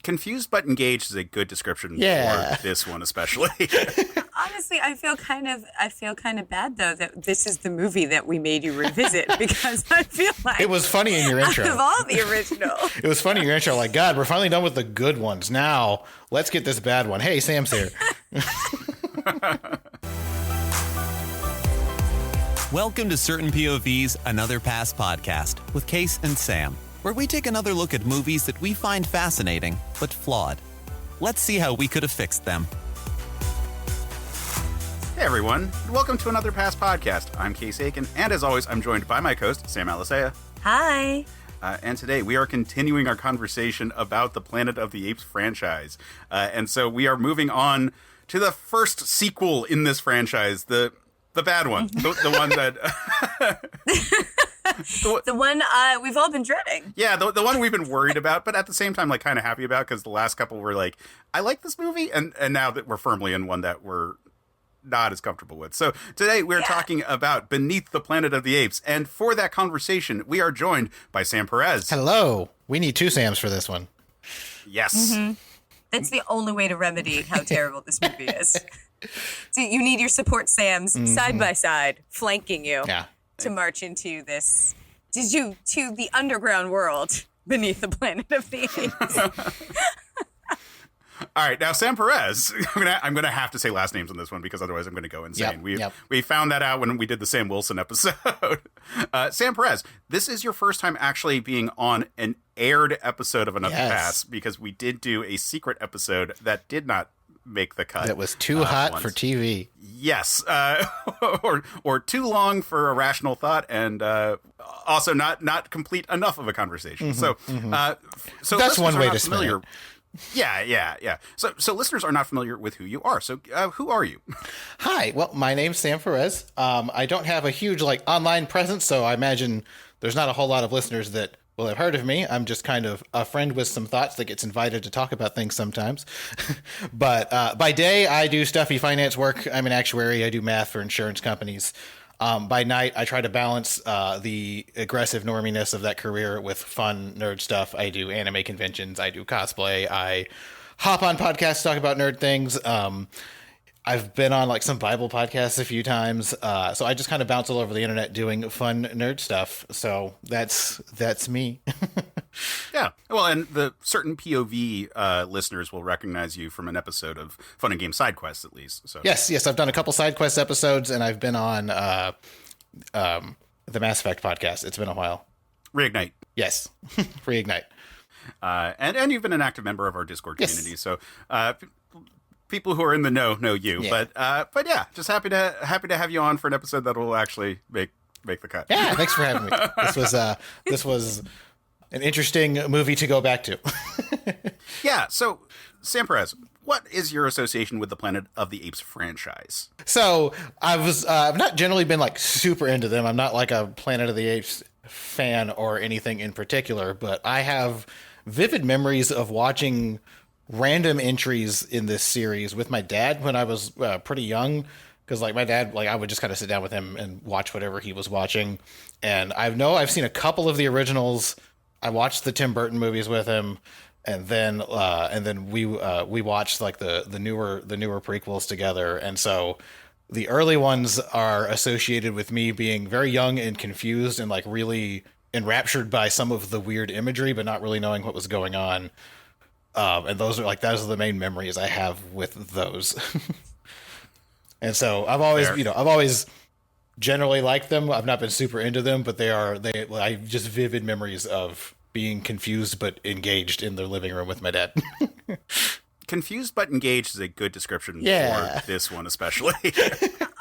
Confused but engaged is a good description Yeah. for this one, especially. Honestly, I feel kind of bad though that this is the movie that we made you revisit because I feel like It was funny in your intro. out of all the original. It was funny in your intro. Like, God, we're finally done with the good ones. Now, let's get this bad one. Hey, Sam's here. Welcome to Certain POV's Another Pass podcast with Case and Sam, where we take another look at movies that we find fascinating but flawed. Let's see how we could have fixed them. Hey everyone, welcome to Another Pass podcast. I'm Case Aiken, and as always, I'm joined by my co-host, Sam Alisea. Hi. And today we are continuing our conversation about the Planet of the Apes franchise. And so we are moving on to the first sequel in this franchise, the bad one, the one that... The one we've all been dreading. Yeah, the one we've been worried about, but at the same time, like, kind of happy about, because the last couple were like, I like this movie, and now that we're firmly in one that we're not as comfortable with. So today we're talking about Beneath the Planet of the Apes, and for that conversation, we are joined by Sam Perez. Hello. We need two Sams for this one. Yes. Mm-hmm. That's the only way to remedy how terrible this movie is. So you need your support Sams side by side, flanking you. Yeah. To march into this, to the underground world beneath the Planet of the Apes. All right, now Sam Perez. I'm gonna have to say last names on this one because otherwise I'm gonna go insane. We found that out when we did the Sam Wilson episode. Sam Perez, this is your first time actually being on an aired episode of Another Pass, because we did do a secret episode that did not make the cut. It was too hot for TV. Yes, or too long for a rational thought, and also not complete enough of a conversation. So That's one way to spin it. Yeah. So listeners are not familiar with who you are. So who are you? Hi. Well, my name's Sam Perez. I don't have a huge online presence, so I imagine there's not a whole lot of listeners that will have heard of me. I'm just kind of a friend with some thoughts that gets invited to talk about things sometimes. But by day, I do stuffy finance work. I'm an actuary. I do math for insurance companies. By night, I try to balance the aggressive norminess of that career with fun nerd stuff. I do anime conventions. I do cosplay. I hop on podcasts to talk about nerd things. I've been on some Bible podcasts a few times. So I just kind of bounce all over the internet doing fun nerd stuff. So that's me. Yeah. Well, and the Certain POV listeners will recognize you from an episode of Fun and Game Side Quests, at least. So Yes. I've done a couple Side Quest episodes, and I've been on the Mass Effect podcast. It's been a while. Reignite. Yes. Reignite. And you've been an active member of our Discord community. So people who are in the know you. Yeah. But yeah, just happy to have you on for an episode that will actually make the cut. Yeah, thanks for having me. This was an interesting movie to go back to. Yeah, so Sam Perez, what is your association with the Planet of the Apes franchise? So I've not generally been super into them. I'm not like a Planet of the Apes fan or anything in particular, but I have vivid memories of watching random entries in this series with my dad when I was pretty young. Because my dad, I would just kind of sit down with him and watch whatever he was watching. And I've seen a couple of the originals. I watched the Tim Burton movies with him, and then we watched the newer prequels together. And so the early ones are associated with me being very young and confused and really enraptured by some of the weird imagery, but not really knowing what was going on. And those are those are the main memories I have with those. And so I've always generally liked them. I've not been super into them, but I have just vivid memories of being confused but engaged in the living room with my dad. Confused but engaged is a good description for this one, especially.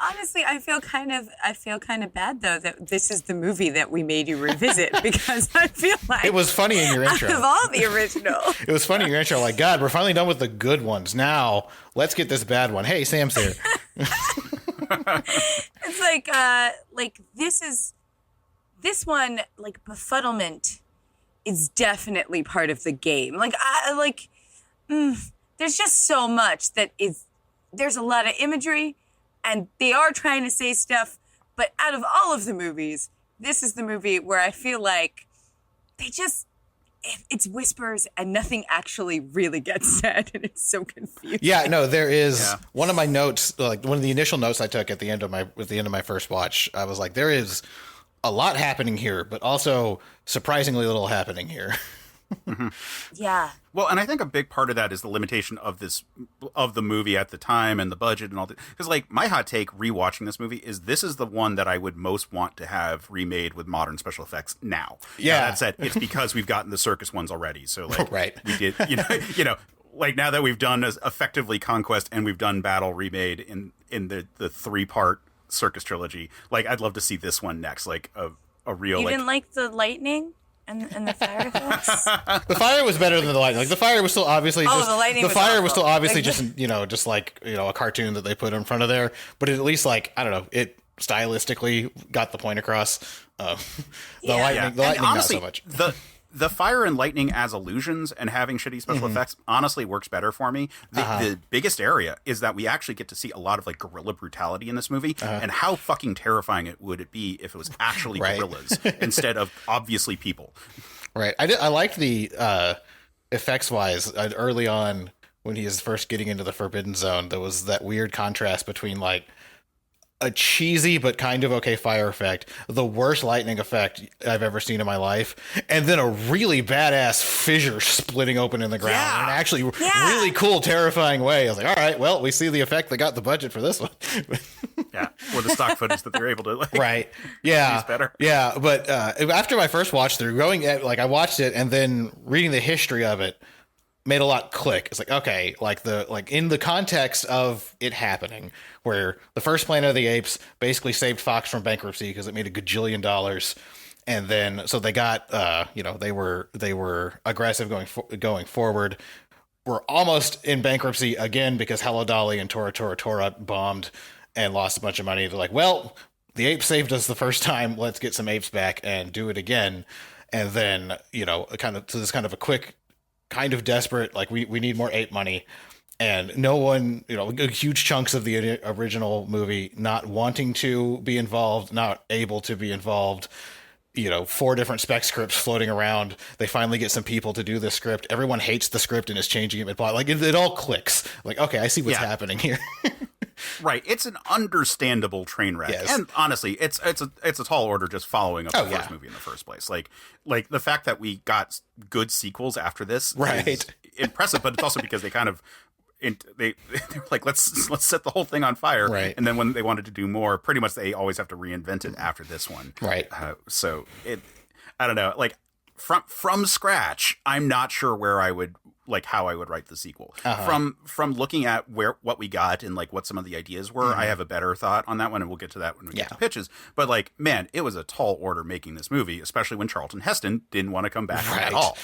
Honestly, I feel kind of bad though that this is the movie that we made you revisit because I feel like it was funny in your intro. Out of all the original, it was funny in your intro. God, we're finally done with the good ones. Now let's get this bad one. Hey, Sam's here. It's this one befuddlement is definitely part of the game. There's just so much there's a lot of imagery. And they are trying to say stuff, but out of all of the movies, this is the movie where I feel like they just it's whispers and nothing actually really gets said, and it's so confusing. Yeah, no, there is one of my notes, like one of the initial notes I took at the end of my first watch. I was like, there is a lot happening here, but also surprisingly little happening here. Mm-hmm. Yeah. Well, and I think a big part of that is the limitation of the movie at the time and the budget and all that. Because, like, my hot take rewatching this movie is this is the one that I would most want to have remade with modern special effects now. Yeah. Now, that said, it's because we've gotten the circus ones already. So, like, right. We did, like now that we've done effectively Conquest and we've done Battle remade in the 3-part circus trilogy, like, I'd love to see this one next, like a real. You didn't like the lightning? And the fire effects? The fire was better than the lightning. Like, the fire was still obviously just... the lightning was fire awful. was still obviously just a cartoon that they put in front of there. But at least, like, I don't know, it stylistically got the point across. The lightning, honestly, not so much. The fire and lightning as illusions and having shitty special effects honestly works better for me. The biggest area is that we actually get to see a lot of, like, guerrilla brutality in this movie, and how fucking terrifying would it be if it was actually guerrillas instead of obviously people. Right. I liked the effects wise early on when he is first getting into the Forbidden Zone. There was that weird contrast between, like, a cheesy but kind of okay fire effect, the worst lightning effect I've ever seen in my life, and then a really badass fissure splitting open in the ground in an actually really cool, terrifying way. I was like, all right, well, we see the effect that got the budget for this one. Or the stock footage that they're able to, like, use better. Yeah, but after my first watch through, I watched it and then reading the history of it made a lot click. It's like, okay, like in the context of it happening, where the first Planet of the Apes basically saved Fox from bankruptcy because it made $1 gajillion, and then so they got they were aggressive going forward. We're almost in bankruptcy again because Hello Dolly and Tora Tora Tora bombed and lost a bunch of money. They're like, well, the apes saved us the first time, let's get some apes back and do it again. And then, this kind of a quick, kind of desperate, like, we need more ape money. And no one, huge chunks of the original movie not wanting to be involved, not able to be involved, 4 different spec scripts floating around. They finally get some people to do the script. Everyone hates the script and is changing it mid-plot. Like, it all clicks. Like, okay, I see what's happening here. Right. It's an understandable train wreck. Yes. And honestly, it's a tall order just following up the first movie in the first place. Like the fact that we got good sequels after this is impressive, but it's also because they kind of they were like, let's set the whole thing on fire. Right. And then when they wanted to do more, pretty much they always have to reinvent it after this one. Right. So I don't know, like from scratch, I'm not sure how I would write the sequel. From looking at what we got and, like, what some of the ideas were, I have a better thought on that one, and we'll get to that when we get to pitches. But, like, man, it was a tall order making this movie, especially when Charlton Heston didn't want to come back at all.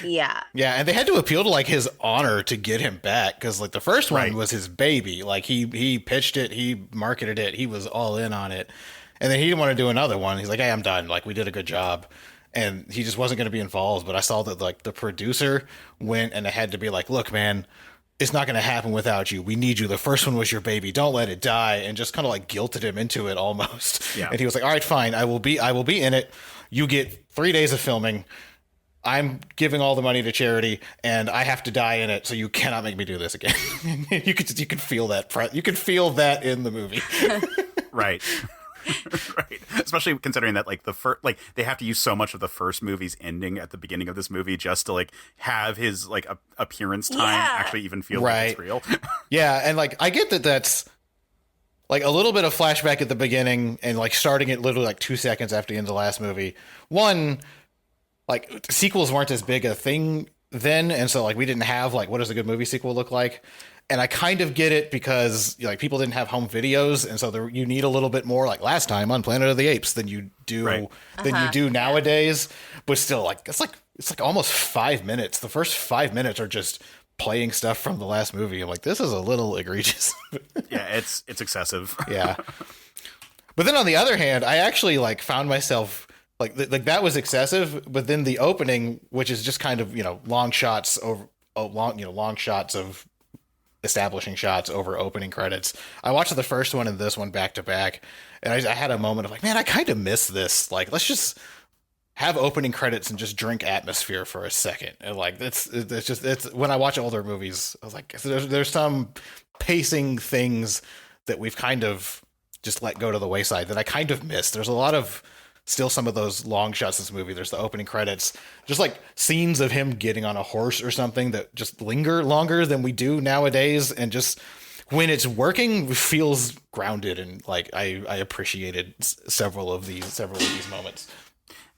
Yeah, and they had to appeal to, like, his honor to get him back, because, like, the first one was his baby. Like, he pitched it, he marketed it, he was all in on it, and then he didn't want to do another one. He's like, hey, I'm done. Like, we did a good job. And he just wasn't going to be involved. But I saw that, like, the producer went and had to be like, look, man, it's not going to happen without you. We need you. The first one was your baby. Don't let it die. And just kind of, like, guilted him into it almost. Yeah. And he was like, all right, fine. I will be in it. You get 3 days of filming. I'm giving all the money to charity, and I have to die in it. So you cannot make me do this again. you can feel that. You can feel that in the movie. Right. Right, especially considering that, like, they have to use so much of the first movie's ending at the beginning of this movie just to, like, have his, like, appearance time actually even feel like it's real. Yeah, and, like, I get that that's, like, a little bit of flashback at the beginning and, like, starting it literally, like, 2 seconds after the end of the last movie. One, like, sequels weren't as big a thing then, and so, like, we didn't have, like, what does a good movie sequel look like? And I kind of get it because, like, people didn't have home videos, and so you need a little bit more, like last time on Planet of the Apes, than you do you do nowadays. But still, like, it's like almost 5 minutes. The first 5 minutes are just playing stuff from the last movie. I'm like, this is a little egregious. Yeah, it's excessive. Yeah. But then on the other hand, I actually, like, found myself like that was excessive. But then the opening, which is just kind of, long shots over long shots of establishing shots over opening credits. I watched the first one and this one back to back, and I had a moment of like, man, I kind of miss this. Like, let's just have opening credits and just drink atmosphere for a second. And like it's when I watch older movies, I was like, there's some pacing things that we've kind of just let go to the wayside that I kind of miss. There's a lot of still some of those long shots in this movie. There's the opening credits, just like scenes of him getting on a horse or something that just linger longer than we do nowadays. And just when it's working, feels grounded. And like, I appreciated several of these moments.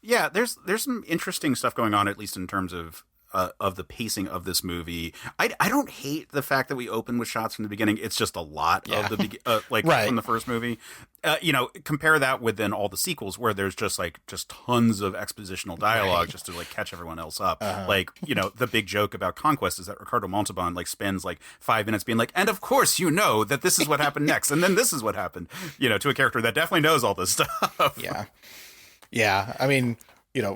Yeah, there's some interesting stuff going on, at least in terms of the pacing of this movie. I don't hate the fact that we open with shots from the beginning. It's just a lot of the right. from the first movie. Compare that with then all the sequels where there's just tons of expositional dialogue just to like catch everyone else up. The big joke about Conquest is that Ricardo Montalban spends 5 minutes being like, and of course that this is what happened next, and then this is what happened. To a character that definitely knows all this stuff. Yeah. Yeah, I mean,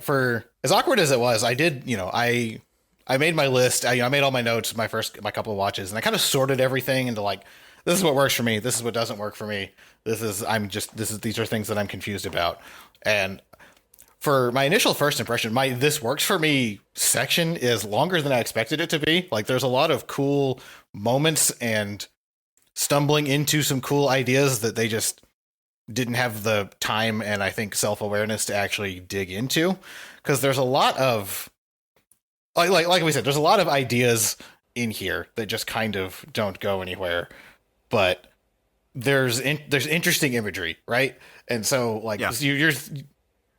for as awkward as it was, I did, I made my list. I made all my notes, my couple of watches, and I kind of sorted everything into this is what works for me. This is what doesn't work for me. These are things that I'm confused about. And for my initial first impression, this works for me section is longer than I expected it to be. There's a lot of cool moments and stumbling into some cool ideas that they just didn't have the time and I think self-awareness to actually dig into, because there's a lot of like we said, there's a lot of ideas in here that just kind of don't go anywhere, but there's interesting imagery, right? And so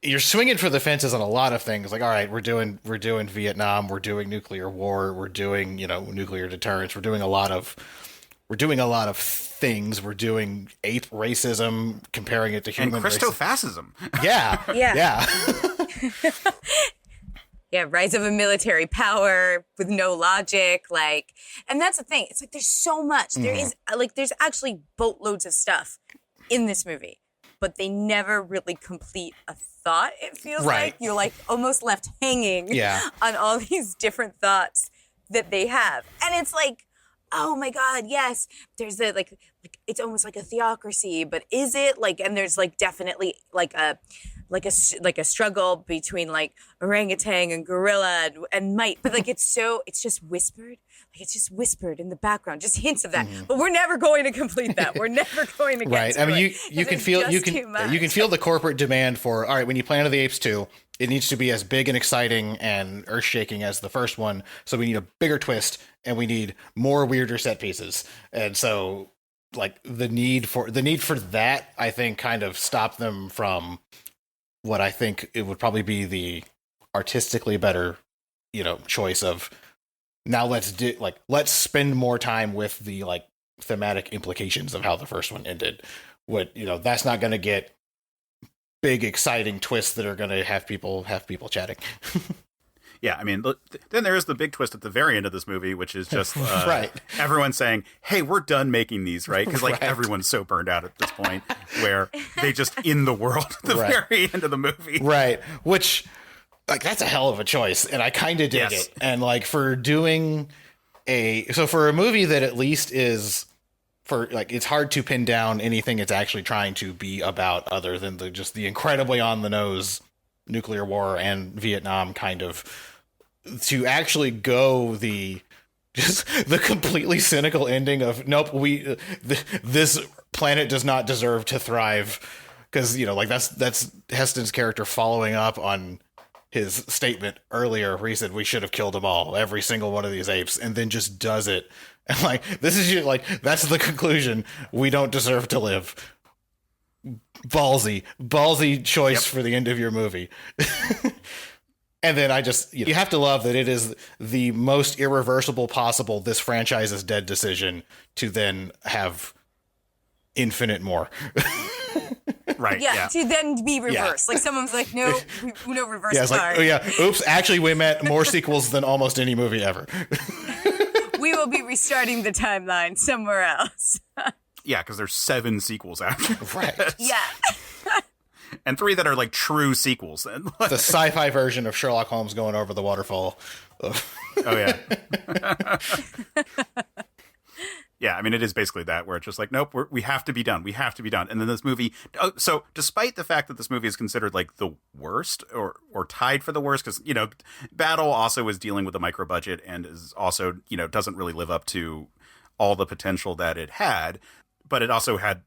you're swinging for the fences on a lot of things. All right, we're doing Vietnam, we're doing nuclear war, we're doing nuclear deterrence, we're doing a lot of things. We're doing ape racism, comparing it to human and Christofascism. Yeah. Yeah, rise of a military power with no logic, and that's the thing. It's there's so much. There is there's actually boatloads of stuff in this movie, but they never really complete a thought. It feels like you're almost left hanging on all these different thoughts that they have, and it's oh my God, yes. There's the it's almost like a theocracy, but is it and there's definitely a struggle between orangutan and gorilla and might, but it's just whispered. It's just whispered in the background, just hints of that. But we're never going to complete that. We're never going to get to I mean, it, you can feel you can feel the corporate demand for, all right, when you Planet of the Apes 2, it needs to be as big and exciting and earth-shaking as the first one. So we need a bigger twist and we need more weirder set pieces. And so the need for that, I think, kind of stopped them from what I think it would probably be the artistically better, choice of, now let's spend more time with the thematic implications of how the first one ended. That's not going to get big exciting twists that are going to have people chatting. Yeah, I mean, then there is the big twist at the very end of this movie, which is just everyone saying, hey, we're done making these, right? Because everyone's so burned out at this point where they just in the world at the very end of the movie. Right, which that's a hell of a choice, and I kind of dig it. And for doing for a movie that at least is it's hard to pin down anything it's actually trying to be about other than the incredibly on the nose nuclear war and Vietnam kind of, to actually go the completely cynical ending of, nope, this planet does not deserve to thrive, because that's Heston's character following up on his statement earlier where he said we should have killed them all, every single one of these apes, and then just does it. And this is that's the conclusion. We don't deserve to live. Ballsy choice for the end of your movie. And then you have to love that it is the most irreversible possible this franchise is dead decision to then have infinite more. Right. Yeah, to then be reversed. Someone's no reverse card. Oops, actually we meant more sequels than almost any movie ever. We will be restarting the timeline somewhere else. Yeah, because there's 7 sequels after. Right. Yeah. And 3 that are true sequels. The sci-fi version of Sherlock Holmes going over the waterfall. Oh, yeah. Yeah, I mean, it is basically that, where it's just like, nope, we have to be done. We have to be done. And then this movie, so despite the fact that this movie is considered like the worst or tied for the worst, because, you know, Battle also is dealing with a micro budget and is also, you know, doesn't really live up to all the potential that it had, but it also had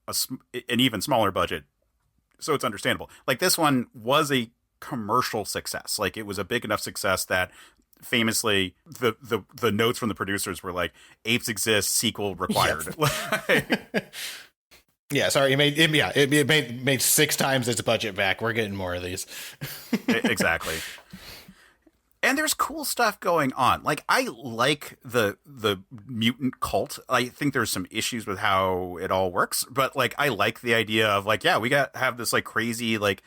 an even smaller budget. So it's understandable. Like, this one was a commercial success. Like, it was a big enough success that famously the notes from the producers were like, Apes exist, sequel required. Yep. Yeah, sorry, it made 6 times its budget back. We're getting more of these. Exactly. And there's cool stuff going on. Like, I like the mutant cult. I think there's some issues with how it all works, but like, I like the idea of like, yeah, we have this like crazy, like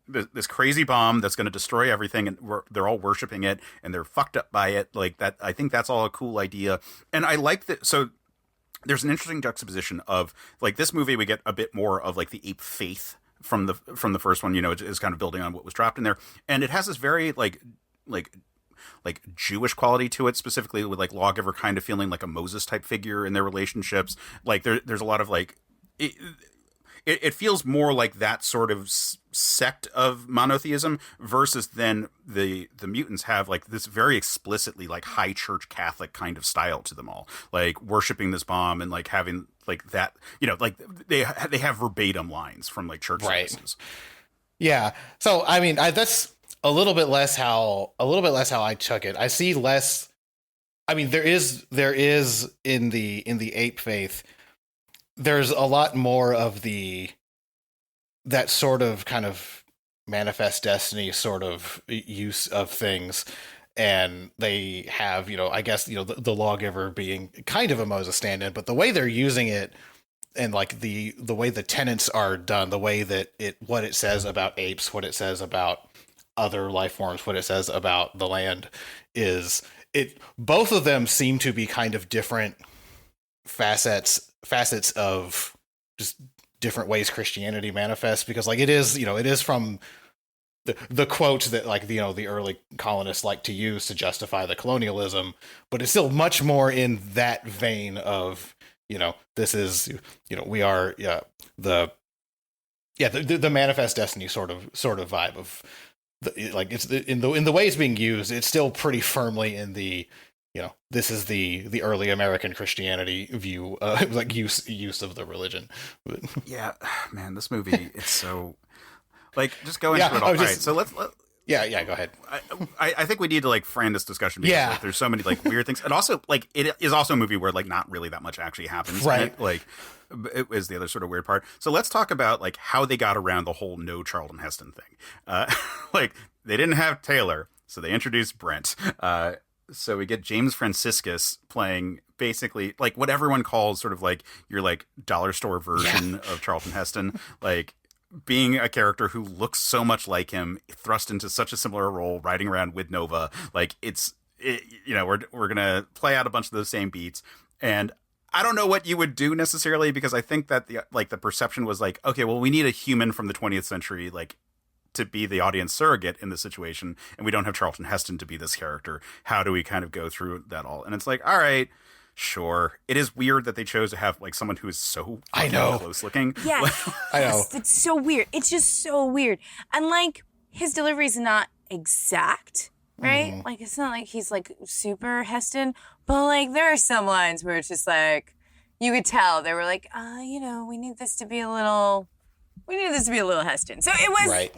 this crazy bomb that's going to destroy everything, and they're all worshiping it and they're fucked up by it. Like that, I think that's all a cool idea. And I like that. So there's an interesting juxtaposition of like, this movie, we get a bit more of like the ape faith from the first one, you know, is kind of building on what was dropped in there. And it has this very like Jewish quality to it, specifically with like Lawgiver kind of feeling like a Moses type figure in their relationships. Like there's a lot of like, it feels more like that sort of sect of monotheism versus then the mutants have like this very explicitly like high church Catholic kind of style to them all, like worshiping this bomb and like having like that, you know, like they have verbatim lines from like church services. Yeah. So, I mean, that's a little bit less how I took it. I see less. I mean, there is in the ape faith, there's a lot more of that sort of kind of manifest destiny sort of use of things. And they have, you know, I guess, you know, the Lawgiver being kind of a Moses stand-in, but the way they're using it and like the way the tenets are done, the way that what it says about apes, what it says about other life forms, what it says about the land is both of them seem to be kind of different facets of just different ways Christianity manifests, because like it is from the quote that like the early colonists like to use to justify the colonialism, but it's still much more in that vein of, you know, this is, you know, we are the manifest destiny sort of vibe of like it's in the way it's being used, it's still pretty firmly in the, you know, this is the early American Christianity view, like use of the religion. Yeah, man, this movie, it's so like, just go into it all. All right, so let's yeah, go ahead. I think we need to like frame this discussion because like, there's so many like weird things, and also like it is also a movie where like not really that much actually happens. Right. In it. Like, it is the other sort of weird part. So let's talk about like how they got around the whole no Charlton Heston thing. Like, they didn't have Taylor, so they introduced Brent. So we get James Franciscus playing basically like what everyone calls sort of like your like dollar store version of Charlton Heston, like being a character who looks so much like him, thrust into such a similar role, riding around with Nova. Like you know, we're gonna play out a bunch of those same beats, and I don't know what you would do necessarily, because I think that the perception was like, okay, well, we need a human from the 20th century, like, to be the audience surrogate in this situation, and we don't have Charlton Heston to be this character. How do we kind of go through that all? And it's like, all right, sure. It is weird that they chose to have like someone who is so close looking. Yeah, I know. It's so weird. It's just so weird. And like, his delivery is not exact, right? Mm. Like, it's not like he's like super Heston, but like there are some lines where it's just like, you could tell they were like, you know, we need this to be a little Heston. So it was, right.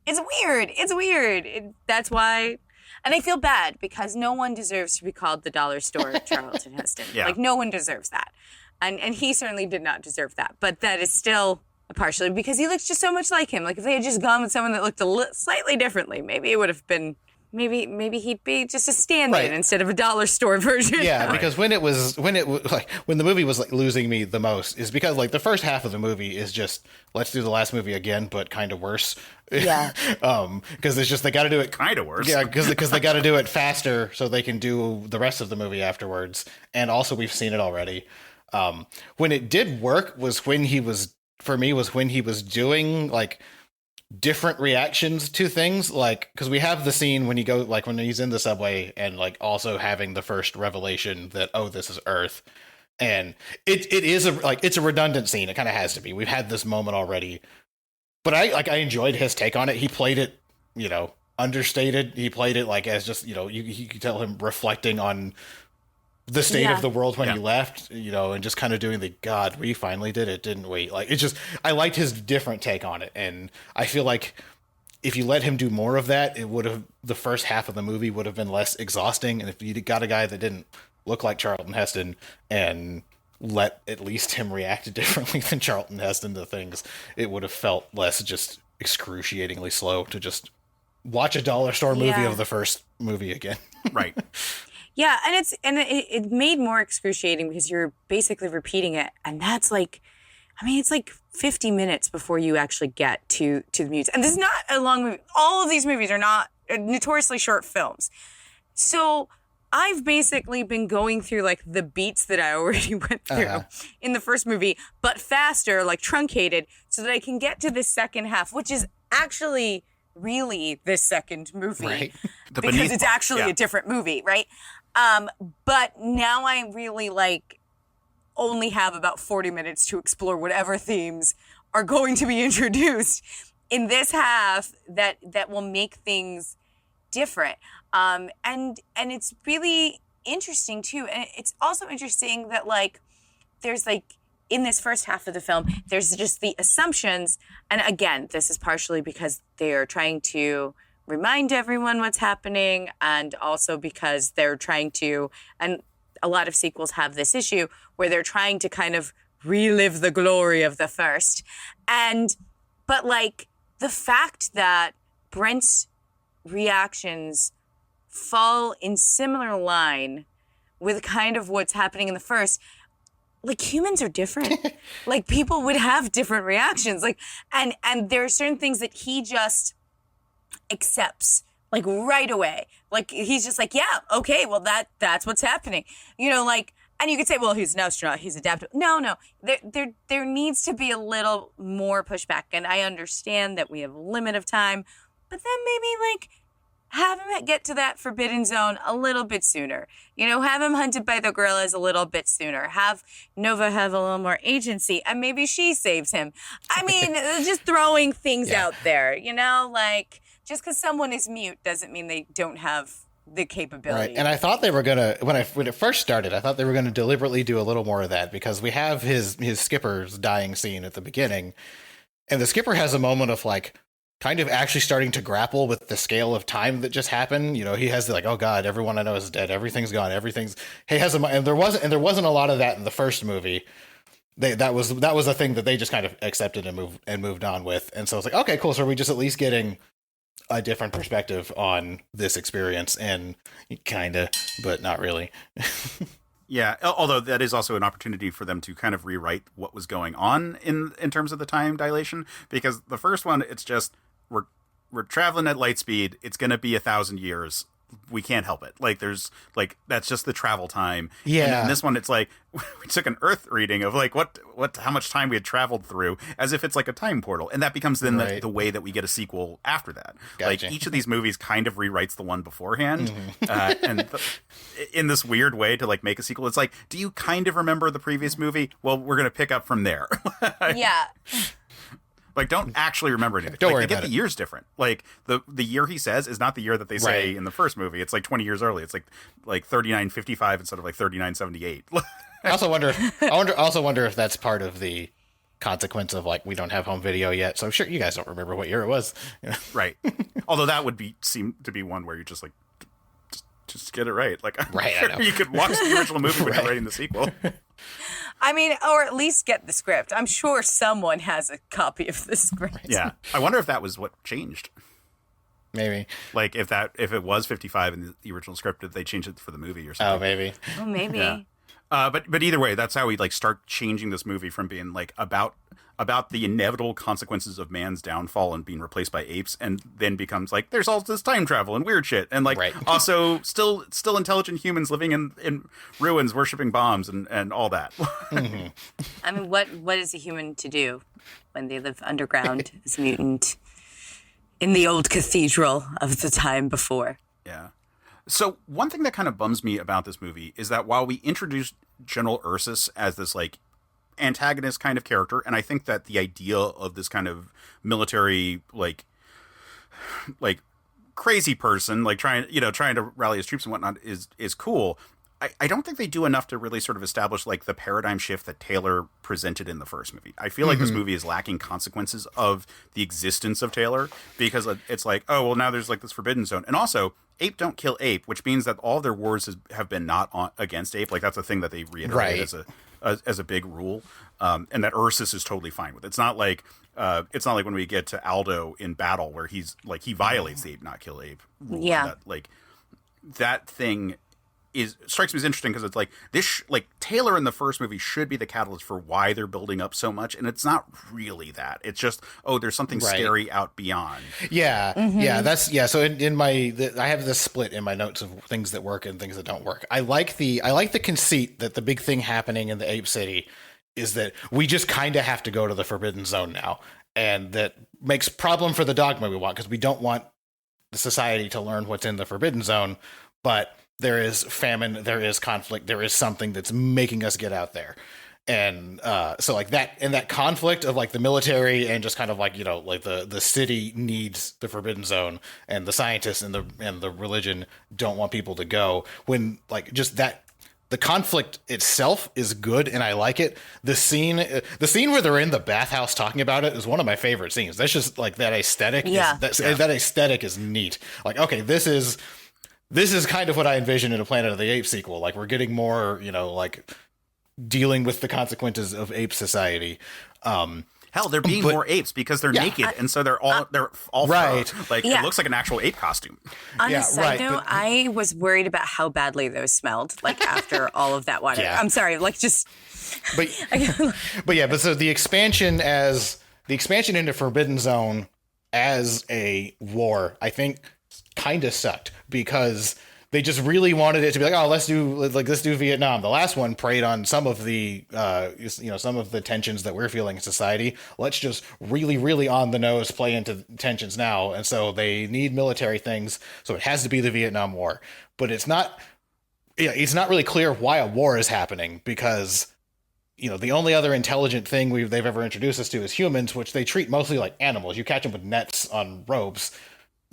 It's weird. It's weird. That's why, and I feel bad because no one deserves to be called the dollar store Charlton Heston. Yeah. Like, no one deserves that. And he certainly did not deserve that. But that is still partially because he looks just so much like him. Like, if they had just gone with someone that looked slightly differently, maybe it would have been, maybe he'd be just a stand-in instead of a dollar store version. Yeah, right. Because when the movie was like losing me the most is because like the first half of the movie is just, let's do the last movie again, but kind of worse. Yeah. Because it's just, they got to do it kind of worse. Yeah, because they got to do it faster so they can do the rest of the movie afterwards. And also, we've seen it already. When it did work was when he was doing like different reactions to things, like, because we have the scene when when he's in the subway and like also having the first revelation that, oh, this is Earth, And it is it's a redundant scene. It kind of has to be. We've had this moment already. But I enjoyed his take on it. He played it, understated. He played it like as just, you could tell him reflecting on the state of the world when he left, and just kind of doing the, God, we finally did it, didn't we? Like, it's just, I liked his different take on it. And I feel like if you let him do more of that, the first half of the movie would have been less exhausting. And if you got a guy that didn't look like Charlton Heston and let at least him react differently than Charlton Heston to things, it would have felt less just excruciatingly slow to just watch a dollar store movie of the first movie again. Right. Yeah, and it made more excruciating because you're basically repeating it, and that's like, it's like 50 minutes before you actually get to the music. And this is not a long movie. All of these movies are not notoriously short films. So I've basically been going through like the beats that I already went through in the first movie, but faster, like truncated, so that I can get to the second half, which is actually really this second movie. Right. Because it's actually a different movie, right? But now I really only have about 40 minutes to explore whatever themes are going to be introduced in this half that will make things different. And it's really interesting too. And it's also interesting that there's in this first half of the film, there's just the assumptions. And again, this is partially because they are trying to remind everyone what's happening, and also because they're trying to, and a lot of sequels have this issue where they're trying to kind of relive the glory of the first. But the fact that Brent's reactions fall in similar line with kind of what's happening in the first, humans are different. People would have different reactions. And there are certain things that he just accepts right away. He's just yeah, okay, well that's what's happening. And you could say, well, he's an astronaut, he's adaptable. No. There needs to be a little more pushback. And I understand that we have a limit of time, but then maybe have him get to that forbidden zone a little bit sooner. Have him hunted by the gorillas a little bit sooner. Have Nova have a little more agency, and maybe she saves him. Just throwing things out there, just because someone is mute doesn't mean they don't have the capability. Right. And I thought they were going to, when it first started, I thought they were going to deliberately do a little more of that, because we have his skipper's dying scene at the beginning, and the skipper has a moment of kind of actually starting to grapple with the scale of time that just happened. He has oh God, everyone I know is dead. Everything's gone. And there wasn't a lot of that in the first movie. That was a thing that they just kind of accepted and moved on with. And so it's okay, cool. So are we just at least getting a different perspective on this experience? And kind of, but not really. Yeah, although that is also an opportunity for them to kind of rewrite what was going on in terms of the time dilation, because the first one, it's just we're traveling at light speed. It's going to be 1,000 years. We can't help it. There's that's just the travel time. Yeah. And in this one, it's we took an Earth reading of how much time we had traveled through, as if it's a time portal, and that becomes then the way that we get a sequel after that. Gotcha. Each of these movies kind of rewrites the one beforehand, and in this weird way to make a sequel. It's do you kind of remember the previous movie? Well, we're gonna pick up from there. Yeah. Don't actually remember anything. Don't worry they get about the years different. The year he says is not the year that they say in the first movie. It's 20 years early. It's 3955 instead of 3978. I also wonder if that's part of the consequence of we don't have home video yet. So I'm sure you guys don't remember what year it was. Right. Although that would seem to be one where you just just get it right. Right, sure you could watch the original movie when you're writing the sequel. Or at least get the script. I'm sure someone has a copy of the script. Yeah. I wonder if that was what changed. Maybe. If it was 55 in the original script, did they change it for the movie or something? Oh, maybe. Yeah. But either way, that's how we start changing this movie from being about the inevitable consequences of man's downfall and being replaced by apes, and then becomes there's all this time travel and weird shit, and also still intelligent humans living in ruins worshiping bombs and all that. Mm-hmm. What is a human to do when they live underground as a mutant in the old cathedral of the time before? Yeah. So one thing that kind of bums me about this movie is that while we introduced General Ursus as this like antagonist kind of character, and I think that the idea of this kind of military like crazy person like trying to rally his troops and whatnot is cool. I don't think they do enough to really sort of establish like the paradigm shift that Taylor presented in the first movie. I feel like this movie is lacking consequences of the existence of Taylor, because it's like, oh, well, now there's like this forbidden zone. And also, ape don't kill ape, which means that all their wars have been not against ape. Like that's a thing that they reiterate as a big rule, and that Ursus is totally fine with. It's not like when we get to Aldo in battle where he's like he violates the ape not kill ape rule. Yeah, that thing strikes me as interesting because it's like this Taylor in the first movie should be the catalyst for why they're building up so much, and it's not really that. It's just, oh, there's something scary out beyond. Yeah, So in I have this split in my notes of things that work and things that don't work. I like the conceit that the big thing happening in the Ape City is that we just kind of have to go to the Forbidden Zone now, and that makes problem for the dogma we want, because we don't want the society to learn what's in the Forbidden Zone, but there is famine, there is conflict, there is something that's making us get out there. And so like that, and that conflict of like the military and just kind of like, like the city needs the Forbidden Zone, and the scientists and the religion don't want people to go, when like just that, the conflict itself is good and I like it. The scene where they're in the bathhouse talking about it is one of my favorite scenes. That's just like that aesthetic. Yeah. That aesthetic is neat. Like, okay, this is kind of what I envision in a Planet of the Apes sequel. Like we're getting more, like dealing with the consequences of ape society. Hell, they're being more apes because they're naked, and so they're all right. Fur. Like it looks like an actual ape costume. On a side note, I was worried about how badly those smelled. Like after all of that water. I'm sorry. Like just. But so the expansion into Forbidden Zone as a war, I think, kind of sucked, because they just really wanted it to be like, oh, let's do Vietnam. The last one preyed on some of the some of the tensions that we're feeling in society. Let's just really, really on the nose play into tensions now. And so they need military things, so it has to be the Vietnam War. But it's not really clear why a war is happening, because the only other intelligent thing they've ever introduced us to is humans, which they treat mostly like animals. You catch them with nets on ropes.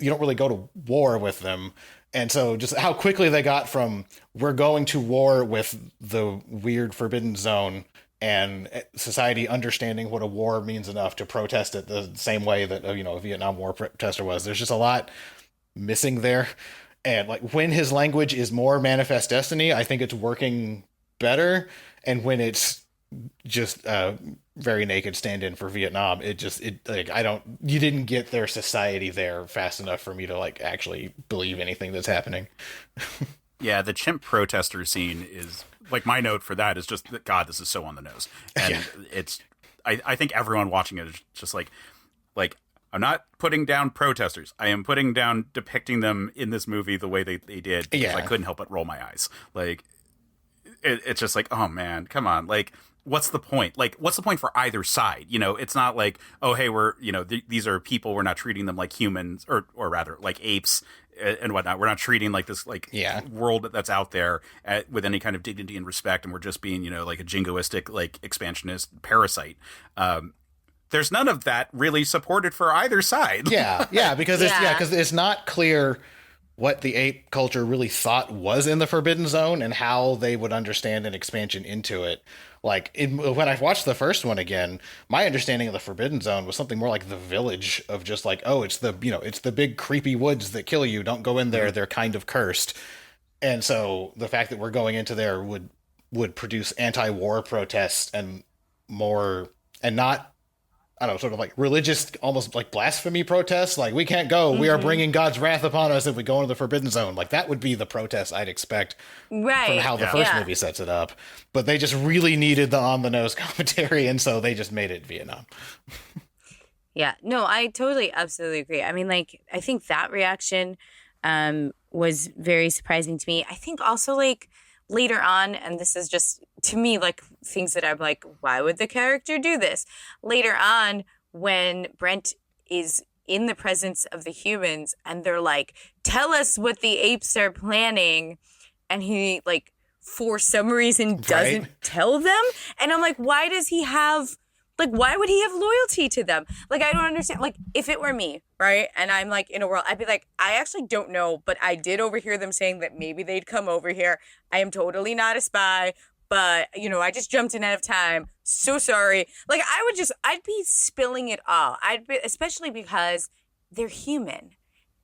You don't really go to war with them. And so just how quickly they got from we're going to war with the weird Forbidden Zone and society understanding what a war means enough to protest it the same way that, a Vietnam War protester was. There's just a lot missing there. And like when his language is more Manifest Destiny, I think it's working better. And when it's just very naked stand-in for Vietnam, you didn't get their society there fast enough for me to like actually believe anything that's happening. Yeah, the chimp protester scene is like, my note for that is just that, God, this is so on the nose. And it's I think everyone watching it is just like I'm not putting down protesters. I am putting down depicting them in this movie the way they did, because I couldn't help but roll my eyes. Like it's just like, oh man, come on. Like, what's the point? Like, what's the point for either side? It's not like, oh, hey, we're, these are people. We're not treating them like humans, or rather like apes and whatnot. We're not treating like this, world that's out there with any kind of dignity and respect. And we're just being, like a jingoistic, like expansionist parasite. There's none of that really supported for either side. Because it's not clear what the ape culture really thought was in the Forbidden Zone and how they would understand an expansion into it. Like when I watched the first one again, my understanding of the Forbidden Zone was something more like the Village, of just like, oh, it's the big creepy woods that kill you. Don't go in there. They're kind of cursed. And so the fact that we're going into there would produce anti-war protests and more, and not, I don't know, sort of like religious, almost like blasphemy protests. Like, we can't go. We are bringing God's wrath upon us if we go into the Forbidden Zone. Like, that would be the protest I'd expect from how the first movie sets it up. But they just really needed the on-the-nose commentary, and so they just made it Vietnam. Yeah. No, I totally, absolutely agree. I mean, like, I think that reaction was very surprising to me. I think also, like, later on, and this is just, to me, like, things that I'm like, why would the character do this? Later on, when Brent is in the presence of the humans, and they're like, tell us what the apes are planning. And he, like, for some reason doesn't tell them. And I'm like, why does he have, like, why would he have loyalty to them? Like, I don't understand. Like, if it were me, right, and I'm, like, in a world, I'd be like, I actually don't know, but I did overhear them saying that maybe they'd come over here. I am totally not a spy, but, you know, I just jumped in out of time. So sorry. Like, I'd be spilling it all. Especially because they're human.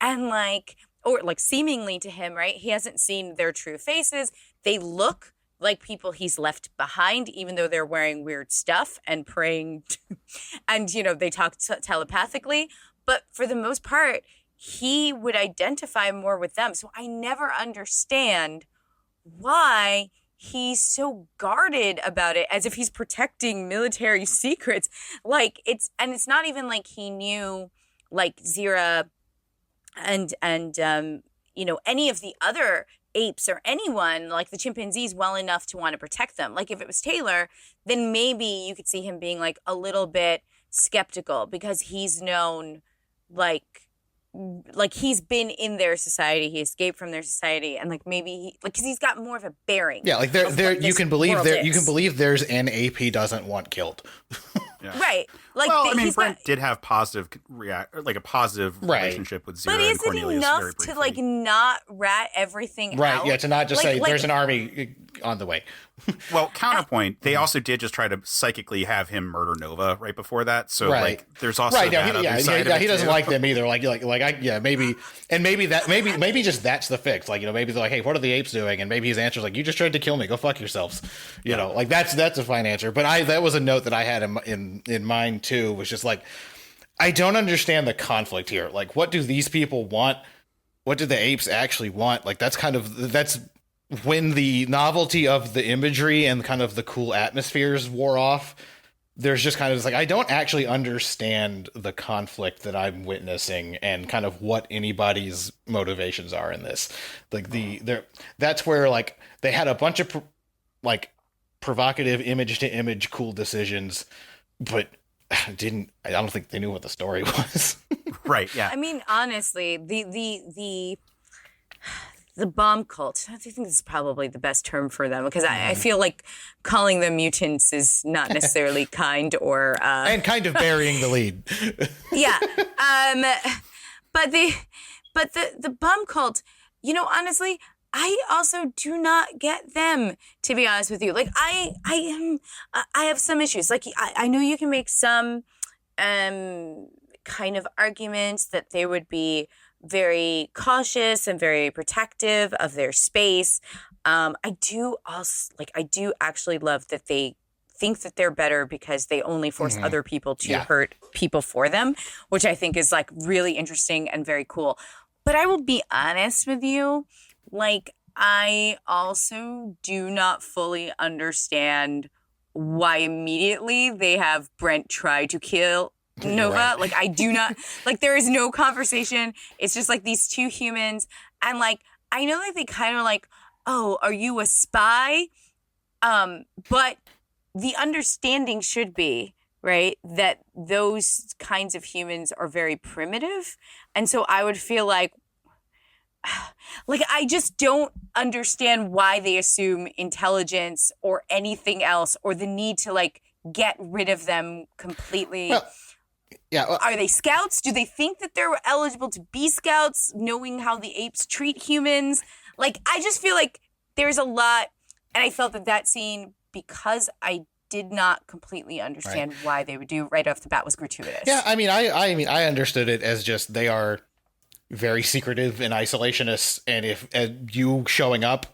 And, like, or, like, seemingly to him, right, he hasn't seen their true faces. They look like people he's left behind, even though they're wearing weird stuff and praying. And, you know, they talk telepathically. But for the most part, he would identify more with them. So I never understand why he's so guarded about it, as if he's protecting military secrets. Like, it's not even like he knew, like, Zira and you know, any of the other apes or anyone, like the chimpanzees, well enough to want to protect them. Like, if it was Taylor, then maybe you could see him being, like, a little bit skeptical, because he's known, like he's been in their society, he escaped from their society, and, like, maybe he, like, because he's got more of a bearing. Yeah, like there you can believe there's an ape he doesn't want killed. Yeah. Right. Like, well, I mean, Brent did have a positive relationship with Zira, but and Cornelius. But is it enough to, like, not rat everything out? Right, yeah, to not just say, there's an army on the way. Well, counterpoint, they also did just try to psychically have him murder Nova right before that. So, like, there's also that other side of it, he doesn't too. like them either. Maybe just that's the fix. Like, you know, maybe they're like, hey, what are the apes doing? And maybe his answer is like, you just tried to kill me. Go fuck yourselves. You know, like, that's a fine answer. But that was a note that I had in mind too, was just like, I don't understand the conflict here. Like, what do these people want? What do the apes actually want? Like, that's when the novelty of the imagery and kind of the cool atmospheres wore off. There's just kind of like, I don't actually understand the conflict that I'm witnessing and kind of what anybody's motivations are in this. Like, that's where, like, they had a bunch of provocative image to image cool decisions, but I don't think they knew what the story was. Right. Yeah. I mean, honestly, the bomb cult, I think this is probably the best term for them, because I feel like calling them mutants is not necessarily kind or and kind of burying the lead. Yeah. But the bomb cult, you know, honestly, I also do not get them, to be honest with you. Like, I have some issues. Like, I know you can make some kind of arguments that they would be very cautious and very protective of their space. I do actually love that they think that they're better because they only force other people to hurt people for them, which I think is, like, really interesting and very cool. But I will be honest with you, like, I also do not fully understand why immediately they have Brent try to kill Nova. Right. Like, I do not, like, there is no conversation. It's just, like, these two humans. And, like, I know that they kind of like, oh, are you a spy? But the understanding should be, right, that those kinds of humans are very primitive. And so I would feel like, I just don't understand why they assume intelligence or anything else, or the need to, like, get rid of them completely. Well, yeah. Are they scouts? Do they think that they're eligible to be scouts, knowing how the apes treat humans? Like, I just feel like there's a lot, and I felt that scene, because I did not completely understand why they would do right off the bat, was gratuitous. Yeah, I mean, I understood it as just they are very secretive and isolationists, and if you showing up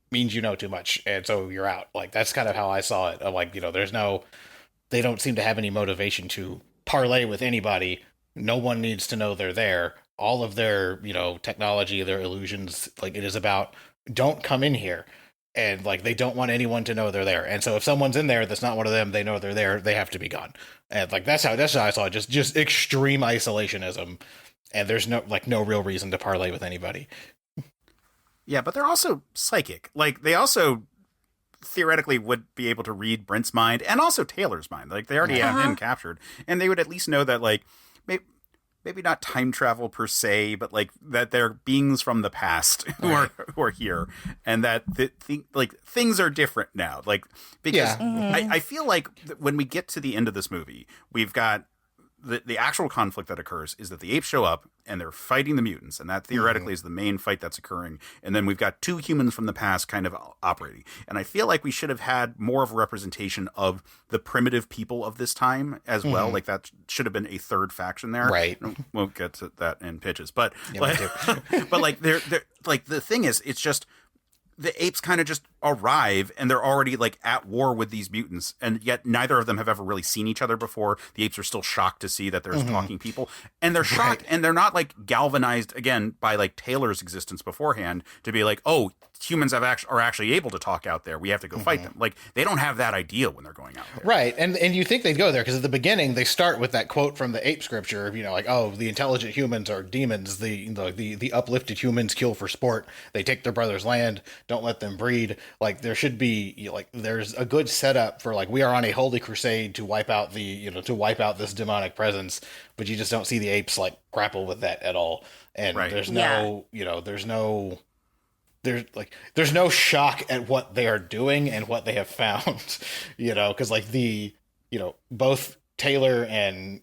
means you know too much, and so you're out. Like, that's kind of how I saw it. I'm like, you know, they don't seem to have any motivation to parlay with anybody. No one needs to know they're there. All of their, you know, technology, their illusions, like, it is about, don't come in here. And, like, they don't want anyone to know they're there. And so if someone's in there that's not one of them, they know they're there, they have to be gone. And, like, that's how I saw it. Just extreme isolationism. And there's no real reason to parlay with anybody. Yeah, but they're also psychic. Like, they also theoretically would be able to read Brent's mind and also Taylor's mind. Like, they already have him captured. And they would at least know that, like, maybe not time travel per se, but like that they're beings from the past who are here, and that things are different now. Like, because I feel like when we get to the end of this movie, we've got the actual conflict that occurs is that the apes show up and they're fighting the mutants, and that theoretically is the main fight that's occurring. And then we've got two humans from the past kind of operating. And I feel like we should have had more of a representation of the primitive people of this time as well. Like that should have been a third faction there. Right. We'll get to that in pitches, but but like they're like the thing is, it's just the apes kind of just arrive and they're already like at war with these mutants, and yet neither of them have ever really seen each other before. The apes are still shocked to see that there's talking people, and they're shocked and they're not like galvanized again by like Taylor's existence beforehand to be like, oh, humans are actually able to talk out there. We have to go fight them. Like they don't have that idea when they're going out there. Right. And you think they'd go there because at the beginning they start with that quote from the ape scripture, like, oh, the intelligent humans are demons. The uplifted humans kill for sport. They take their brother's land. Don't let them breed. Like there should be like, there's a good setup for like, we are on a holy crusade to wipe out this demonic presence, but you just don't see the apes like grapple with that at all. And there's no, there's no shock at what they are doing and what they have found, because like both Taylor and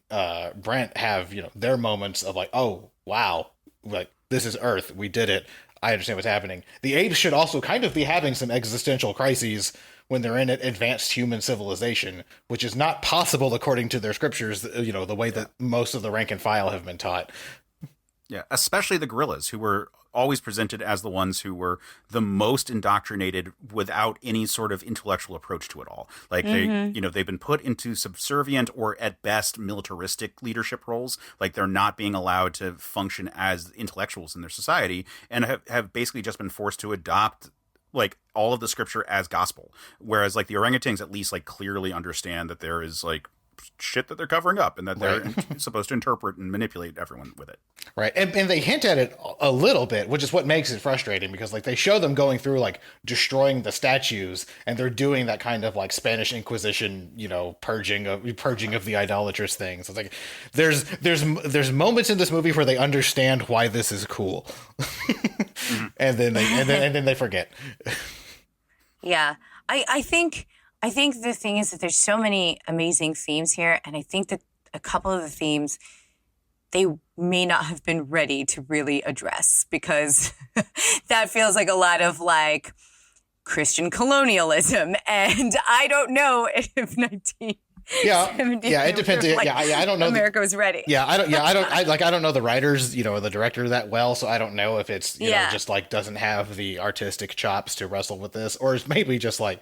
Brent have, their moments of like, oh, wow, like this is Earth. We did it. I understand what's happening. The apes should also kind of be having some existential crises when they're in an advanced human civilization, which is not possible according to their scriptures, the way that most of the rank and file have been taught. Yeah, especially the gorillas, who were always presented as the ones who were the most indoctrinated without any sort of intellectual approach to it all. Like they've been put into subservient or at best militaristic leadership roles. Like they're not being allowed to function as intellectuals in their society, and have basically just been forced to adopt like all of the scripture as gospel. Whereas like the orangutans at least like clearly understand that there is like shit that they're covering up and that they're supposed to interpret and manipulate everyone with it. Right. And they hint at it a little bit, which is what makes it frustrating, because like they show them going through like destroying the statues, and they're doing that kind of like Spanish Inquisition, purging of the idolatrous things. It's like there's moments in this movie where they understand why this is cool. and then they forget. Yeah. I think the thing is that there's so many amazing themes here, and I think that a couple of the themes they may not have been ready to really address, because that feels like a lot of like Christian colonialism, and I don't know if 1970 it depends. I don't know. America was ready. I don't know the writers, or the director that well, so I don't know if it's just like doesn't have the artistic chops to wrestle with this, or it's maybe just like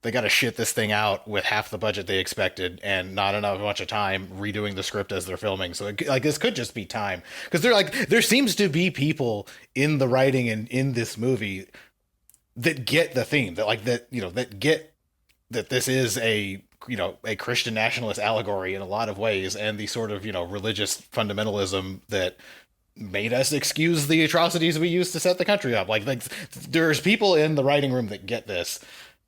they got to shit this thing out with half the budget they expected and not enough much of time redoing the script as they're filming. So this could just be time, because there seems to be people in the writing and in this movie that get the theme, that get that this is a Christian nationalist allegory in a lot of ways, and the sort of, religious fundamentalism that made us excuse the atrocities we used to set the country up. Like there's people in the writing room that get this.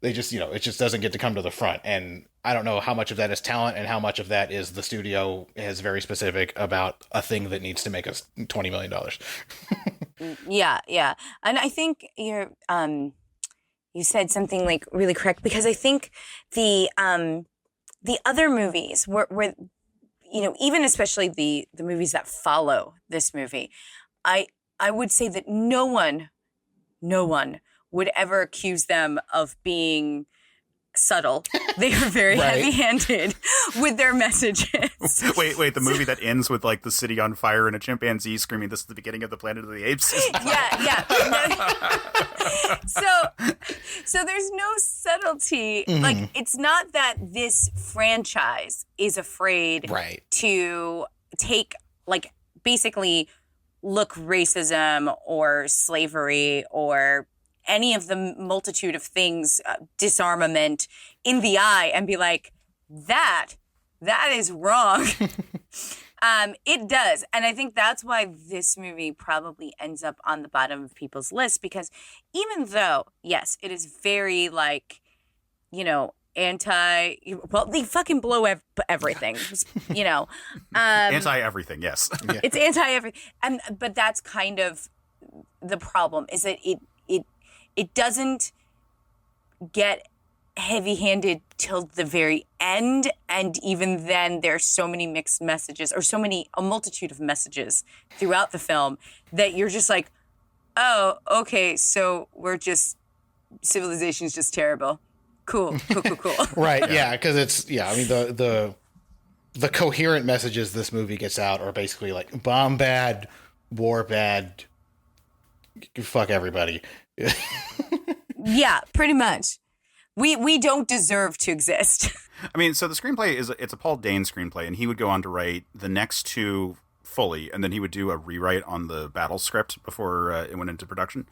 They just, it just doesn't get to come to the front. And I don't know how much of that is talent and how much of that is the studio is very specific about a thing that needs to make us $20 million. Yeah. And I think you said something like really correct, because I think the other movies were even especially the movies that follow this movie, I would say that no one would ever accuse them of being subtle. They are very heavy-handed with their messages. Wait, the movie that ends with like the city on fire and a chimpanzee screaming, "This is the beginning of the Planet of the Apes." Yeah. So there's no subtlety. Like, it's not that this franchise is afraid to take, like, basically look racism or slavery or any of the multitude of things, disarmament, in the eye and be like, that is wrong. It does. And I think that's why this movie probably ends up on the bottom of people's list, because even though, yes, it is very like, well, they fucking blow everything, you know. Anti-everything, yes. Yeah. It's anti-everything. But that's kind of the problem, is that it doesn't get heavy-handed till the very end, and even then there's so many mixed messages, or a multitude of messages throughout the film, that you're just like, oh, okay, so civilization's just terrible. Cool. Right, yeah, because I mean, the coherent messages this movie gets out are basically like, bomb bad, war bad, fuck everybody. Yeah, pretty much. We don't deserve to exist. I mean, so the screenplay it's a Paul Dane screenplay, and he would go on to write the next two fully, and then he would do a rewrite on the battle script before it went into production.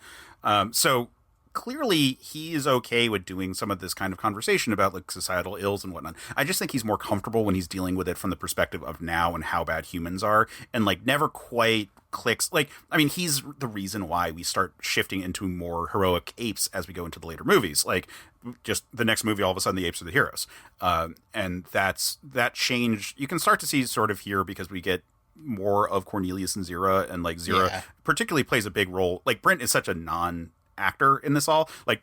So clearly he is okay with doing some of this kind of conversation about like societal ills and whatnot. I just think he's more comfortable when he's dealing with it from the perspective of now and how bad humans are, and like never quite clicks. Like, I mean, he's the reason why we start shifting into more heroic apes as we go into the later movies. Like, just the next movie, all of a sudden the apes are the heroes. And that change you can start to see sort of here, because we get more of Cornelius and Zira, and like Zira particularly plays a big role. Like, Brent is such a non-actor in this all. Like,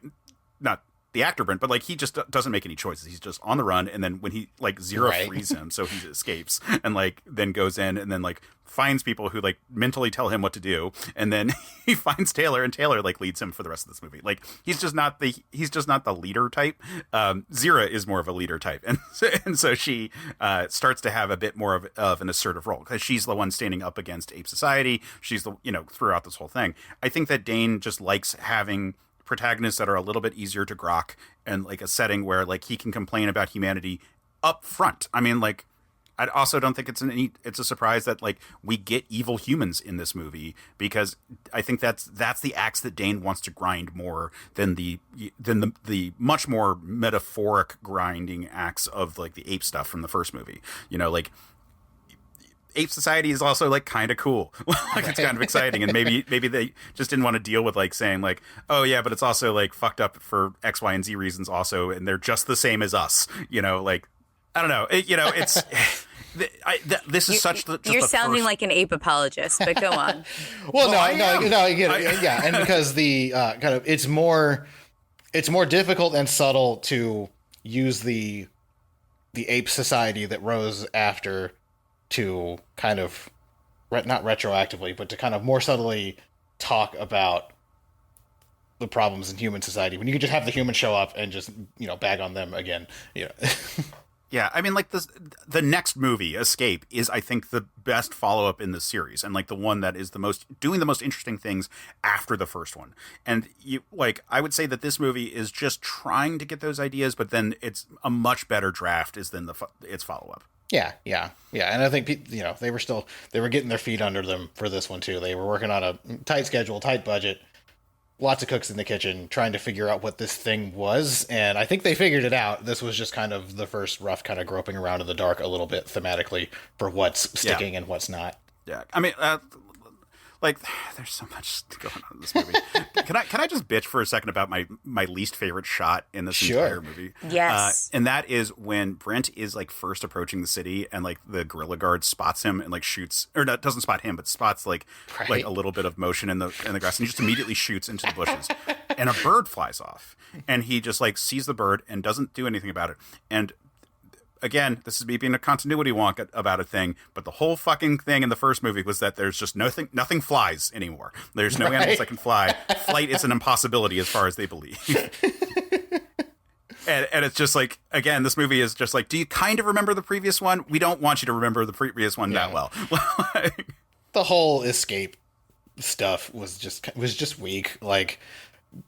not the actor Brent, but like he just doesn't make any choices. He's just on the run, and then when he like Zira frees him, so he escapes, and like then goes in and then like finds people who like mentally tell him what to do, and then he finds Taylor, and Taylor like leads him for the rest of this movie. Like, he's just not the leader type. Zira is more of a leader type, and so she starts to have a bit more of an assertive role, because she's the one standing up against ape society. She's the, throughout this whole thing. I think that Dane just likes having protagonists that are a little bit easier to grok, and like a setting where like he can complain about humanity up front. I mean, like, I also don't think it's a surprise that like we get evil humans in this movie, because I think that's the axe that Dane wants to grind more than the much more metaphoric grinding axe of like the ape stuff from the first movie. Like, ape society is also like kind of cool. Like, it's kind of exciting, and maybe they just didn't want to deal with like saying like, oh yeah, but it's also like fucked up for X, Y, and Z reasons also, and they're just the same as us. Like, I don't know. It's this is you're sounding like an ape apologist, but go on. Well, no, I get it. Yeah, and because the kind of it's more difficult and subtle to use the ape society that rose after to kind of not retroactively, but to kind of more subtly talk about the problems in human society when you can just have the humans show up and just bag on them again. Yeah, I mean, like, the next movie, Escape, is, I think, the best follow-up in the series, and, like, the one that is doing the most interesting things after the first one. And, I would say that this movie is just trying to get those ideas, but then it's a much better draft than its follow-up. Yeah. And I think, they were getting their feet under them for this one, too. They were working on a tight schedule, tight budget. Lots of cooks in the kitchen trying to figure out what this thing was, and I think they figured it out. This was just kind of the first rough kind of groping around in the dark a little bit thematically for what's sticking and what's not. Yeah, I mean, there's so much going on in this movie. Can I just bitch for a second about my least favorite shot in this entire movie? Yes. And that is when Brent is like first approaching the city, and like the guerrilla guard spots him and like shoots, or not, doesn't spot him, but spots like a little bit of motion in the grass, and he just immediately shoots into the bushes, and a bird flies off, and he just like sees the bird and doesn't do anything about it. And again, this is me being a continuity wonk about a thing, but the whole fucking thing in the first movie was that there's just nothing flies anymore. There's no animals that can fly. Flight is an impossibility as far as they believe. And it's just like, again, this movie is just like, do you kind of remember the previous one? We don't want you to remember the previous one that well. The whole escape stuff was just weak. Like,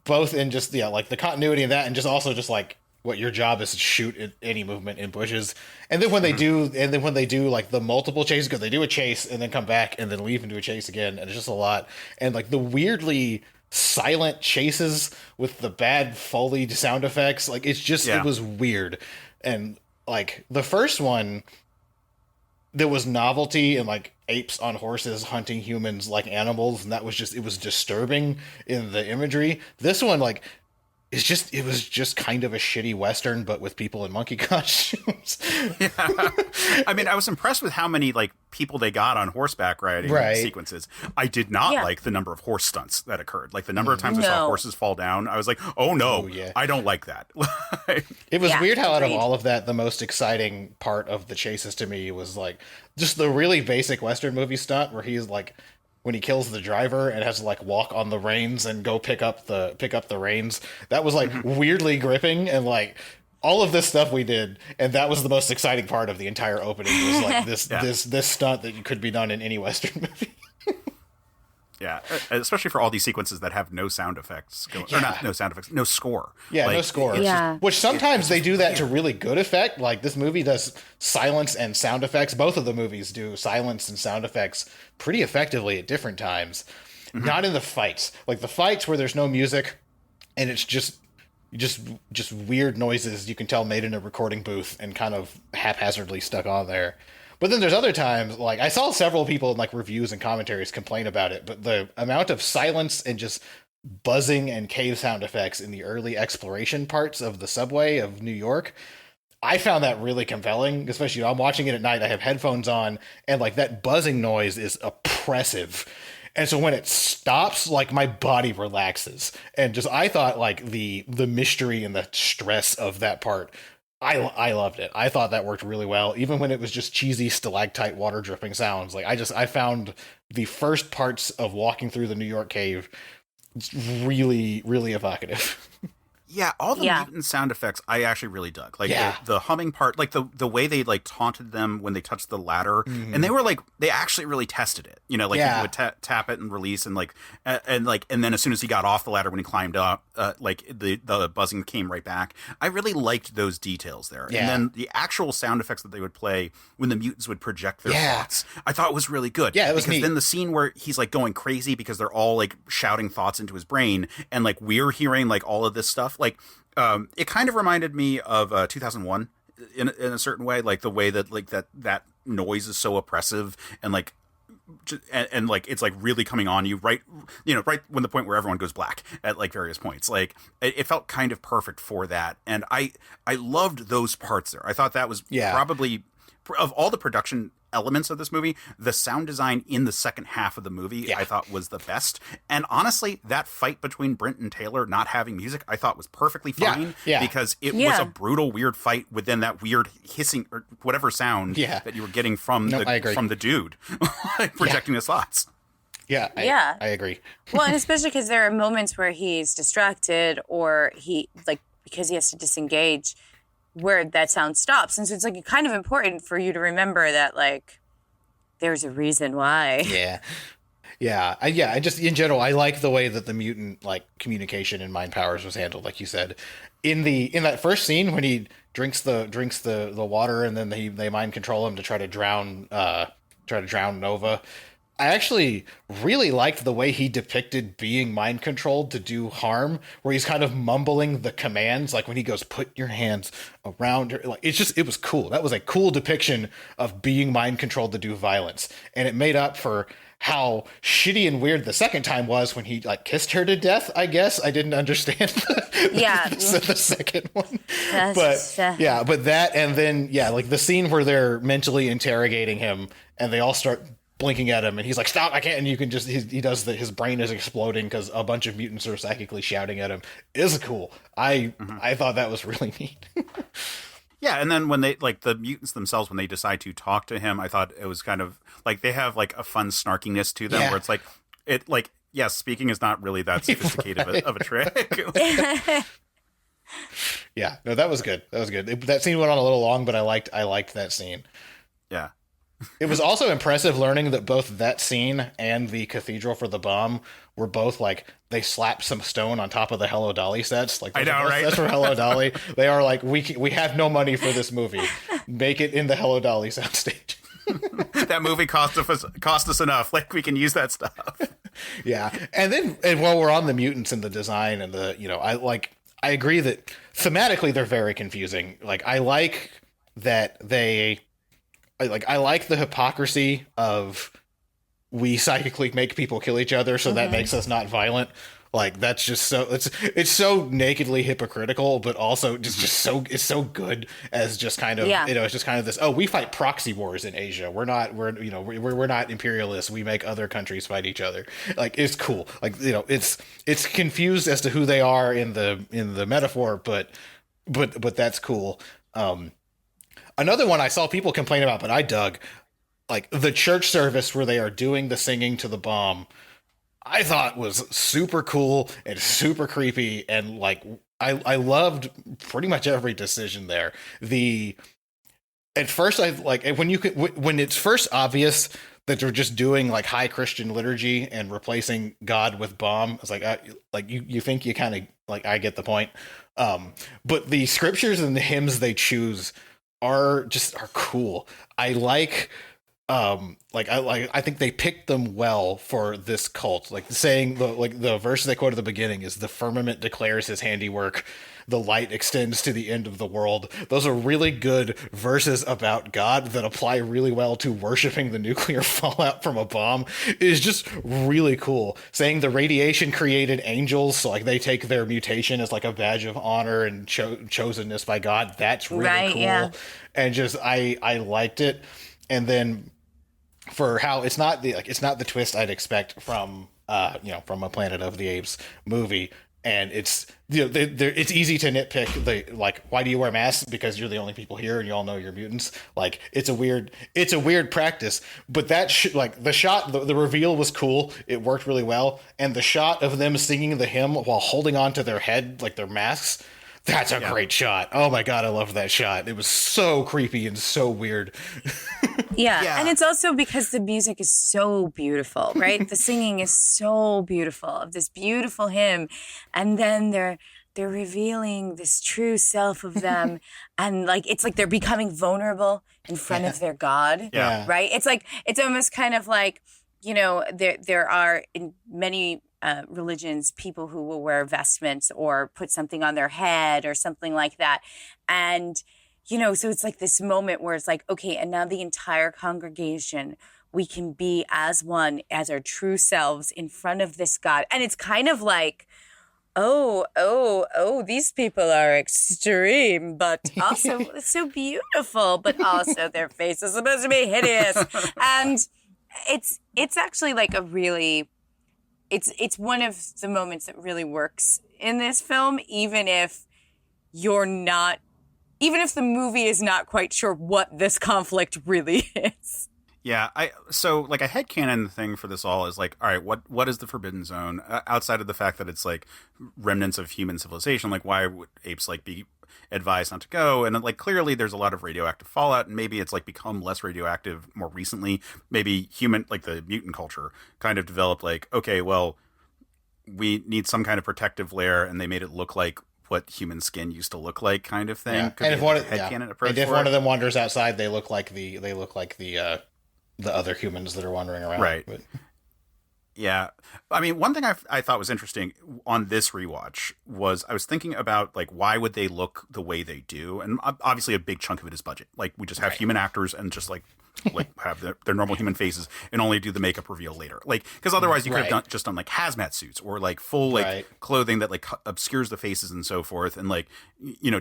both in just like the continuity of that, and just also just like, what your job is to shoot at any movement in bushes. And then when they do like the multiple chases, because they do a chase and then come back and then leave and do a chase again, and it's just a lot. And like the weirdly silent chases with the bad Foley sound effects, like it's just it was weird. And like the first one, there was novelty in like apes on horses hunting humans like animals, and that was just, it was disturbing in the imagery. This one, like, it was just kind of a shitty Western, but with people in monkey costumes. Yeah. I mean, I was impressed with how many like people they got on horseback riding sequences. I did not like the number of horse stunts that occurred. Like the number of times I saw horses fall down, I was like, oh no, I don't like that. It was weird how out of all of that, the most exciting part of the chases to me was like just the really basic Western movie stunt where he's like, when he kills the driver and has to like walk on the reins and go pick up the reins. That was like weirdly gripping, and like all of this stuff we did, and that was the most exciting part of the entire opening was like this stunt that could be done in any Western movie. Yeah, especially for all these sequences that have no sound effects, or not no sound effects, no score. Yeah, like, no score. Which sometimes they do that to really good effect. Like this movie does silence and sound effects. Both of the movies do silence and sound effects pretty effectively at different times. Not in the fights. Like the fights where there's no music and it's just weird noises you can tell made in a recording booth and kind of haphazardly stuck on there. But then there's other times, like I saw several people in like reviews and commentaries complain about it, but the amount of silence and just buzzing and cave sound effects in the early exploration parts of the subway of New York, I found that really compelling, especially I'm watching it at night, I have headphones on, and like that buzzing noise is oppressive. And so when it stops, like my body relaxes. And just I thought like the mystery and the stress of that part, I loved it. I thought that worked really well, even when it was just cheesy stalactite water dripping sounds. Like I found the first parts of walking through the New York cave really, really evocative. Yeah, all the mutant sound effects I actually really dug. Like the humming part, like the way they like taunted them when they touched the ladder, and they were like they actually really tested it. You know, like he would tap it and release, and then as soon as he got off the ladder when he climbed up, like the buzzing came right back. I really liked those details there. Yeah. And then the actual sound effects that they would play when the mutants would project their thoughts, I thought was really good. Yeah, it was neat. Then the scene where he's like going crazy because they're all like shouting thoughts into his brain, and like we're hearing like all of this stuff. Like, it kind of reminded me of 2001 in a certain way, like the way that like that noise is so oppressive and like and like it's like really coming on you right when the point where everyone goes black at like various points. Like it felt kind of perfect for that, and I loved those parts there. I thought that was probably of all the production elements of this movie, the sound design in the second half of the movie I thought was the best. And honestly, that fight between Brent and Taylor not having music I thought was perfectly fine because it was a brutal weird fight within that weird hissing or whatever sound that you were getting from the dude like projecting his thoughts. I agree. Well, and especially because there are moments where he's distracted or he like because he has to disengage where that sound stops. And so it's like kind of important for you to remember that like there's a reason why. I just in general I like the way that the mutant like communication and mind powers was handled, like you said. In that first scene when he drinks the water and then they mind control him to try to drown Nova. I actually really liked the way he depicted being mind controlled to do harm, where he's kind of mumbling the commands, like when he goes, "Put your hands around her." Like it was cool. That was a cool depiction of being mind controlled to do violence, and it made up for how shitty and weird the second time was when he like kissed her to death. I guess I didn't understand the second one, but that and then like the scene where they're mentally interrogating him and they all start blinking at him and he's like, "Stop, I can't," and you can just he does his brain is exploding because a bunch of mutants are psychically shouting at him. Is cool. I thought that was really neat. Yeah, and then when they like the mutants themselves, when they decide to talk to him, I thought it was kind of like they have like a fun snarkiness to them where it's like speaking is not really that sophisticated of a trick. No, that was good. That scene went on a little long, but I liked that scene. Yeah. It was also impressive learning that both that scene and the Cathedral for the Bomb were both like they slapped some stone on top of the Hello Dolly sets. Like I know, right? That's for Hello Dolly. They are like we have no money for this movie. Make it in the Hello Dolly soundstage. That movie cost us enough. Like we can use that stuff. Yeah, and while we're on the mutants and the design and the I agree that thematically they're very confusing. Like I like that I like the hypocrisy of we psychically make people kill each other, so that makes us not violent. Like that's just so it's so nakedly hypocritical, but also it's so good as just kind of it's just kind of this, oh, we fight proxy wars in Asia. We're not imperialists. We make other countries fight each other. Like it's cool. Like it's confused as to who they are in the metaphor, but that's cool. Another one I saw people complain about, but I dug, like the church service where they are doing the singing to the bomb. I thought was super cool and super creepy, and like I loved pretty much every decision there. At first I like when it's first obvious that they're just doing like high Christian liturgy and replacing God with bomb. It's like you think you kind of like, I get the point. But the scriptures and the hymns they choose are cool. I think they picked them well for this cult. Like saying the verse they quote at the beginning is, "The firmament declares his handiwork, the light extends to the end of the world." Those are really good verses about God that apply really well to worshiping the nuclear fallout from a bomb. It is just really cool. Saying the radiation created angels, so like they take their mutation as like a badge of honor and chosenness by God. That's really cool. Yeah. And just I liked it. And then for how it's not the twist I'd expect from from a Planet of the Apes movie, and it's it's easy to nitpick why do you wear masks, because you're the only people here and you all know you're mutants. Like it's a weird practice, but that the reveal was cool. It worked really well, and the shot of them singing the hymn while holding on to their head like their masks. That's a great shot. Oh my God, I love that shot. It was so creepy and so weird. Yeah. And it's also because the music is so beautiful, right? The singing is so beautiful of this beautiful hymn. And then they're revealing this true self of them. And like, it's like they're becoming vulnerable in front of their God. Yeah. Right? It's like, it's almost kind of like, there are in many religions, people who will wear vestments or put something on their head or something like that. And, so it's like this moment where it's like, okay, and now the entire congregation, we can be as one, as our true selves in front of this God. And it's kind of like, oh, these people are extreme, but also it's so beautiful, but also their face is supposed to be hideous. And it's actually like a really... It's one of the moments that really works in this film, even if the movie is not quite sure what this conflict really is. Yeah, so like a headcanon thing for this all is like, all right, what is the Forbidden Zone outside of the fact that it's like remnants of human civilization? Like, why would apes like be advised not to go? And like clearly there's a lot of radioactive fallout, and maybe it's like become less radioactive more recently. Maybe human, like the mutant culture kind of developed like, okay, well, we need some kind of protective layer, and they made it look like what human skin used to look like, kind of thing. Yeah. And if one of them wanders outside, they look like the other humans that are wandering around. Right. But... Yeah. I mean, one thing I thought was interesting on this rewatch was I was thinking about, like, why would they look the way they do? And obviously a big chunk of it is budget. Like, we just have human actors and just, like have their normal human faces and only do the makeup reveal later. Like, because otherwise you could have done like hazmat suits or like full like clothing that like obscures the faces and so forth, and like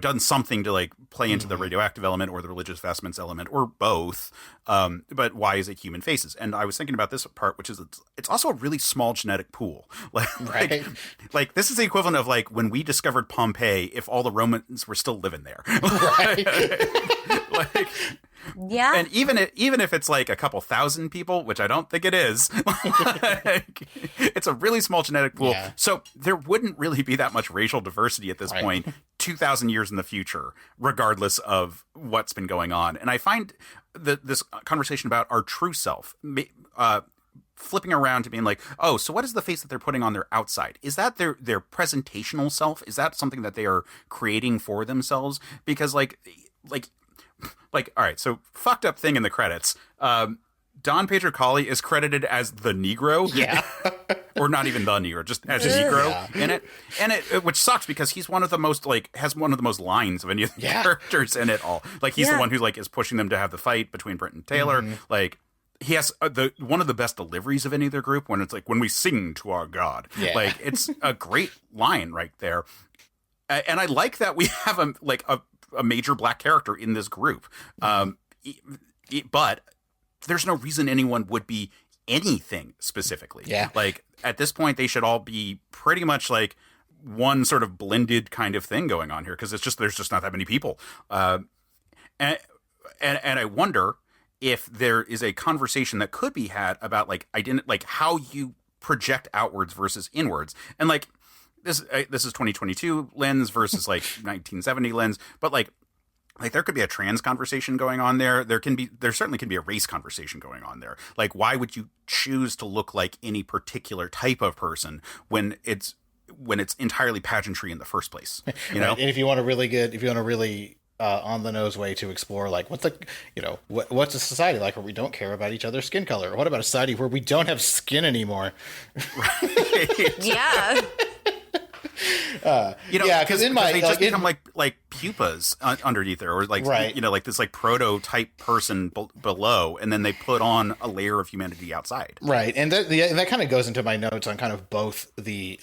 done something to like play into the radioactive element or the religious vestments element or both. But why is it human faces? And I was thinking about this part, which is it's also a really small genetic pool. Like this is the equivalent of like when we discovered Pompeii, if all the Romans were still living there. Like, yeah. And even if it's like a couple thousand people, which I don't think it is, like, it's a really small genetic pool. Yeah. So there wouldn't really be that much racial diversity at this point, 2,000 years in the future, regardless of what's been going on. And I find this conversation about our true self, flipping around to being like, oh, so what is the face that they're putting on their outside? Is that their presentational self? Is that something that they are creating for themselves? Because like, all right, so fucked up thing in the credits. Don Pedro Colley is credited as the Negro. Yeah. Or not even the Negro, just as a Negro in it. And it which sucks because he's one of the most, like, has one of the most lines of any of the characters in it all. Like, he's the one who, like, is pushing them to have the fight between Brent and Taylor. Like, he has the one of the best deliveries of any of their group when it's like, when we sing to our God. Yeah. Like, it's a great line right there. And I like that we have a major black character in this group. But there's no reason anyone would be anything specifically. Yeah. Like, at this point, they should all be pretty much like one sort of blended kind of thing going on here, because there's just not that many people. And I wonder if there is a conversation that could be had about like how you project outwards versus inwards, and like this is 2022 lens versus like 1970 lens, but like there could be a trans conversation going on there. There certainly can be a race conversation going on there. Like, why would you choose to look like any particular type of person when it's entirely pageantry in the first place? You know, right. And if you want a really on the nose way to explore, like, what's a society like where we don't care about each other's skin color? Or what about a society where we don't have skin anymore? Right. Yeah. Because they just become like pupas underneath there, or like, right. Like this like prototype person below, and then they put on a layer of humanity outside. Right, and that kind of goes into my notes on kind of both the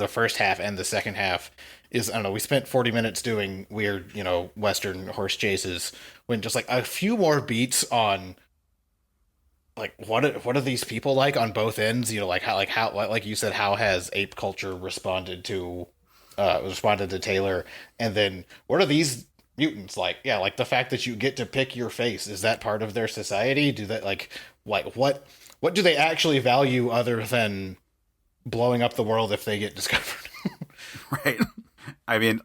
first half and the second half. Is, I don't know, we spent 40 minutes doing weird, Western horse chases, when just like a few more beats on like what are these people like on both ends? How like you said, how has ape culture responded to Taylor, and then what are these mutants like? Yeah, like the fact that you get to pick your face, is that part of their society? Do that like what do they actually value other than blowing up the world if they get discovered? Right. I mean,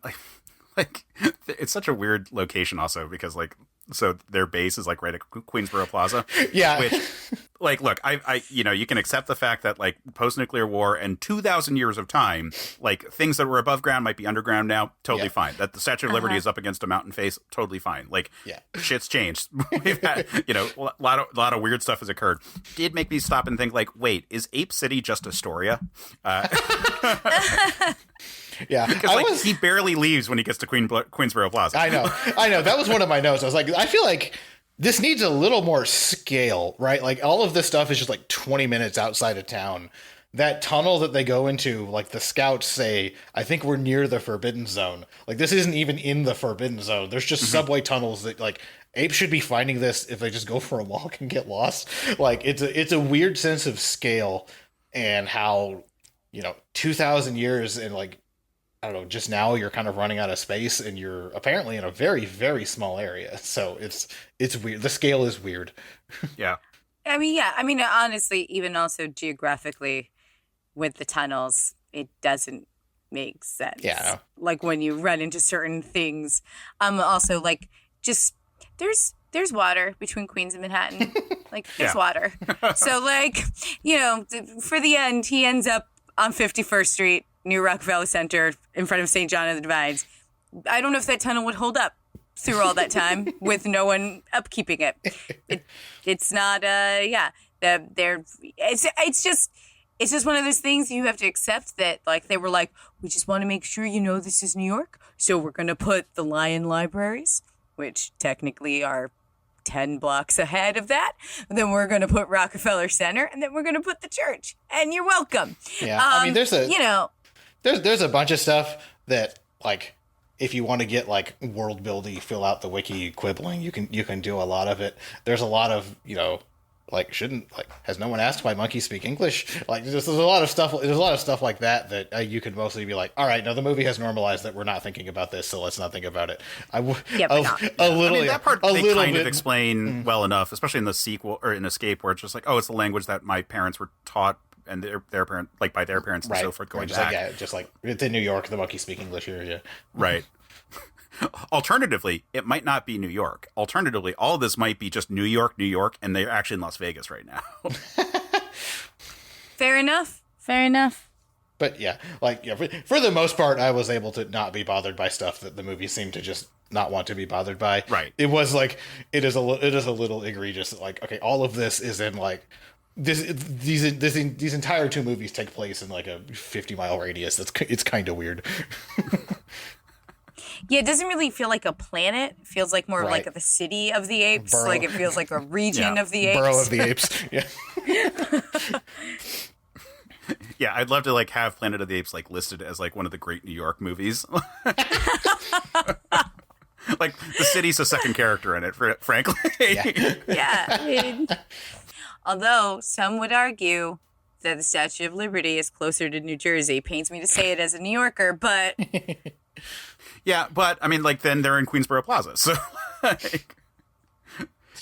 like it's such a weird location also, because like, so their base is like right at Queensboro Plaza. Yeah. Which, like, look, I you can accept the fact that like post-nuclear war and 2,000 years of time, like things that were above ground might be underground now. Totally fine. That the Statue of Liberty is up against a mountain face. Totally fine. Like, shit's changed. We've had, a lot of weird stuff has occurred. Did make me stop and think like, wait, is Ape City just Astoria? Yeah, because he barely leaves when he gets to Queensboro Plaza. I know. That was one of my notes. I was like, I feel like this needs a little more scale, right? Like, all of this stuff is just like 20 minutes outside of town. That tunnel that they go into, like the scouts say, I think we're near the Forbidden Zone. Like, this isn't even in the Forbidden Zone. There's just subway tunnels that, like, apes should be finding this if they just go for a walk and get lost. Like, it's a weird sense of scale, and how, 2,000 years and like, I don't know, just now you're kind of running out of space, and you're apparently in a very, very small area. So it's weird. The scale is weird. Yeah. I mean, honestly, even also geographically with the tunnels, it doesn't make sense. Yeah. Like when you run into certain things. Also, like, just there's water between Queens and Manhattan. Like, there's water. So, like, for the end, he ends up on 51st Street, near Rockefeller Center, in front of St. John of the Divines. I don't know if that tunnel would hold up through all that time with no one upkeeping it. It's not. It's just one of those things you have to accept, that like they were like, we just want to make sure this is New York, so we're going to put the Lion Libraries, which technically are 10 blocks ahead of that. Then we're going to put Rockefeller Center, and then we're going to put the church, and you're welcome. Yeah, I mean, there's a bunch of stuff that, like, if you want to get like world building, fill out the wiki quibbling, you can do a lot of it. There's a lot of has no one asked why monkeys speak English? Like, there's a lot of stuff. There's a lot of stuff like that you can mostly be like, all right, now the movie has normalized that we're not thinking about this, so let's not think about it. That part they kind of explain well enough, especially in the sequel or in Escape, where it's just like, oh, it's the language that my parents were taught, and their parent, like by their parents and so forth, going just back. Just like it's in New York, the monkeys speak English here. Yeah, right. Alternatively, it might not be New York. Alternatively, all of this might be just New York, and they're actually in Las Vegas right now. Fair enough. But yeah, for the most part, I was able to not be bothered by stuff that the movie seemed to just not want to be bothered by. Right. It was like, it is a little egregious. Like, okay, all of this is in like these entire two movies take place in like a 50-mile radius. It's kind of weird. Yeah, it doesn't really feel like a planet. It feels like more of like the city of the apes. Borough. Like it feels like a region of the apes. Borough of the Apes. Yeah. Yeah, I'd love to like have Planet of the Apes like listed as like one of the great New York movies. Like the city's a second character in it, frankly. Yeah. Although some would argue that the Statue of Liberty is closer to New Jersey. Pains me to say it as a New Yorker, but Yeah, but I mean, like then they're in Queensboro Plaza, so like,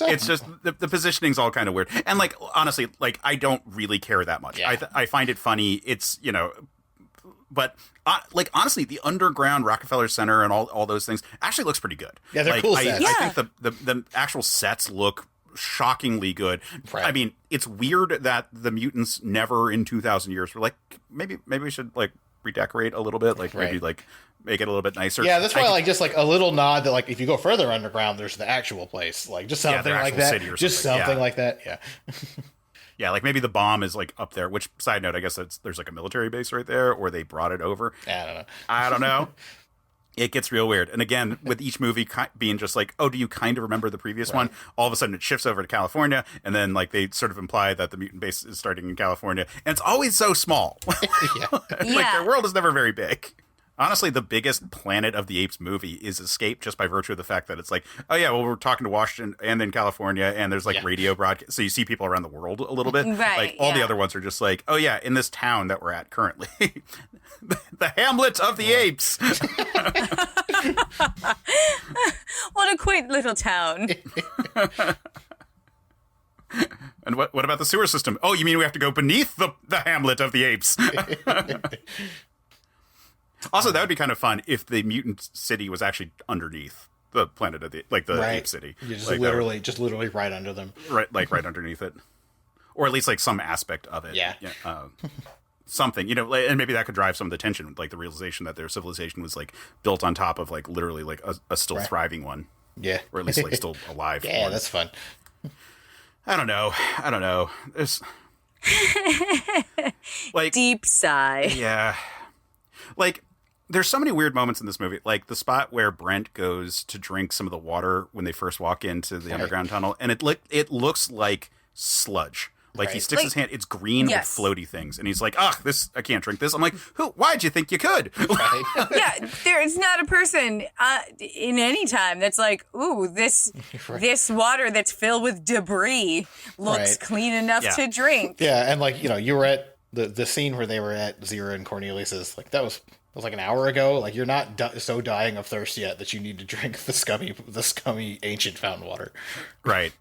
it's just the positioning's all kind of weird. And like honestly, like I don't really care that much. Yeah. I find it funny. It's but like honestly, the underground Rockefeller Center and all those things actually looks pretty good. Yeah, they're like, cool sets. I think the actual sets look shockingly good. Right. I mean, it's weird that the mutants never in 2,000 years were like maybe we should like redecorate a little bit, like maybe like make it a little bit nicer. Yeah, that's why like just like a little nod that like if you go further underground, there's the actual place, like just something like that, just something like that. Yeah. Yeah, like maybe the bomb is like up there, which side note, I guess there's like a military base right there, or they brought it over. I don't know. It gets real weird. And again, with each movie being just like, oh, do you kind of remember the previous one? All of a sudden it shifts over to California, and then like they sort of imply that the mutant base is starting in California, and it's always so small. Like their world is never very big. Honestly, the biggest Planet of the Apes movie is Escape, just by virtue of the fact that it's like, oh yeah, well, we're talking to Washington and then California, and there's like radio broadcast, so you see people around the world a little bit. Like all the other ones are just like, oh yeah, in this town that we're at currently, the Hamlet of the Apes. What a quaint little town. And what about the sewer system? Oh, you mean we have to go beneath the Hamlet of the Apes? Also, that would be kind of fun if the mutant city was actually underneath the Planet of the ape city. You just like literally right under them. Right, like right underneath it, or at least like some aspect of it. Yeah. Something, and maybe that could drive some of the tension, like the realization that their civilization was like built on top of like literally like a still thriving one. Yeah, or at least like still alive. Yeah, one. That's fun. I don't know. There's like deep sigh. Yeah, like. There's so many weird moments in this movie, like the spot where Brent goes to drink some of the water when they first walk into the underground tunnel, and it looks like sludge. Like he sticks his hand, it's green with floaty things, and he's like, "Ugh, I can't drink this." I'm like, why'd you think you could? Yeah, there is not a person in any time that's like, "Ooh, this water that's filled with debris looks clean enough to drink." Yeah, and like you were at the scene where they were at Zira and Cornelius's, like that was like an hour ago. Like you're not so dying of thirst yet that you need to drink the scummy ancient fountain water. Right.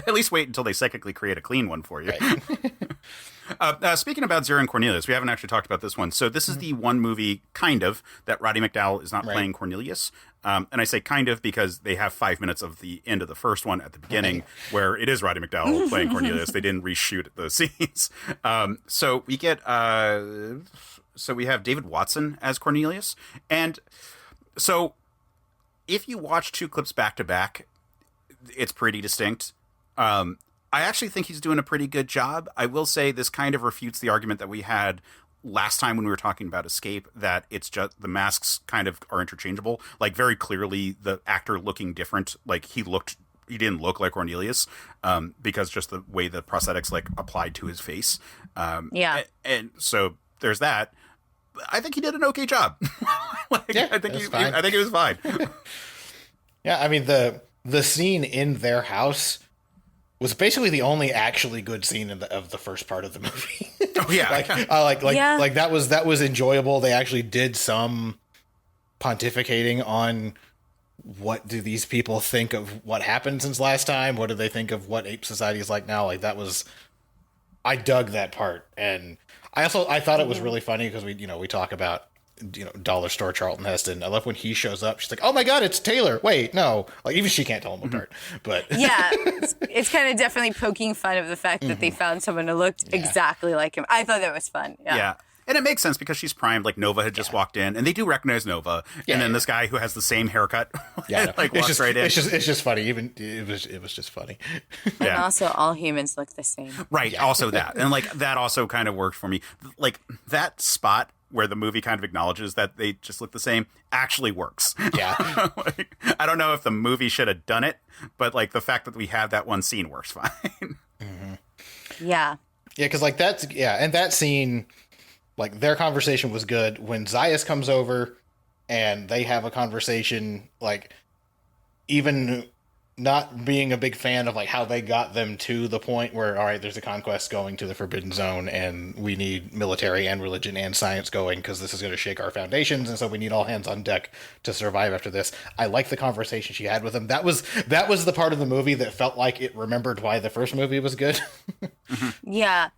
At least wait until they psychically create a clean one for you. Right. Speaking about Zira and Cornelius, we haven't actually talked about this one. So this is the one movie, kind of, that Roddy McDowall is not playing Cornelius. And I say kind of because they have 5 minutes of the end of the first one at the beginning where it is Roddy McDowall playing Cornelius. They didn't reshoot those scenes. So we get... So we have David Watson as Cornelius. And so if you watch two clips back to back, it's pretty distinct. I actually think he's doing a pretty good job. I will say this kind of refutes the argument that we had last time when we were talking about Escape, that it's just the masks kind of are interchangeable. Like very clearly the actor looking different. Like he didn't look like Cornelius because just the way the prosthetics like applied to his face. And so there's that. I think he did an okay job. I think he was fine. Yeah, I mean the scene in their house was basically the only actually good scene of the first part of the movie. Oh yeah, like that was enjoyable. They actually did some pontificating on what do these people think of what happened since last time. What do they think of what ape society is like now? Like that was, I dug that part. And I thought it was really funny because we talk about dollar store Charlton Heston. I love when he shows up. She's like, "Oh my God, it's Taylor." Wait, no, like even she can't tell him apart. But yeah, it's kind of definitely poking fun of the fact that they found someone who looked exactly like him. I thought that was fun. Yeah. And it makes sense because she's primed. Like Nova had just walked in, and they do recognize Nova. And then this guy who has the same haircut, walks right in. It's just funny. Even it was just funny. And also, all humans look the same. Right. Also that, and like that also kind of worked for me. Like that spot where the movie kind of acknowledges that they just look the same, actually works. Yeah. Like, I don't know if the movie should have done it, but like the fact that we have that one scene works fine. Mm-hmm. Yeah. Yeah, because like and that scene, like their conversation was good. When Zayas comes over and they have a conversation, like even not being a big fan of like how they got them to the point where, all right, there's a conquest going to the Forbidden Zone and we need military and religion and science going because this is going to shake our foundations, and so we need all hands on deck to survive after this. I like the conversation she had with them. That was the part of the movie that felt like it remembered why the first movie was good. Yeah.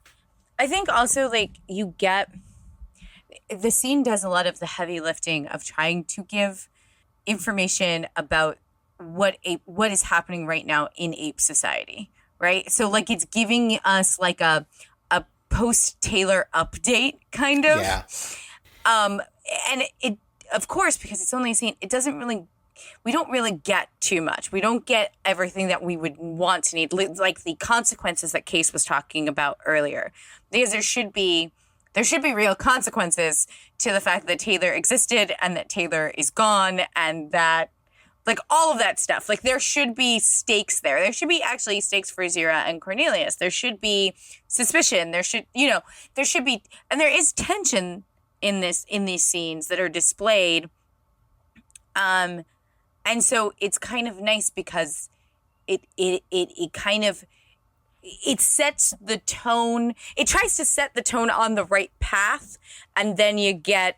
I think also like you get the scene does a lot of the heavy lifting of trying to give information about what is happening right now in ape society, right? So like it's giving us like a post Taylor update kind of. Yeah. And it, of course, because it's only a scene, we don't really get too much. We don't get everything that we would want to need, like the consequences that Case was talking about earlier. Because there should be real consequences to the fact that Taylor existed and that Taylor is gone and that, like, all of that stuff. Like, there should be stakes there. There should be actually stakes for Zira and Cornelius. There should be suspicion. There should be, and there is tension in these scenes that are displayed. And so it's kind of nice because it kind of, it sets the tone. It tries to set the tone on the right path, and then you get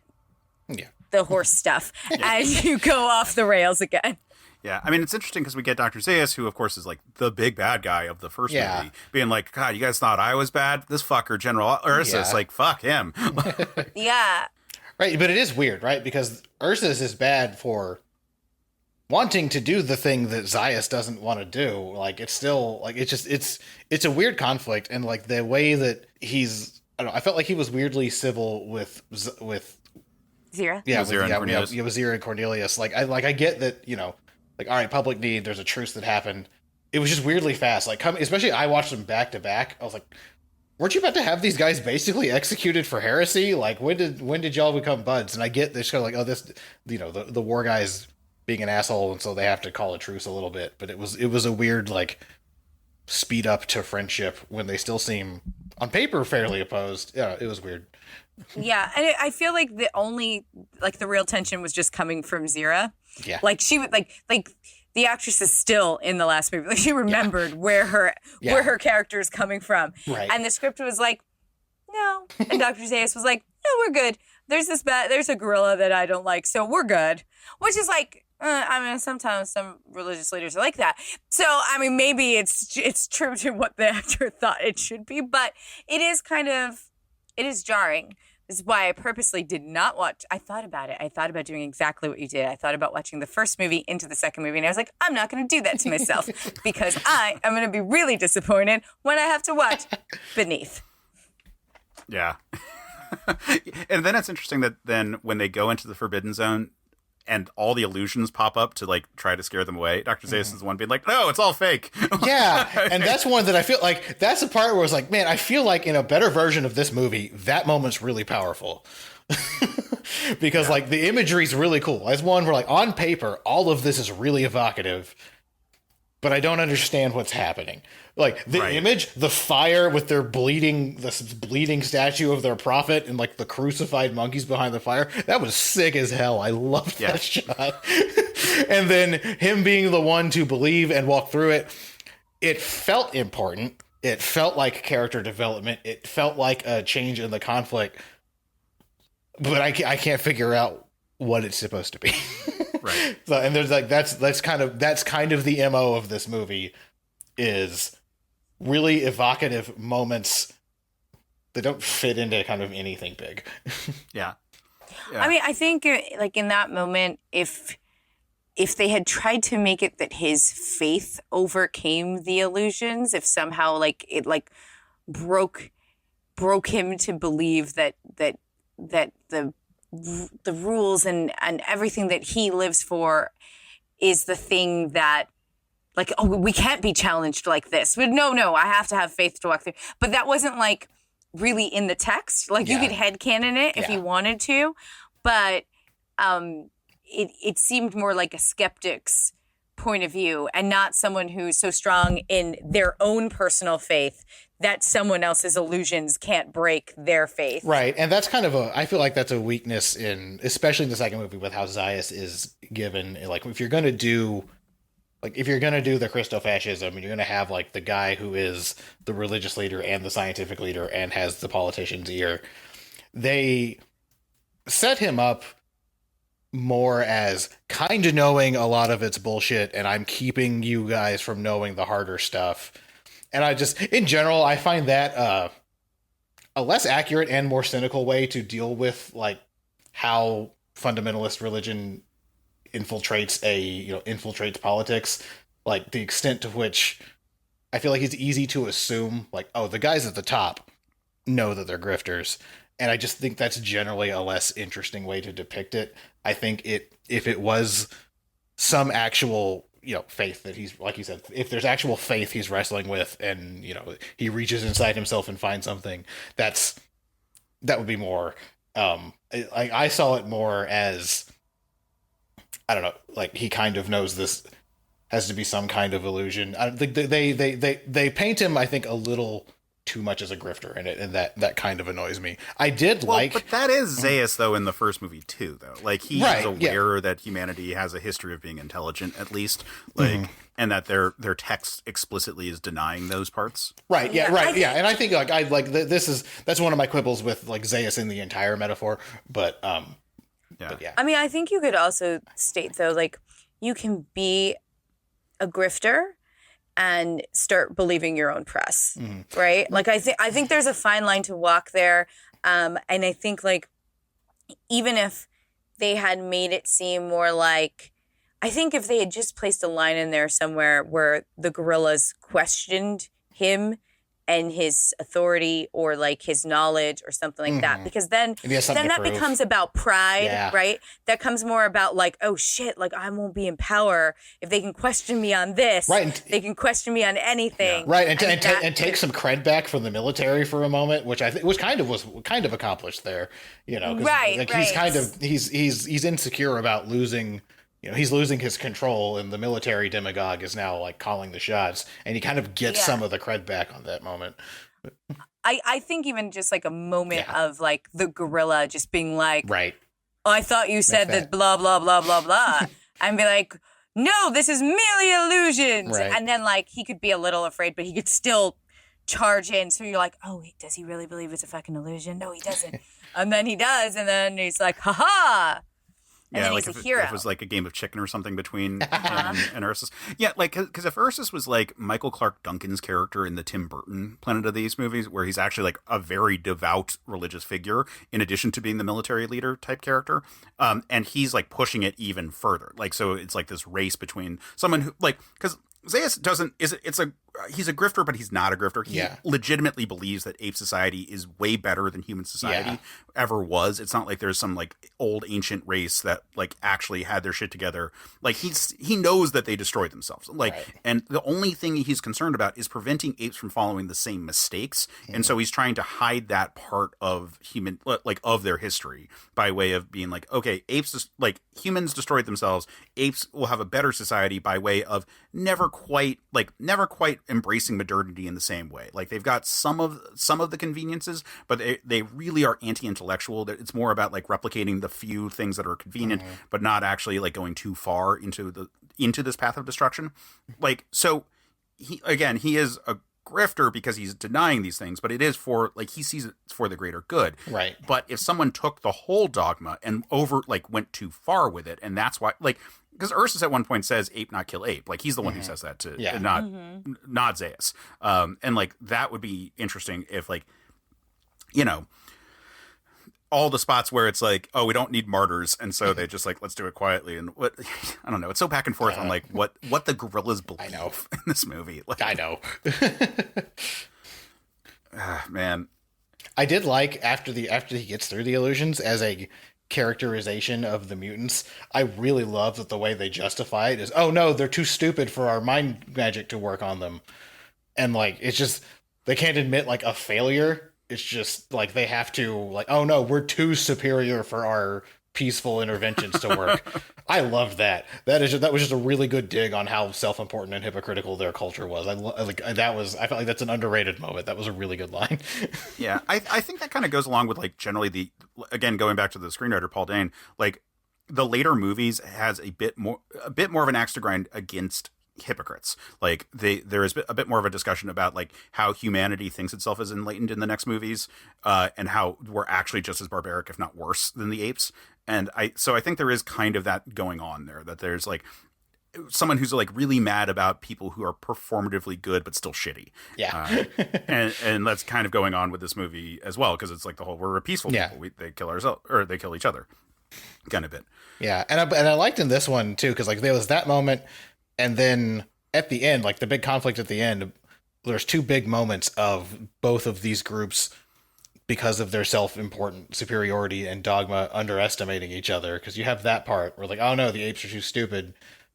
the horse stuff and you go off the rails again. Yeah, I mean, it's interesting because we get Dr. Zaius, who, of course, is like the big bad guy of the first movie, being like, God, you guys thought I was bad? This fucker, General Ursus, like, fuck him. Yeah. Right, but it is weird, right? Because Ursus is bad for wanting to do the thing that Zaius doesn't want to do. Like, it's still, like, it's a weird conflict. And, like, the way that he's, I don't know, I felt like he was weirdly civil with Zira? Yeah, Zira and Cornelius. With Zira and Cornelius. I get that, like, all right, public need, there's a truce that happened. It was just weirdly fast. Like, especially I watched them back to back. I was like, weren't you about to have these guys basically executed for heresy? Like, when did y'all become buds? And I get this kind of like, oh, this, the war guy's being an asshole, and so they have to call a truce a little bit. But it was a weird, like, speed up to friendship when they still seem on paper fairly opposed. Yeah, it was weird. Yeah, and I feel like the real tension was just coming from Zira. Yeah, like she would like the actress is still in the last movie. Like she remembered where her character is coming from, right? And the script was like, no, and Dr. Zaius was like, no, we're good. There's a gorilla that I don't like, so we're good. Which is like, I mean, sometimes some religious leaders are like that. So I mean, maybe it's true to what the actor thought it should be, but it is jarring. This is why I purposely did not watch. I thought about it. I thought about doing exactly what you did. I thought about watching the first movie into the second movie, and I was like, I'm not going to do that to myself because I am going to be really disappointed when I have to watch Beneath. Yeah. And then it's interesting that then when they go into the Forbidden Zone and all the illusions pop up to like try to scare them away, Dr. Zaius is the one being like, no, it's all fake. Yeah, and that's one that I feel like that's the part where it's like, man, I feel like in a better version of this movie, that moment's really powerful. Because like the imagery is really cool. As one where like on paper, all of this is really evocative, but I don't understand what's happening. Like the image, the fire with their bleeding statue of their prophet and like the crucified monkeys behind the fire. That was sick as hell. I loved that shot. And then him being the one to believe and walk through it. It felt important. It felt like character development. It felt like a change in the conflict. But I can't figure out what it's supposed to be. Right. So, and there's like that's kind of the MO of this movie is really evocative moments that don't fit into kind of anything big. Yeah. I mean, I think like in that moment, if they had tried to make it that his faith overcame the illusions, if somehow like it like broke him to believe that the rules and everything that he lives for is the thing that like, oh, we can't be challenged like this. But no, I have to have faith to walk through. But that wasn't like really in the text. Like you could headcanon it if you wanted to, but it seemed more like a skeptic's point of view and not someone who's so strong in their own personal faith that someone else's illusions can't break their faith. Right. And that's kind of I feel like that's a weakness especially in the second movie with how Zaius is given. Like if you're going to do the Christofascism and you're going to have like the guy who is the religious leader and the scientific leader and has the politician's ear, they set him up more as kind of knowing a lot of it's bullshit and I'm keeping you guys from knowing the harder stuff. And I just, in general, I find that a less accurate and more cynical way to deal with like how fundamentalist religion infiltrates politics. Like the extent to which I feel like it's easy to assume like, oh, the guys at the top know that they're grifters. And I just think that's generally a less interesting way to depict it. I think if it was some actual, faith that he's, like you said, if there's actual faith he's wrestling with and, he reaches inside himself and finds something, that would be more, I saw it more as, I don't know, like he kind of knows this has to be some kind of illusion. I think they paint him, I think, a little too much as a grifter in it, and that kind of annoys me. But that is Zaius though in the first movie too, though. Like he's aware that humanity has a history of being intelligent, at least, like, and that their text explicitly is denying those parts. Right. Yeah. Right. Yeah. And I think that's one of my quibbles with like Zaius in the entire metaphor, but yeah. I mean, I think you could also state though, like you can be a grifter and start believing your own press, right? Like I think there's a fine line to walk there, and I think like even if they had made it seem more like, I think if they had just placed a line in there somewhere where the gorillas questioned him and his authority or like his knowledge or something like that, because then that becomes about pride, right? That comes more about like, oh shit, like I won't be in power if they can question me on this, right? They can question me on anything, right? And take some cred back from the military for a moment, which I think was kind of accomplished there, right? Like he's insecure about losing. He's losing his control, and the military demagogue is now like calling the shots, and he kind of gets some of the cred back on that moment. I think even just like a moment of like the gorilla just being like, right. Oh, I thought you said that blah, blah, blah, blah, blah. And be like, no, this is merely illusions. Right. And then like he could be a little afraid, but he could still charge in. So you're like, oh, does he really believe it's a fucking illusion? No, he doesn't. And then he does. And then he's like, ha. And then like he's a hero. If it was like a game of chicken or something between him and Ursus. Yeah, like, because if Ursus was like Michael Clark Duncan's character in the Tim Burton Planet of the Apes movies, where he's actually like a very devout religious figure, in addition to being the military leader type character, and he's like pushing it even further. Like, so it's like this race between someone who, like, because Zaius he's a grifter, but he's not a grifter. He legitimately believes that ape society is way better than human society ever was. It's not like there's some like old ancient race that like actually had their shit together. Like he knows that they destroyed themselves. Like, and the only thing he's concerned about is preventing apes from following the same mistakes. And so he's trying to hide that part of human, like of their history, by way of being like, okay, humans destroyed themselves. Apes will have a better society by way of never quite embracing modernity in the same way. Like they've got some of the conveniences, but they really are anti-intellectual. It's more about like replicating the few things that are convenient, but not actually like going too far into this path of destruction. Like, so he is a grifter because he's denying these things, but it is for like, he sees it's for the greater good. Right. But if someone took the whole dogma and went too far with it, and that's why, like, because Ursus at one point says ape not kill ape, like he's the one who says that to not Zaius, and like that would be interesting if like, all the spots where it's like, oh, we don't need martyrs, and so they just like, let's do it quietly, and what, I don't know, it's so back and forth on like what the gorillas believe in this movie. Like, I know. Man, I did like after he gets through the illusions as a characterization of the mutants, I really love that the way they justify it is, oh no, they're too stupid for our mind magic to work on them, and like it's just they can't admit like a failure It's just like they have to like, oh no, we're too superior for our peaceful interventions to work. I loved that. That was just a really good dig on how self-important and hypocritical their culture was. I felt like that's an underrated moment. That was a really good line. Yeah, I think that kind of goes along with like generally again going back to the screenwriter Paul Dane, like the later movies has a bit more of an axe to grind against hypocrites. Like there is a bit more of a discussion about like how humanity thinks itself as enlightened in the next movies, and how we're actually just as barbaric, if not worse, than the apes. And I think there is kind of that going on there, that there's like someone who's like really mad about people who are performatively good but still shitty. Yeah. And that's kind of going on with this movie as well, because it's like the whole we're a peaceful people. They kill ourselves, or they kill each other, kind of bit. Yeah, and I liked in this one too, because like there was that moment, and then at the end, like the big conflict at the end, there's two big moments of both of these groups, because of their self-important superiority and dogma, underestimating each other. Because you have that part where like, oh no, the apes are too stupid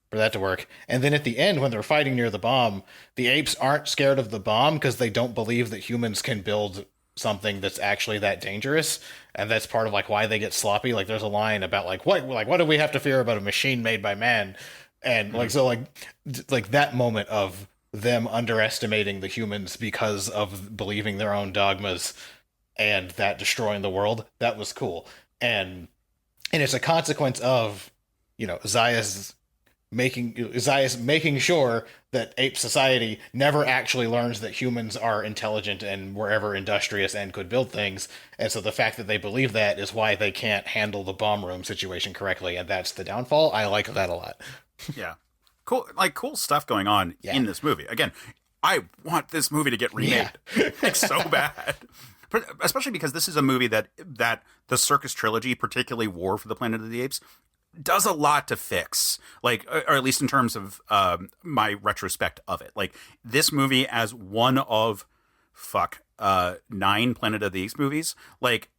for that to work. And then at the end, when they're fighting near the bomb, the apes aren't scared of the bomb because they don't believe that humans can build something that's actually that dangerous. And that's part of like why they get sloppy. Like there's a line about like what do we have to fear about a machine made by man? And like so like that moment of them underestimating the humans because of believing their own dogmas and that destroying the world, that was cool. And it's a consequence of, you know, Zayas making sure that ape society never actually learns that humans are intelligent and were ever industrious and could build things. And so the fact that they believe that is why they can't handle the bomb room situation correctly, and that's the downfall. I like that a lot. Yeah. Cool stuff going on in this movie. Again, I want this movie to get remade. Like, so bad. Especially because this is a movie that the Circus trilogy, particularly War for the Planet of the Apes, does a lot to fix. Like, or at least in terms of my retrospect of it. Like, this movie as one of 9 Planet of the Apes movies, like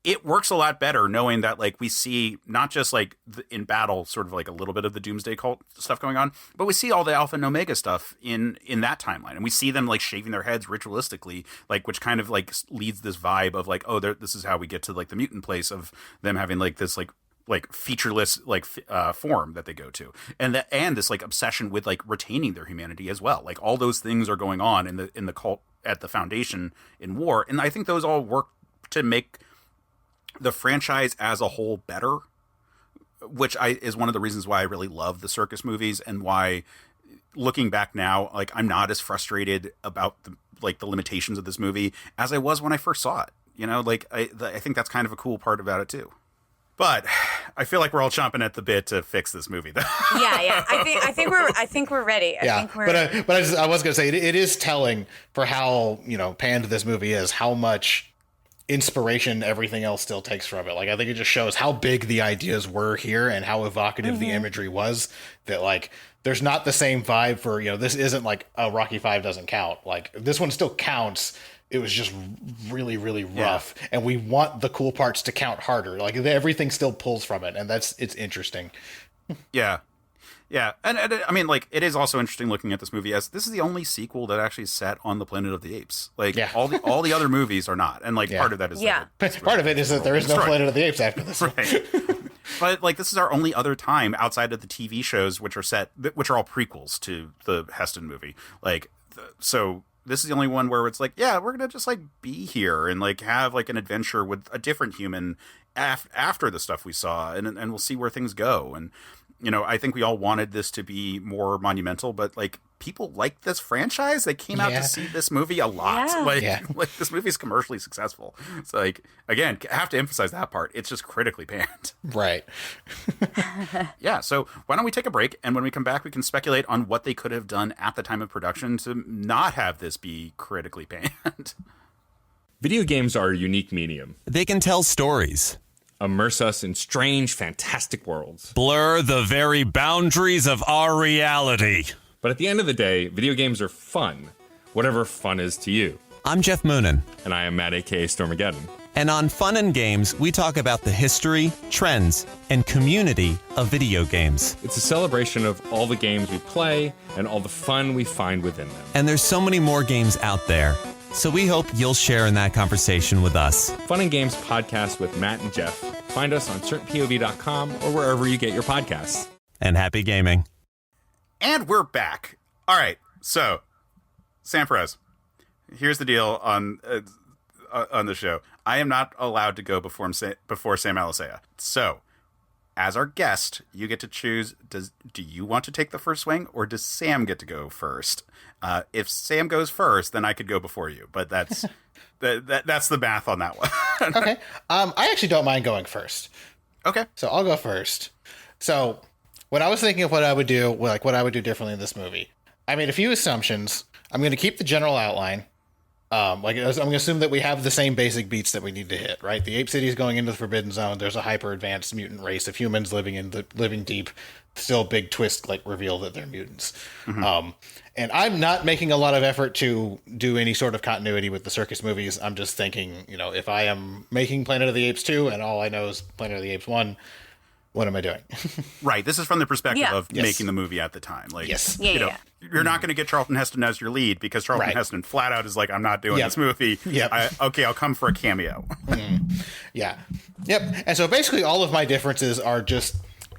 it works a lot better knowing that like we see not just like in battle sort of like a little bit of the Doomsday Cult stuff going on, but we see all the Alpha and Omega stuff in that timeline, and we see them like shaving their heads ritualistically, like, which kind of like leads this vibe of like, oh, this is how we get to like the mutant place of them having like this like featureless like form that they go to, and this like obsession with like retaining their humanity as well. Like all those things are going on in the cult at the Foundation in War, and I think those all work to make the franchise as a whole better, which is one of the reasons why I really love the Circus movies, and why looking back now, like I'm not as frustrated about the limitations of this movie as I was when I first saw it. You know, like I think that's kind of a cool part about it too. But I feel like we're all chomping at the bit to fix this movie, though. Yeah. I think we're ready. I was gonna say it is telling for how, you know, panned this movie is, how much inspiration everything else still takes from it. Like I think it just shows how big the ideas were here and how evocative the imagery was, that like there's not the same vibe for, you know, this isn't like a Rocky 5 doesn't count. Like this one still counts. It was just really, really rough. And we want the cool parts to count harder. Like everything still pulls from it, and it's interesting. Yeah. Yeah, and I mean, like, it is also interesting looking at this movie as this is the only sequel that actually is set on the Planet of the Apes. Like, all the other movies are not, and like part of that is part of it is that there is no Planet of the Apes after this. Right. But like, this is our only other time outside of the TV shows, which are all prequels to the Heston movie. Like, so this is the only one where it's like, yeah, we're gonna just like be here and like have like an adventure with a different human after the stuff we saw, and we'll see where things go. And you know, I think we all wanted this to be more monumental, but like people like this franchise. They came out to see this movie a lot. Like this movie is commercially successful. It's like, again, I have to emphasize that part. It's just critically panned. Right. Yeah. So why don't we take a break? And when we come back, we can speculate on what they could have done at the time of production to not have this be critically panned. Video games are a unique medium. They can tell stories, immerse us in strange, fantastic worlds, blur the very boundaries of our reality. But at the end of the day, video games are fun, whatever fun is to you. I'm Jeff Moonen. And I am Matt, a.k.a. Stormageddon. And on Fun and Games, we talk about the history, trends, and community of video games. It's a celebration of all the games we play and all the fun we find within them. And there's so many more games out there. So we hope you'll share in that conversation with us. Fun and Games podcast with Matt and Jeff. Find us on certainpov.com or wherever you get your podcasts. And happy gaming. And we're back. All right, so Sam Perez, here's the deal on the show. I am not allowed to go before Sam Alicea. So, as our guest, you get to choose. Do you want to take the first swing, or does Sam get to go first? If Sam goes first, then I could go before you. But that's that's the math on that one. Okay. I actually don't mind going first. Okay. So I'll go first. So when I was thinking of what I would do, what I would do differently in this movie, I made a few assumptions. I'm going to keep the general outline. I'm going to assume that we have the same basic beats that we need to hit, right? The Ape City is going into the Forbidden Zone. There's a hyper advanced mutant race of humans living deep. Still big twist, reveal that they're mutants. Mm-hmm. And I'm not making a lot of effort to do any sort of continuity with the circus movies. I'm just thinking, if I am making Planet of the Apes 2 and all I know is Planet of the Apes 1, what am I doing? Right. This is from the perspective of making the movie at the time. Yes. You're not going to get Charlton Heston as your lead because Charlton Heston flat out is like, I'm not doing this movie. Yep. I'll come for a cameo. Yeah. Yep. And so basically all of my differences are just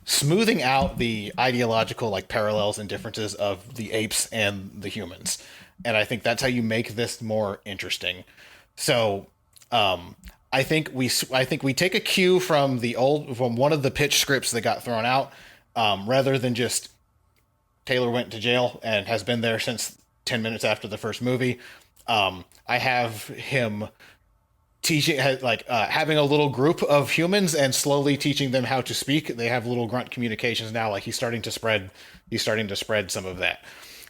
smoothing out the ideological parallels and differences of the apes and the humans. And I think that's how you make this more interesting. So, I think we take a cue from one of the pitch scripts that got thrown out, rather than just Taylor went to jail and has been there since 10 minutes after the first movie. I have him teaching, having a little group of humans and slowly teaching them how to speak. They have little grunt communications now. He's starting to spread some of that.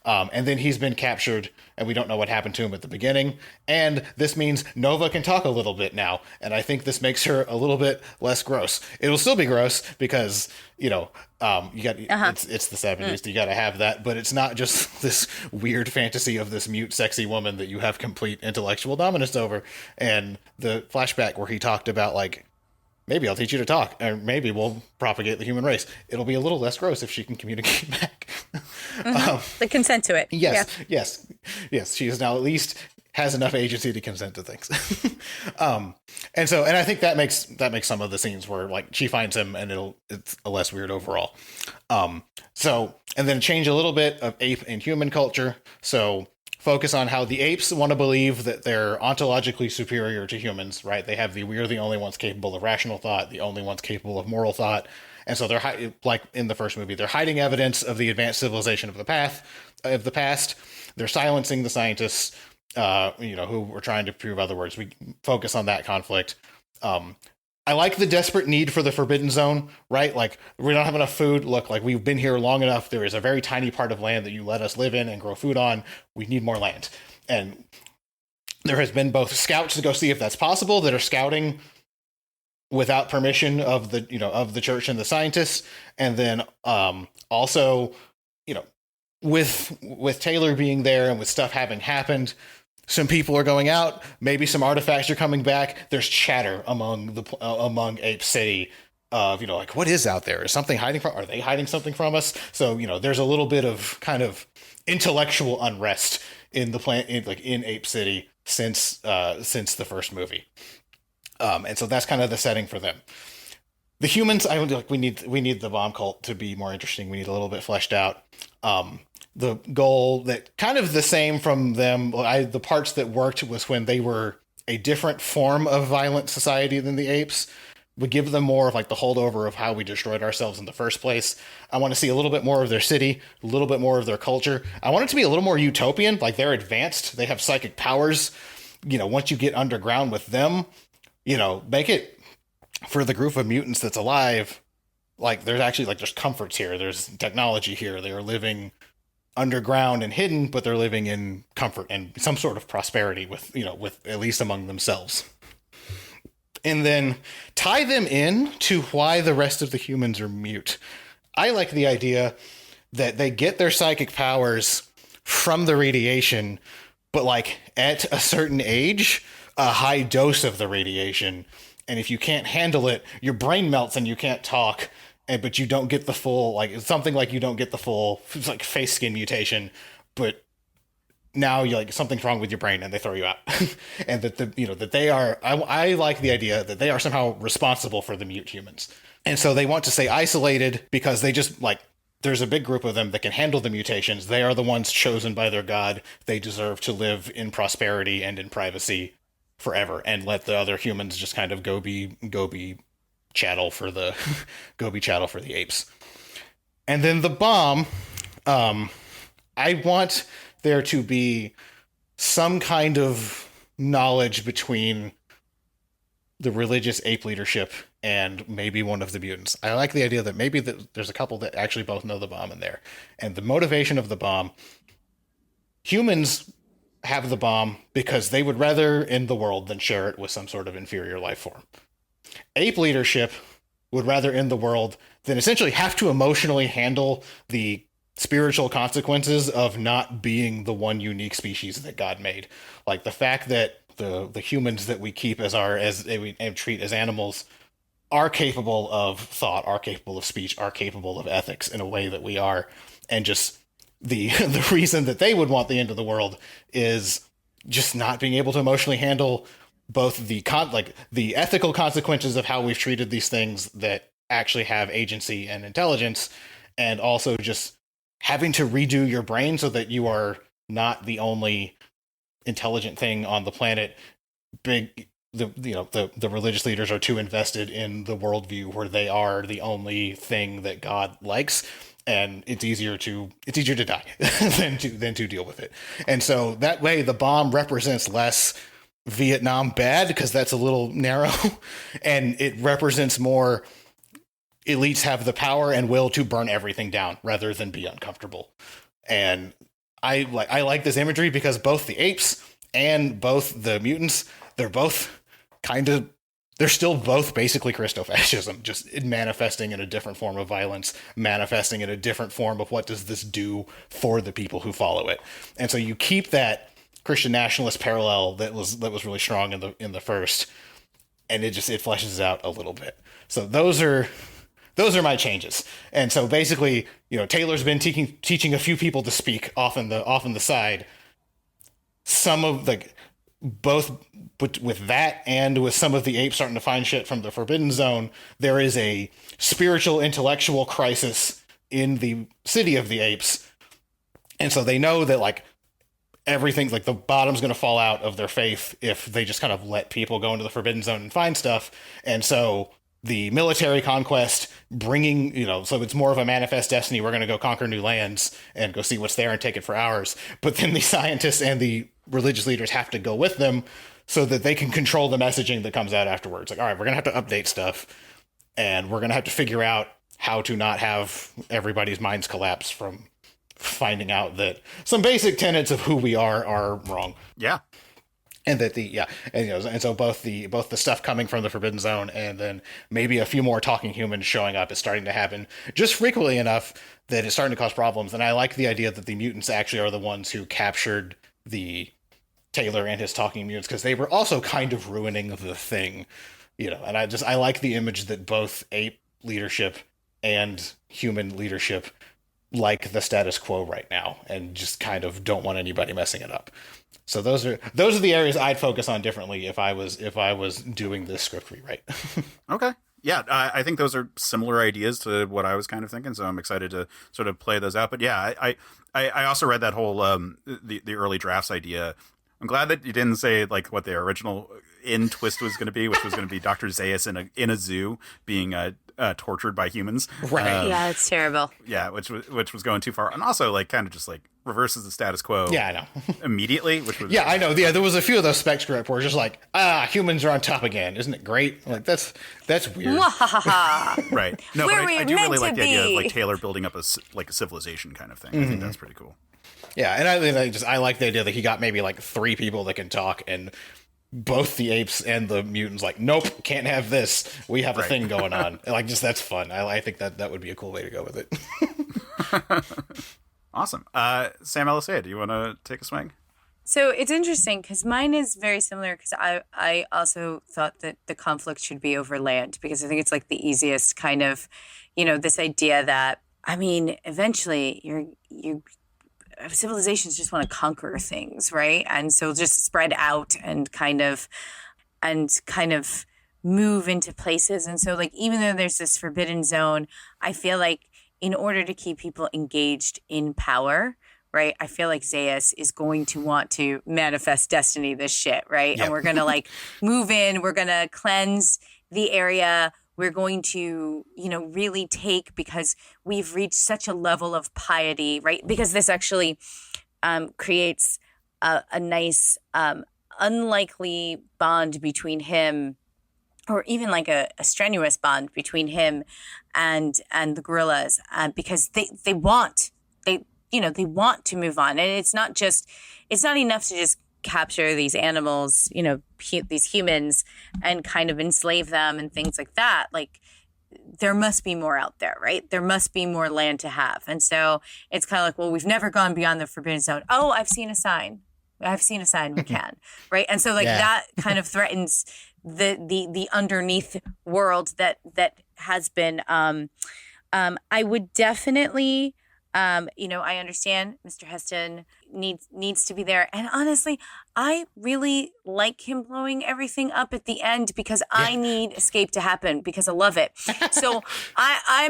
And then he's been captured, and we don't know what happened to him at the beginning. And this means Nova can talk a little bit now, and I think this makes her a little bit less gross. It'll still be gross because you got it's the 70s. You got to have that, but it's not just this weird fantasy of this mute, sexy woman that you have complete intellectual dominance over. And the flashback where he talked about maybe I'll teach you to talk, or maybe we'll propagate the human race. It'll be a little less gross if she can communicate back. The consent to it. Yes. She is now at least has enough agency to consent to things. And I think that makes some of the scenes where she finds him and it's a less weird overall. And then change a little bit of ape and human culture. So focus on how the apes want to believe that they're ontologically superior to humans, right? We're the only ones capable of rational thought, the only ones capable of moral thought. And so they're like in the first movie, they're hiding evidence of the advanced civilization of the past. They're silencing the scientists, who were trying to prove other words. We focus on that conflict. I like the desperate need for the Forbidden Zone, right? We don't have enough food. Look, we've been here long enough. There is a very tiny part of land that you let us live in and grow food on. We need more land. And there has been both scouts to go see if that's possible that are scouting without permission of the church and the scientists. And then also, with Taylor being there and with stuff having happened, some people are going out. Maybe some artifacts are coming back. There's chatter among Ape City of what is out there? Is something hiding from? Are they hiding something from us? So there's a little bit of kind of intellectual unrest in the in Ape City since the first movie. And so that's kind of the setting for them. The humans, we need the bomb cult to be more interesting. We need a little bit fleshed out. The goal that kind of the same from them. The parts that worked was when they were a different form of violent society than the apes. We give them more of the holdover of how we destroyed ourselves in the first place. I want to see a little bit more of their city, a little bit more of their culture. I want it to be a little more utopian. They're advanced. They have psychic powers. Once you get underground with them, make it for the group of mutants that's alive. There's actually there's comforts here. There's technology here. They are living underground and hidden, but they're living in comfort and some sort of prosperity with at least among themselves. And then tie them in to why the rest of the humans are mute. I like the idea that they get their psychic powers from the radiation, but at a certain age, a high dose of the radiation. And if you can't handle it, your brain melts and you can't talk. But you don't get the full, you don't get the full face skin mutation, but now you're like, something's wrong with your brain, and they throw you out. And that that they are, I like the idea that they are somehow responsible for the mute humans. And so they want to stay isolated because they just like, there's a big group of them that can handle the mutations. They are the ones chosen by their god. They deserve to live in prosperity and in privacy forever, and let the other humans just kind of go be chattel for the apes. And then the bomb, I want there to be some kind of knowledge between the religious ape leadership and maybe one of the mutants. I like the idea that maybe there's a couple that actually both know the bomb in there. And the motivation of the bomb, humans have the bomb because they would rather end the world than share it with some sort of inferior life form. Ape leadership would rather end the world than essentially have to emotionally handle the spiritual consequences of not being the one unique species that God made. Like the fact that the humans that we keep and treat as animals are capable of thought, are capable of speech, are capable of ethics in a way that we are. And just the reason that they would want the end of the world is just not being able to emotionally handle both the ethical consequences of how we've treated these things that actually have agency and intelligence, and also just having to redo your brain so that you are not the only intelligent thing on the planet. The religious leaders are too invested in the worldview where they are the only thing that God likes, and it's easier to die than to deal with it. And so that way the bomb represents less Vietnam bad, because that's a little narrow, and it represents more elites have the power and will to burn everything down rather than be uncomfortable. And I like this imagery because both the apes and both the mutants, they're still both basically Christofascism, just manifesting in a different form of violence, manifesting in a different form of what does this do for the people who follow it. And so you keep that Christian nationalist parallel that was really strong in the first, and it fleshes it out a little bit. So those are my changes. And so basically, Taylor's been teaching a few people to speak off in the side. Some of both with that and with some of the apes starting to find shit from the Forbidden Zone, there is a spiritual intellectual crisis in the city of the apes. And so they know that everything, the bottom's going to fall out of their faith if they just kind of let people go into the Forbidden Zone and find stuff. And so the military conquest bringing, so it's more of a manifest destiny. We're going to go conquer new lands and go see what's there and take it for ours. But then the scientists and the religious leaders have to go with them so that they can control the messaging that comes out afterwards. All right, we're going to have to update stuff, and we're going to have to figure out how to not have everybody's minds collapse from finding out that some basic tenets of who we are wrong. Yeah. And that and so both the stuff coming from the Forbidden Zone and then maybe a few more talking humans showing up is starting to happen just frequently enough that it's starting to cause problems. And I like the idea that the mutants actually are the ones who captured the Taylor and his talking mutants, because they were also kind of ruining the thing, and I like the image that both ape leadership and human leadership like the status quo right now and just kind of don't want anybody messing it up. So those are the areas I'd focus on differently if I was doing this script rewrite. Okay. Yeah, I think those are similar ideas to what I was kind of thinking, so I'm excited to sort of play those out. But yeah, I also read that whole the early drafts idea. I'm glad that you didn't say what the original end twist was going to be, which was going to be Dr. Zaius in a zoo being tortured by humans. Right. Yeah, it's terrible. Yeah, which was going too far, and also kind of just reverses the status quo. Yeah, I know. Immediately, which was I know. Yeah, there was a few of those spec script where it's just humans are on top again. Isn't it great? That's weird. Right. No, Where but I we do meant really to like the idea be. of Taylor building up a civilization kind of thing. I think that's pretty cool. Yeah, and I like the idea that he got maybe 3 people that can talk, and both the apes and the mutants nope, can't have this. We have a thing going on. That's fun. I think that would be a cool way to go with it. Awesome. Sam Alisea, do you want to take a swing? So it's interesting because mine is very similar, because I also thought that the conflict should be over land, because I think it's the easiest kind of, this idea that, eventually you're civilizations just want to conquer things, right? And so just spread out and kind of move into places. And so like, even though there's this forbidden zone, I feel like in order to keep people engaged in power, right, I feel like Zaius is going to want to manifest destiny this shit, right? Yep. And we're going to like move in, we're going to cleanse the area. We're going to, really take, because we've reached such a level of piety, right? Because this actually creates a nice, unlikely bond between him, or even like a strenuous bond between him and the gorillas, because they want to move on. And it's not enough to just capture these animals, these humans, and kind of enslave them and things like that. Like, there must be more out there, right? There must be more land to have. And so it's kind of like, well, we've never gone beyond the forbidden zone. Oh, I've seen a sign. We can, right? And so like that kind of threatens the underneath world that has been. I would definitely, I understand Mr. Heston needs to be there, and honestly, I really like him blowing everything up at the end, because I need escape to happen, because I love it. So I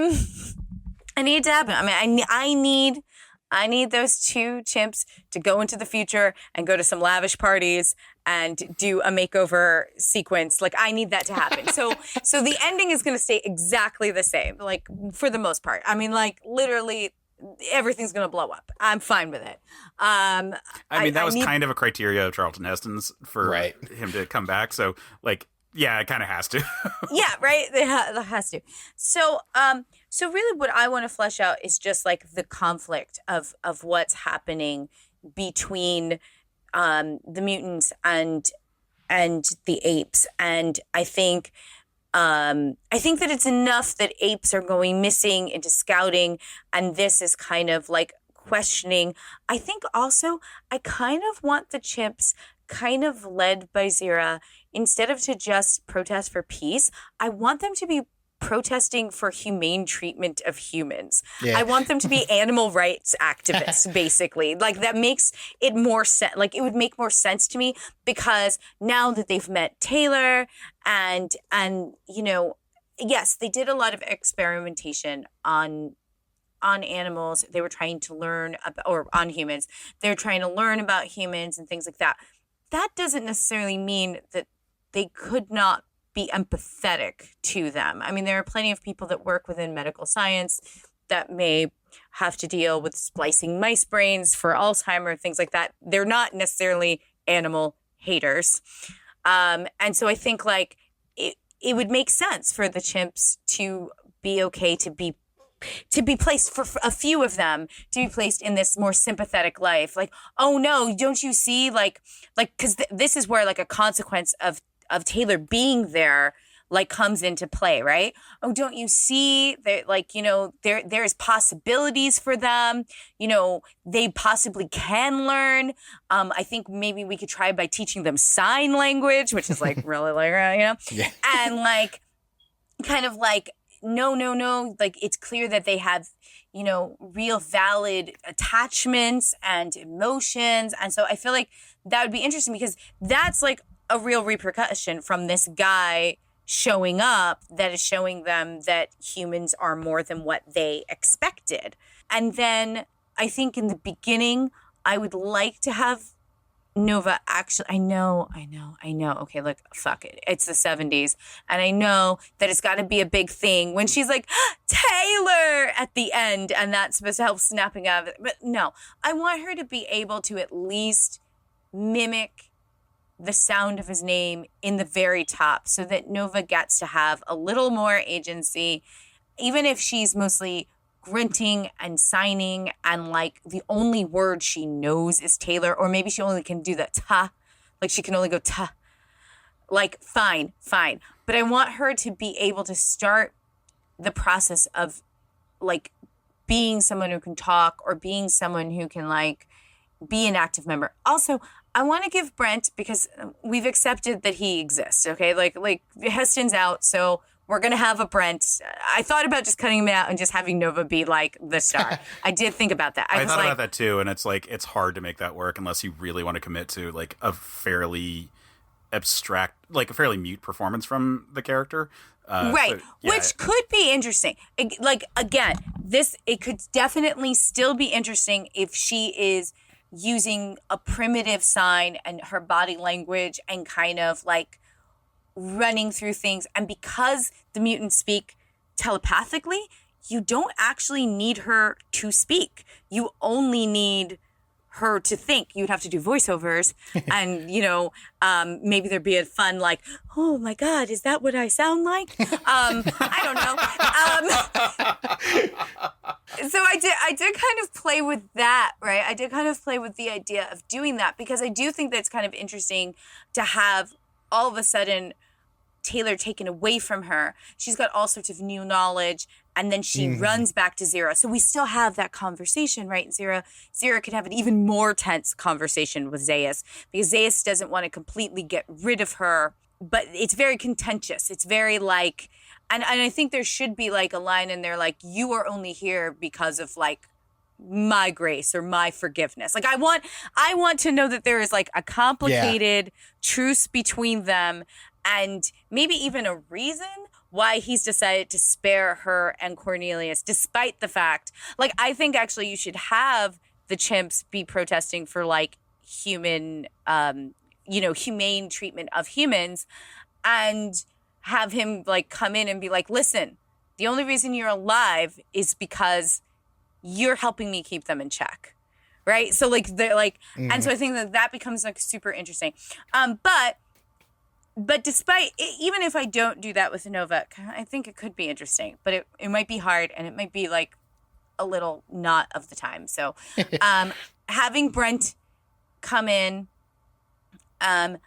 need it to happen. I mean, I need those two chimps to go into the future and go to some lavish parties and do a makeover sequence. Like, I need that to happen. So the ending is going to stay exactly the same, like, for the most part. I mean, like, literally everything's going to blow up. I'm fine with it. I mean, that was kind of a criteria of Charlton Heston's for him to come back. So, like, yeah, it kind of has to. Yeah, right? It has to. So, so really what I want to flesh out is just like the conflict of what's happening between the mutants and the apes. And I think that it's enough that apes are going missing into scouting, and this is kind of like questioning. I think also I kind of want the chimps, kind of led by Zira, instead of to just protest for peace, I want them to be protesting for humane treatment of humans. Yeah. I want them to be animal rights activists, basically. Like, that makes it more sense. Like, it would make more sense to me, because now that they've met Taylor and yes, they did a lot of experimentation on animals. They were trying to learn about, or on humans. They were trying to learn about humans and things like that. That doesn't necessarily mean that they could not be empathetic to them. I mean, there are plenty of people that work within medical science that may have to deal with splicing mice brains for Alzheimer's, things like that. They're not necessarily animal haters. And so I think like it would make sense for the chimps to be okay to be placed, for a few of them to be placed in this more sympathetic life. Like, oh no, don't you see, like, because this is where like a consequence of Taylor being there like comes into play, right? Oh, don't you see that, like, there's possibilities for them, they possibly can learn. I think maybe we could try by teaching them sign language, which is like really like, yeah. And like, kind of like, no, like, it's clear that they have, real valid attachments and emotions. And so I feel like that would be interesting, because that's like a real repercussion from this guy showing up that is showing them that humans are more than what they expected. And then I think in the beginning, I would like to have Nova actually, I know. Okay, look, fuck it. It's the 70s. And I know that it's got to be a big thing when she's like, Taylor, at the end. And that's supposed to help snapping out of it. But no, I want her to be able to at least mimic the sound of his name in the very top, so that Nova gets to have a little more agency, even if she's mostly grunting and signing, and like the only word she knows is Taylor, or maybe she only can do that ta, like she can only go ta. Like, fine. But I want her to be able to start the process of like being someone who can talk, or being someone who can like be an active member. Also, I want to give Brent, because we've accepted that he exists, okay? Like Heston's out, so We're going to have a Brent. I thought about just cutting him out and just having Nova be like the star. I did think about that. I thought about that too. And it's like, it's hard to make that work unless you really want to commit to like a fairly abstract, like a fairly mute performance from the character. Right. So, yeah. Which could be interesting. Like, again, it could definitely still be interesting if she is using a primitive sign and her body language and kind of like running through things. And because the mutants speak telepathically, you don't actually need her to speak. You only need her to think. You'd have to do voiceovers and, maybe there'd be a fun like, oh my God, is that what I sound like? I don't know. So I did kind of play with that, right? I did kind of play with the idea of doing that because I do think that it's kind of interesting to have all of a sudden Taylor taken away from her. She's got all sorts of new knowledge, and then she runs back to Zero. So we still have that conversation, right? Zero can have an even more tense conversation with Zaius because Zaius doesn't want to completely get rid of her, but it's very contentious. It's very like, and I think there should be like a line in there like, you are only here because of like my grace or my forgiveness. Like I want to know that there is like a complicated truce between them and maybe even a reason why he's decided to spare her and Cornelius, despite the fact, like, I think actually you should have the chimps be protesting for like human, humane treatment of humans and have him like come in and be like, listen, the only reason you're alive is because you're helping me keep them in check. Right. So like, they're like, and so I think that becomes like super interesting. But despite, even if I don't do that with Nova, I think it could be interesting, but it might be hard and it might be like a little not of the time. So having Brent come in, I'd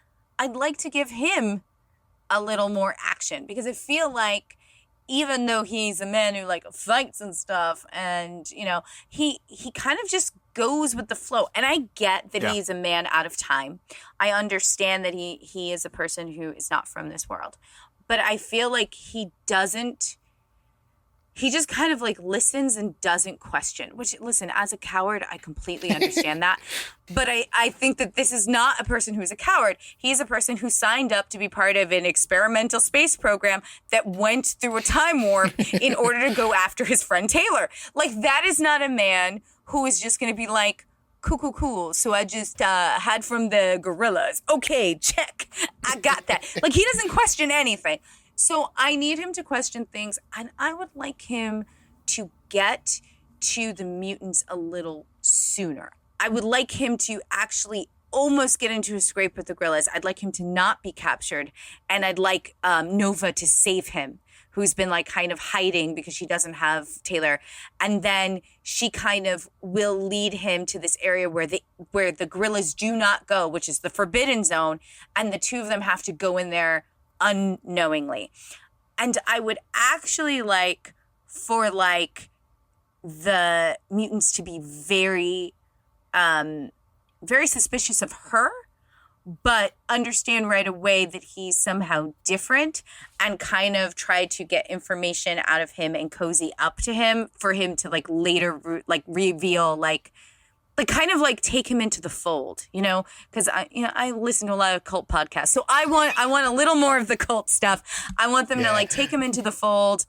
like to give him a little more action because I feel like even though he's a man who like fights and stuff and, he kind of just goes with the flow. And I get that he's a man out of time. I understand that he is a person who is not from this world. But I feel like he just kind of like listens and doesn't question, which, listen, as a coward, I completely understand that. But I think that this is not a person who's a coward. He's a person who signed up to be part of an experimental space program that went through a time warp in order to go after his friend Taylor. Like, that is not a man who is just going to be like, cool. So I just had from the gorillas. Okay, check. I got that. Like, he doesn't question anything. So I need him to question things, and I would like him to get to the mutants a little sooner. I would like him to actually almost get into a scrape with the gorillas. I'd like him to not be captured, and I'd like Nova to save him, who's been like kind of hiding because she doesn't have Taylor. And then she kind of will lead him to this area where the gorillas do not go, which is the forbidden zone, and the two of them have to go in there unknowingly. And I would actually like for like the mutants to be very very suspicious of her, but understand right away that he's somehow different and kind of try to get information out of him and cozy up to him for him to like later like reveal like kind of like take him into the fold, because I listen to a lot of cult podcasts. So I want a little more of the cult stuff. I want them to like take him into the fold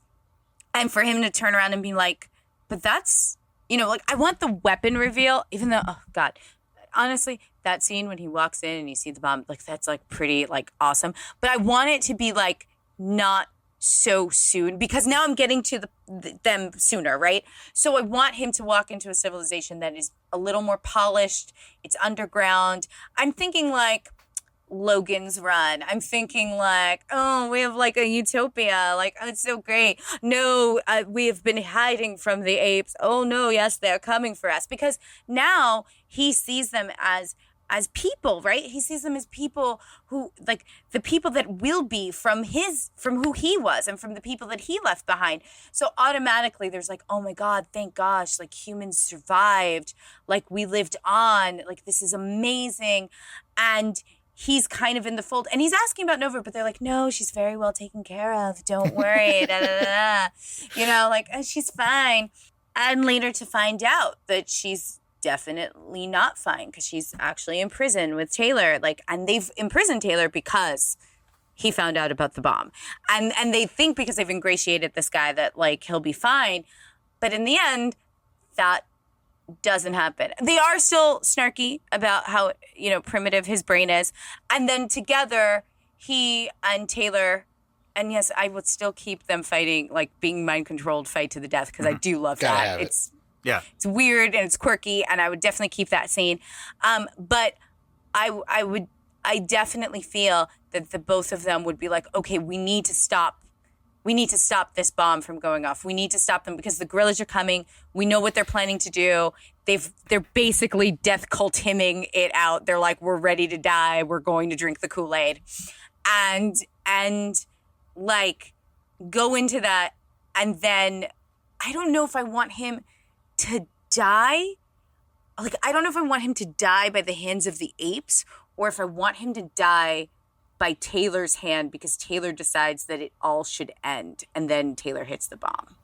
and for him to turn around and be like, but that's, like I want the weapon reveal, even though, oh God, honestly, that scene when he walks in and you see the bomb, like that's like pretty like awesome. But I want it to be like not so soon because now I'm getting to them sooner, right? So I want him to walk into a civilization that is a little more polished. It's underground. I'm thinking like Logan's Run. I'm thinking like, oh, we have like a utopia. Like, oh, it's so great. No, we have been hiding from the apes. Oh no, yes, they're coming for us. Because now he sees them as people, right? He sees them as people who, like, the people that will be from who he was and from the people that he left behind. So automatically there's like, oh my God, thank gosh, like humans survived. Like we lived on. Like this is amazing. And he's kind of in the fold, and he's asking about Nova, but they're like, no, she's very well taken care of. Don't worry. Da, da, da, da. You know, like, oh, she's fine. And later to find out that she's definitely not fine because she's actually in prison with Taylor. Like, and they've imprisoned Taylor because he found out about the bomb. And they think because they've ingratiated this guy that, like, he'll be fine. But in the end, that doesn't happen. They are still snarky about how, you know, primitive his brain is. And then together, he and Taylor, and yes, I would still keep them fighting, like being mind-controlled fight to the death, because I do love that. It's weird and it's quirky, and I would definitely keep that scene. But I definitely feel that the both of them would be like, okay, we need to stop this bomb from going off. We need to stop them because the guerrillas are coming. We know what they're planning to do. They're basically death cult hymning it out. They're like, we're ready to die. We're going to drink the Kool-Aid. And like go into that. And then I don't know if I want him to die. Like, I don't know if I want him to die by the hands of the apes or if I want him to die by Taylor's hand because Taylor decides that it all should end and then Taylor hits the bomb.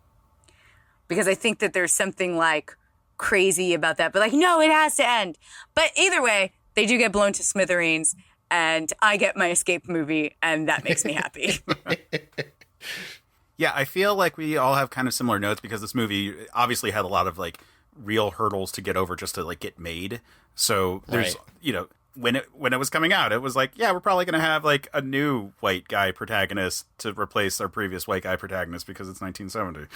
Because I think that there's something like crazy about that, but like, no, it has to end. But either way, they do get blown to smithereens and I get my escape movie and that makes me happy. Yeah, I feel like we all have kind of similar notes because this movie obviously had a lot of like real hurdles to get over just to like get made. So there's, you know, when it was coming out, it was like, yeah, we're probably going to have like a new white guy protagonist to replace our previous white guy protagonist because it's 1970.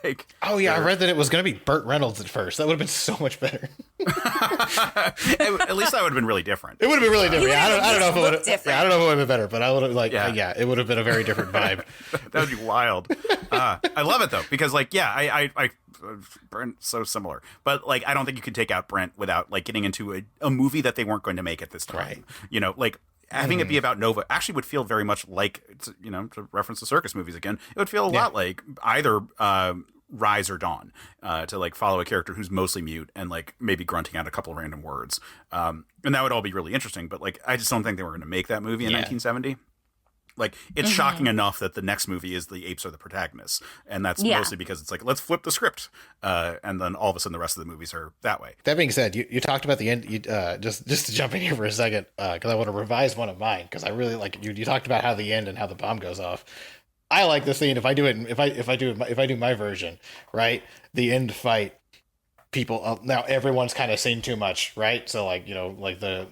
Like, oh yeah, I read that it was going to be Burt Reynolds at first. That would have been so much better. At least that would have been really different. It would have been really different. Yeah, I don't know if it would have. Yeah, I don't know if it would have been better, but I would have like, yeah, it would have been a very different vibe. That would be wild. I love it though because like, yeah, I Brent's so similar, but like I don't think you could take out Brent without like getting into a movie that they weren't going to make at this time. Right. You know, like having it be about Nova actually would feel very much like, you know, to reference the circus movies again, it would feel a lot like either Rise or Dawn, to like follow a character who's mostly mute and like maybe grunting out a couple of random words, and that would all be really interesting. But like I just don't think they were going to make that movie in 1970. Like, it's shocking enough that the next movie is the apes are the protagonists. And that's mostly because it's like, let's flip the script. And then all of a sudden the rest of the movies are that way. That being said, you talked about the end. Just to jump in here for a second, because I want to revise one of mine, because I really like you talked about how the end and how the bomb goes off. I like the scene. If I do my version, right? The end fight, people now everyone's kind of seen too much, right? So like, you know, like the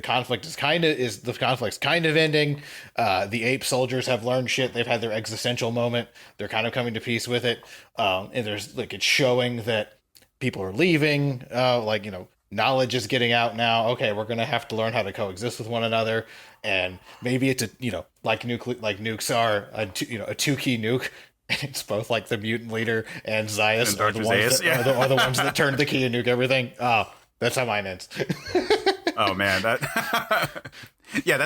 conflict's kind of ending. The ape soldiers have learned shit. They've had their existential moment. They're kind of coming to peace with it. And there's like, it's showing that people are leaving. Like, you know, knowledge is getting out now. Okay, we're going to have to learn how to coexist with one another. And maybe it's like nukes are a 2-key nuke. It's both like the mutant leader and Zaius are the ones that turn the key to nuke everything. Oh, that's how mine ends. Oh man, that's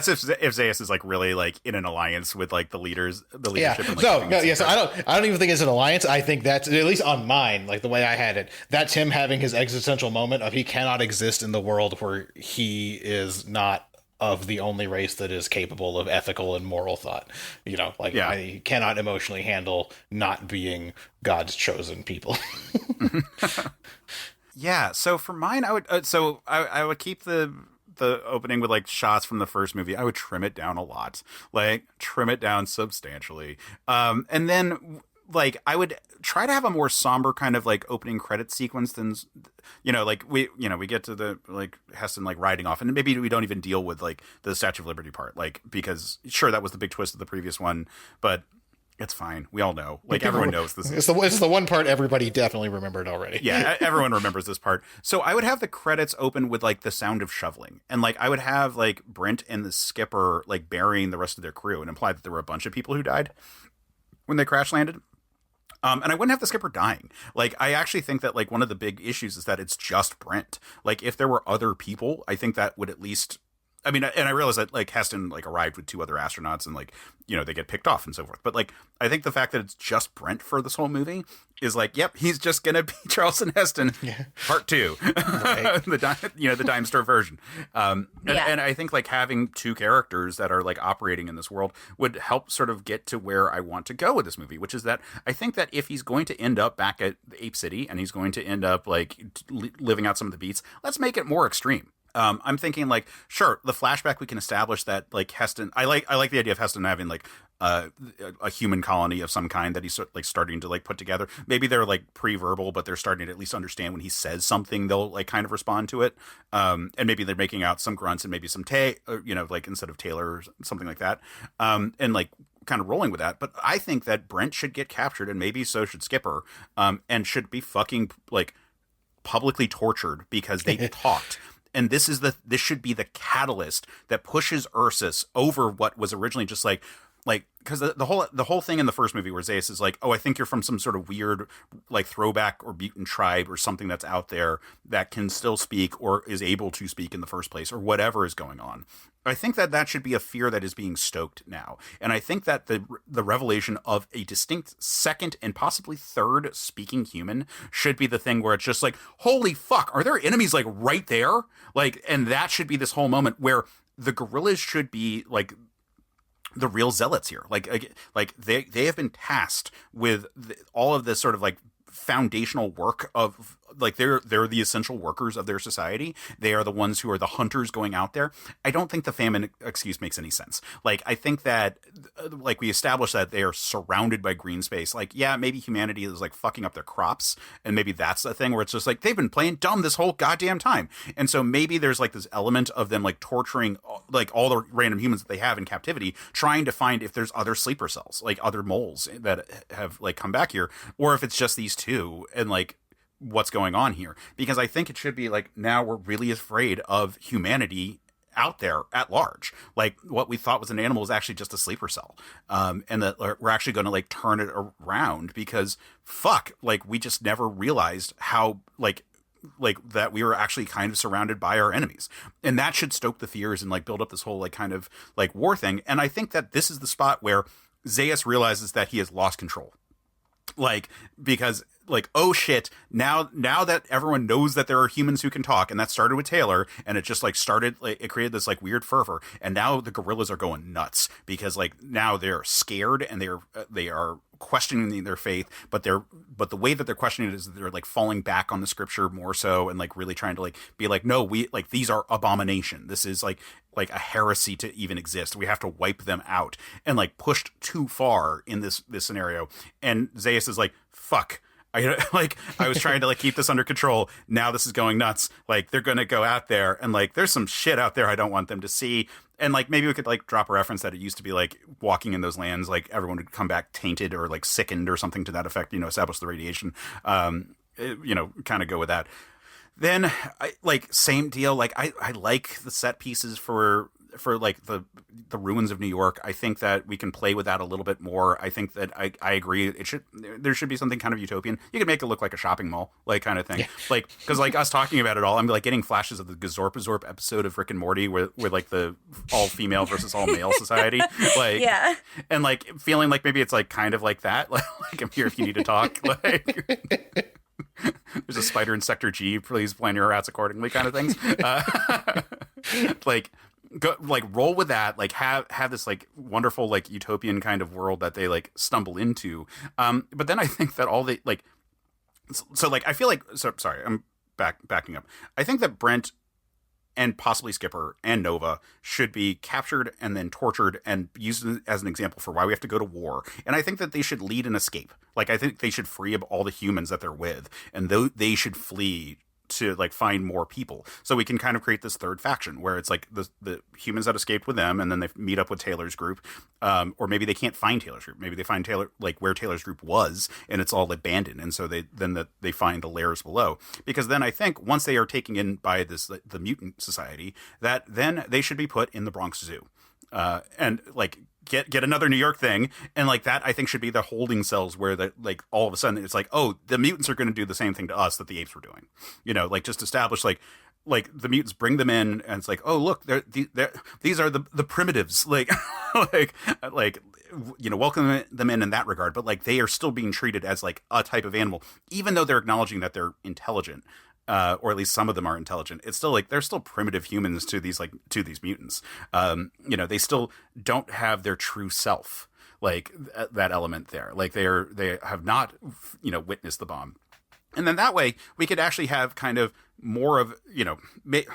if Zaius is like really like in an alliance with like the leadership. And, like, so I don't even think it's an alliance. I think that's, at least on mine, like the way I had it, that's him having his existential moment of he cannot exist in the world where he is not of the only race that is capable of ethical and moral thought. You know, like I cannot emotionally handle not being God's chosen people. Yeah, so for mine, I would keep the opening with like shots from the first movie. I would trim it down a lot, like trim it down substantially, and then like I would try to have a more somber kind of like opening credit sequence than, you know, like we get to the like Heston like riding off, and maybe we don't even deal with like the Statue of Liberty part, like because sure that was the big twist of the previous one, but. It's fine. We all know. Like, everyone knows this. It's the one part everybody definitely remembered already. Yeah, everyone remembers this part. So I would have the credits open with, like, the sound of shoveling. And, like, I would have, like, Brent and the skipper, like, burying the rest of their crew and imply that there were a bunch of people who died when they crash landed. And I wouldn't have the skipper dying. Like, I actually think that, like, one of the big issues is that it's just Brent. Like, if there were other people, I think that would at least I mean, and I realize that like Heston like arrived with 2 other astronauts and like, you know, they get picked off and so forth. But like, I think the fact that it's just Brent for this whole movie is like, yep, he's just going to be Charleston Heston part 2, right. the dime store version. And I think like having 2 characters that are like operating in this world would help sort of get to where I want to go with this movie, which is that I think that if he's going to end up back at the Ape City and he's going to end up like living out some of the beats, let's make it more extreme. I'm thinking like, sure, the flashback, we can establish that like Heston, I like the idea of Heston having like a human colony of some kind that he's like starting to like put together. Maybe they're like pre-verbal, but they're starting to at least understand when he says something, they'll like kind of respond to it. And maybe they're making out some grunts and maybe some like instead of Taylor or something like that. And like kind of rolling with that. But I think that Brent should get captured, and maybe so should Skipper, and should be fucking like publicly tortured because they talked. And this should be the catalyst that pushes Ursus over what was originally just like because the whole thing in the first movie where Zaius is like, oh, I think you're from some sort of weird like throwback or mutant tribe or something that's out there that can still speak or is able to speak in the first place or whatever is going on. I think that should be a fear that is being stoked now. And I think that the revelation of a distinct second and possibly third speaking human should be the thing where it's just like, holy fuck, are there enemies like right there? Like, and that should be this whole moment where the gorillas should be like the real zealots here. Like they have been tasked with all of this sort of like foundational work of like they're the essential workers of their society. They are the ones who are the hunters going out there. I don't think the famine excuse makes any sense. Like I think that like we established that they are surrounded by green space. Like yeah, maybe humanity is like fucking up their crops, and maybe that's the thing where it's just like they've been playing dumb this whole goddamn time. And so maybe there's like this element of them like torturing like all the random humans that they have in captivity, trying to find if there's other sleeper cells, like other moles that have like come back here, or if it's just these 2 and like what's going on here. Because I think it should be like now we're really afraid of humanity out there at large. Like what we thought was an animal is actually just a sleeper cell. And that we're actually going to like turn it around because fuck, like we just never realized how like that we were actually kind of surrounded by our enemies. And that should stoke the fears and like build up this whole like kind of like war thing. And I think that this is the spot where Zaius realizes that he has lost control. Like, because like, oh shit, now that everyone knows that there are humans who can talk, and that started with Taylor, and it just like started, like it created this like weird fervor, and now the gorillas are going nuts because like now they're scared and they are questioning their faith, but the way that they're questioning it is that they're like falling back on the scripture more so, and like really trying to like be like, no, we like these are abomination. This is like a heresy to even exist. We have to wipe them out, and like pushed too far in this scenario. And Zaius is like, fuck. I was trying to like keep this under control. Now this is going nuts. Like they're going to go out there and like there's some shit out there I don't want them to see. And like maybe we could like drop a reference that it used to be like walking in those lands, like everyone would come back tainted or like sickened or something to that effect, you know, establish the radiation, you know, kind of go with that. Then like same deal. Like I like the set pieces for like the ruins of New York. I think that we can play with that a little bit more. I think that I agree. There should be something kind of utopian. You can make it look like a shopping mall, like kind of thing. Yeah. Like, cause like us talking about it all, I'm like getting flashes of the Gazorpazorp episode of Rick and Morty with like the all female versus all male society. Like, yeah. And like feeling like maybe it's like kind of like that. Like I'm here if you need to talk. Like there's a spider in Sector G. Please plan your routes accordingly, kind of things. Like, go like roll with that. Like have this like wonderful like utopian kind of world that they like stumble into. But then I think that all the like, so like I feel like sorry, I'm backing up. I think that Brent and possibly Skipper and Nova should be captured and then tortured and used as an example for why we have to go to war. And I think that they should lead an escape. Like, I think they should free up all the humans that they're with, and they should flee to like find more people, so we can kind of create this third faction where it's like the humans that escaped with them, and then they meet up with Taylor's group, or maybe they can't find Taylor's group. Maybe they find Taylor like where Taylor's group was, and it's all abandoned, and so they find the layers below. Because then I think once they are taken in by the mutant society, that then they should be put in the Bronx Zoo, and like get another New York thing, and like that I think should be the holding cells where the like all of a sudden it's like, oh, the mutants are going to do the same thing to us that the apes were doing, you know, like just establish like like the mutants bring them in, and it's like, oh look, these are the primitives, like like welcome them in that regard. But like they are still being treated as like a type of animal, even though they're acknowledging that they're intelligent, or at least some of them are intelligent. It's still like they're still primitive humans to these mutants. They still don't have their true self, like that element there. Like they have not witnessed the bomb. And then that way we could actually have kind of more of,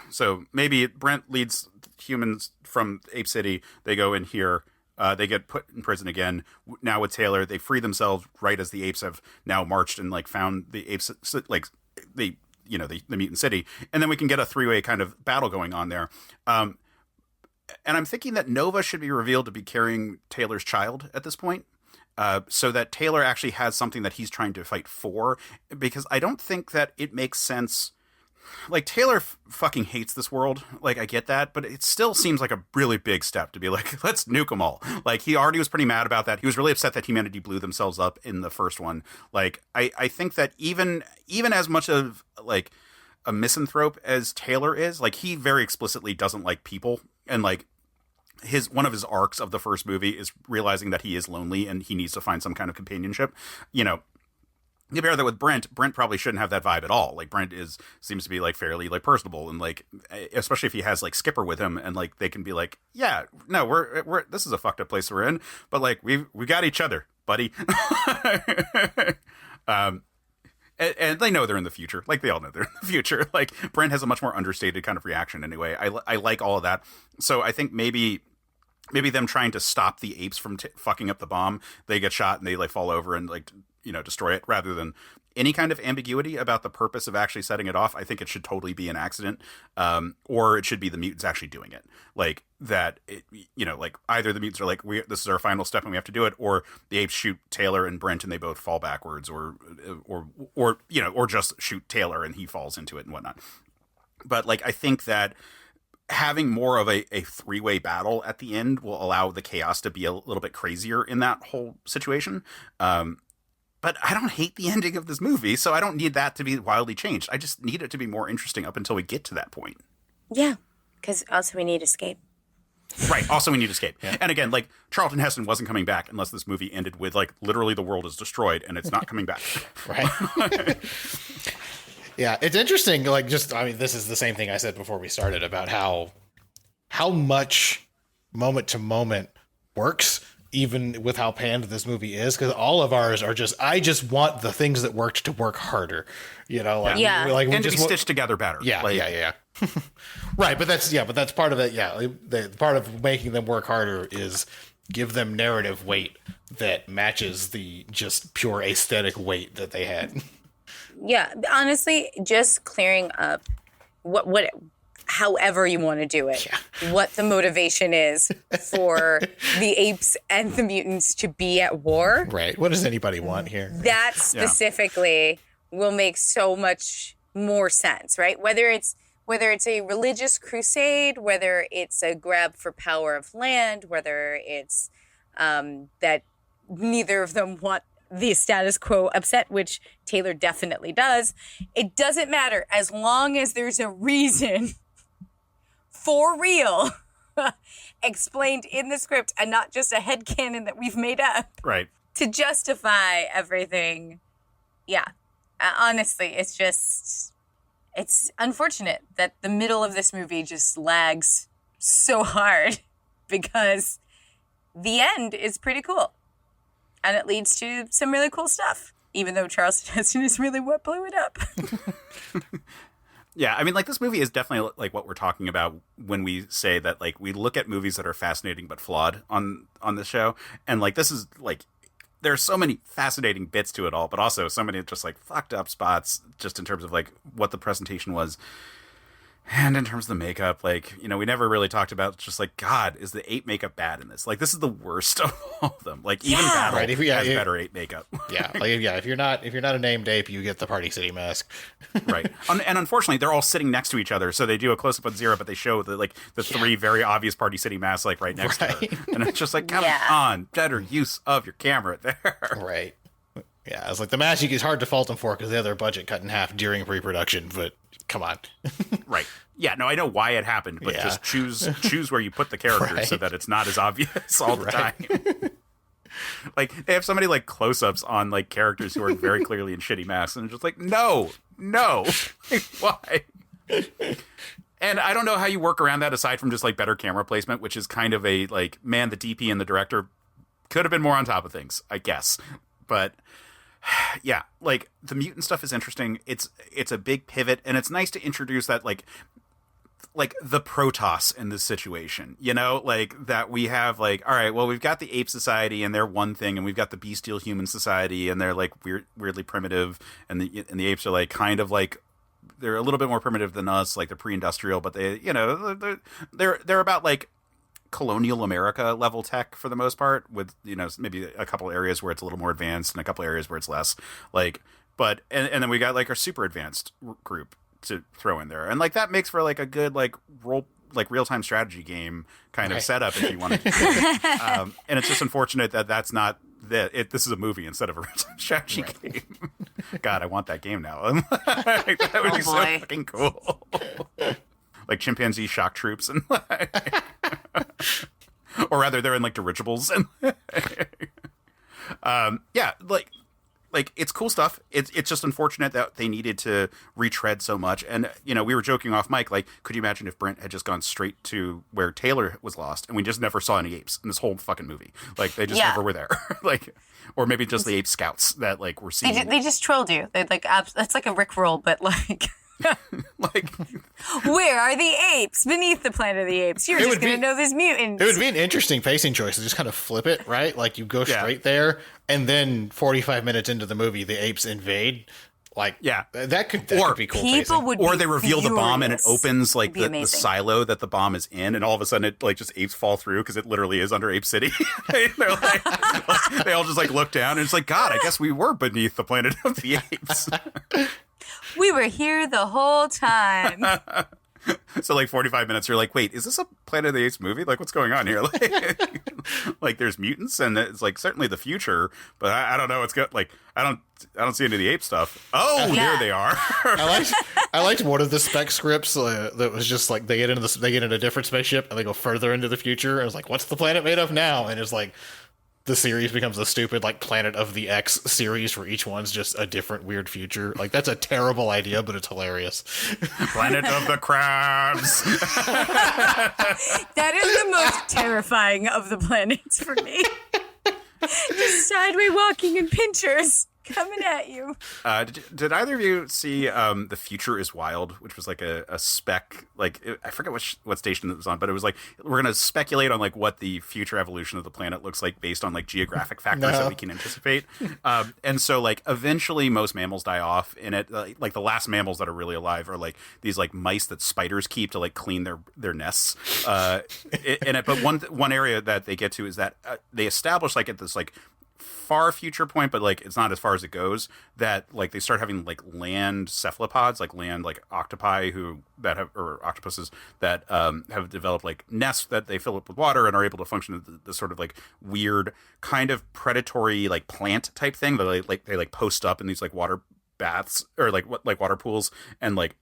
so maybe Brent leads humans from Ape City. They go in here. They get put in prison again. Now with Taylor, they free themselves right as the apes have now marched and like found the apes, like the mutant city. And then we can get a 3-way kind of battle going on there. And I'm thinking that Nova should be revealed to be carrying Taylor's child at this point. So that Taylor actually has something that he's trying to fight for, because I don't think that it makes sense. Like Taylor fucking hates this world. Like I get that, but it still seems like a really big step to be like, let's nuke them all. Like he already was pretty mad about that. He was really upset that humanity blew themselves up in the first one. Like I think that even as much of like a misanthrope as Taylor is, like he very explicitly doesn't like people, and like one of his arcs of the first movie is realizing that he is lonely and he needs to find some kind of companionship. You compare that with Brent probably shouldn't have that vibe at all. Like Brent seems to be like fairly like personable, and like especially if he has like Skipper with him, and like they can be like, yeah, no, we're this is a fucked up place we're in, but like we got each other, buddy. And they know they're in the future. Like, they all know they're in the future. Like, Brent has a much more understated kind of reaction anyway. I like all of that. So I think maybe them trying to stop the apes from fucking up the bomb, they get shot and they, like, fall over and, like, destroy it, rather than any kind of ambiguity about the purpose of actually setting it off. I think it should totally be an accident, or it should be the mutants actually doing it. Like, that, like, either the mutants are like, this is our final step and we have to do it, or the apes shoot Taylor and Brent and they both fall backwards, or just shoot Taylor and he falls into it and whatnot. But, like, I think that having more of a 3-way battle at the end will allow the chaos to be a little bit crazier in that whole situation. But I don't hate the ending of this movie, so I don't need that to be wildly changed. I just need it to be more interesting up until we get to that point. Yeah, because also we need escape. Right, also we need escape. Yeah. And again, like, Charlton Heston wasn't coming back unless this movie ended with, like, literally the world is destroyed and it's not coming back. Right. Yeah, it's interesting, like, this is the same thing I said before we started about how much moment to moment works, even with how panned this movie is, because all of ours are I just want the things that worked to work harder, like, yeah. Like, we and just to be stitched together better. Yeah, like, yeah. Right, but that's part of it. Yeah, the part of making them work harder is give them narrative weight that matches the just pure aesthetic weight that they had. Yeah, honestly, just clearing up however you want to do it, what the motivation is for the apes and the mutants to be at war. Right. What does anybody want here? That specifically will make so much more sense, right? Whether it's a religious crusade, whether it's a grab for power of land, whether it's that neither of them want the status quo upset, which Taylor definitely does. It doesn't matter as long as there's a reason for real explained in the script and not just a headcanon that we've made up. Right. To justify everything. Yeah. Honestly, it's unfortunate that the middle of this movie just lags so hard, because the end is pretty cool. And it leads to some really cool stuff, even though Charlton Heston is really what blew it up. Yeah, I mean, like, this movie is definitely like what we're talking about when we say that, like, we look at movies that are fascinating but flawed on this show. And, like, this is, like, there's so many fascinating bits to it all, but also so many just, like, fucked up spots just in terms of, like, what the presentation was. And in terms of the makeup, like, we never really talked about just, like, God, is the ape makeup bad in this? Like, this is the worst of all of them. Like, even Battle has better ape makeup. Yeah, like, if you're not a named ape, you get the Party City mask. Right. And unfortunately, they're all sitting next to each other, so they do a close-up on Zero, but they show the three very obvious Party City masks, like, right next to her. And it's just like, come on, better use of your camera there. Right. Yeah, it's like the magic is hard to fault them for because they have their budget cut in half during pre-production, but come on. Right. Yeah, no, I know why it happened, but just choose where you put the characters so that it's not as obvious all the time. Like, they have so many, like, close-ups on, like, characters who are very clearly in shitty masks, and it's just like, no. Why? And I don't know how you work around that aside from just, like, better camera placement, which is kind of a, like, man, the DP and the director could have been more on top of things, I guess. But, yeah, like, the mutant stuff is interesting. It's a big pivot, and it's nice to introduce that, like the Protoss in this situation, you know, like that we have like, all right, well, we've got the ape society and they're one thing, and we've got the bestial human society and they're like weirdly primitive, and the apes are like kind of like, they're a little bit more primitive than us, like they're pre-industrial, but they, you know, they're about like colonial America level tech for the most part, with, you know, maybe a couple areas where it's a little more advanced and a couple areas where it's less, like, but and then we got like our super advanced group to throw in there, and like that makes for like a good like real-time strategy game kind of setup if you wanted to do it. And it's just unfortunate that that's not this is a movie instead of a real-time strategy game. God, I want that game now. That would be so fucking cool. Like chimpanzee shock troops and like, or rather they're in like dirigibles and yeah, like it's cool stuff. It's just unfortunate that they needed to retread so much. And, you know, we were joking off mic, like, could you imagine if Brent had just gone straight to where Taylor was lost and we just never saw any apes in this whole fucking movie? Like, they just never were there. Like, or maybe just the ape scouts that, like, were seeing. They just trolled you. They like, that's like a Rickroll, but like... like, where are the apes beneath the planet of the apes? You're just going to know there's mutants. It would be an interesting pacing choice to just kind of flip it, right? Like you go straight there, and then 45 minutes into the movie, the apes invade. Like, that could be cool. People would, or they reveal the bomb and it opens like the silo that the bomb is in, and all of a sudden it like just apes fall through because it literally is under Ape City. They're like, they all just like look down and it's like, God, I guess we were beneath the planet of the apes. We were here the whole time. So like 45 minutes, you're like, wait, is this a Planet of the Apes movie? Like, what's going on here? Like there's mutants and it's like certainly the future, but I don't know. It's got like, I don't see any of the ape stuff. Oh, there they are. I liked one of the spec scripts that was just like they get in a different spaceship and they go further into the future. And it's like, what's the planet made of now? And it's like, the series becomes a stupid like Planet of the X series where each one's just a different weird future. Like that's a terrible idea, but it's hilarious. Planet of the Crabs. That is the most terrifying of the planets for me. Just sideway walking and pinchers coming at you. Did either of you see The Future is Wild, which was like a spec, like I forget what station it was on, but it was like we're gonna speculate on like what the future evolution of the planet looks like based on like geographic factors that we can anticipate. And so like eventually most mammals die off in it. Like the last mammals that are really alive are like these like mice that spiders keep to like clean their nests. In it, but one area that they get to is that they establish like at this like far future point, but like it's not as far as it goes, that like they start having like land cephalopods, like land like octopi or octopuses that have developed like nests that they fill up with water and are able to function as the sort of like weird kind of predatory like plant type thing that they post up in these like water baths or like water pools and like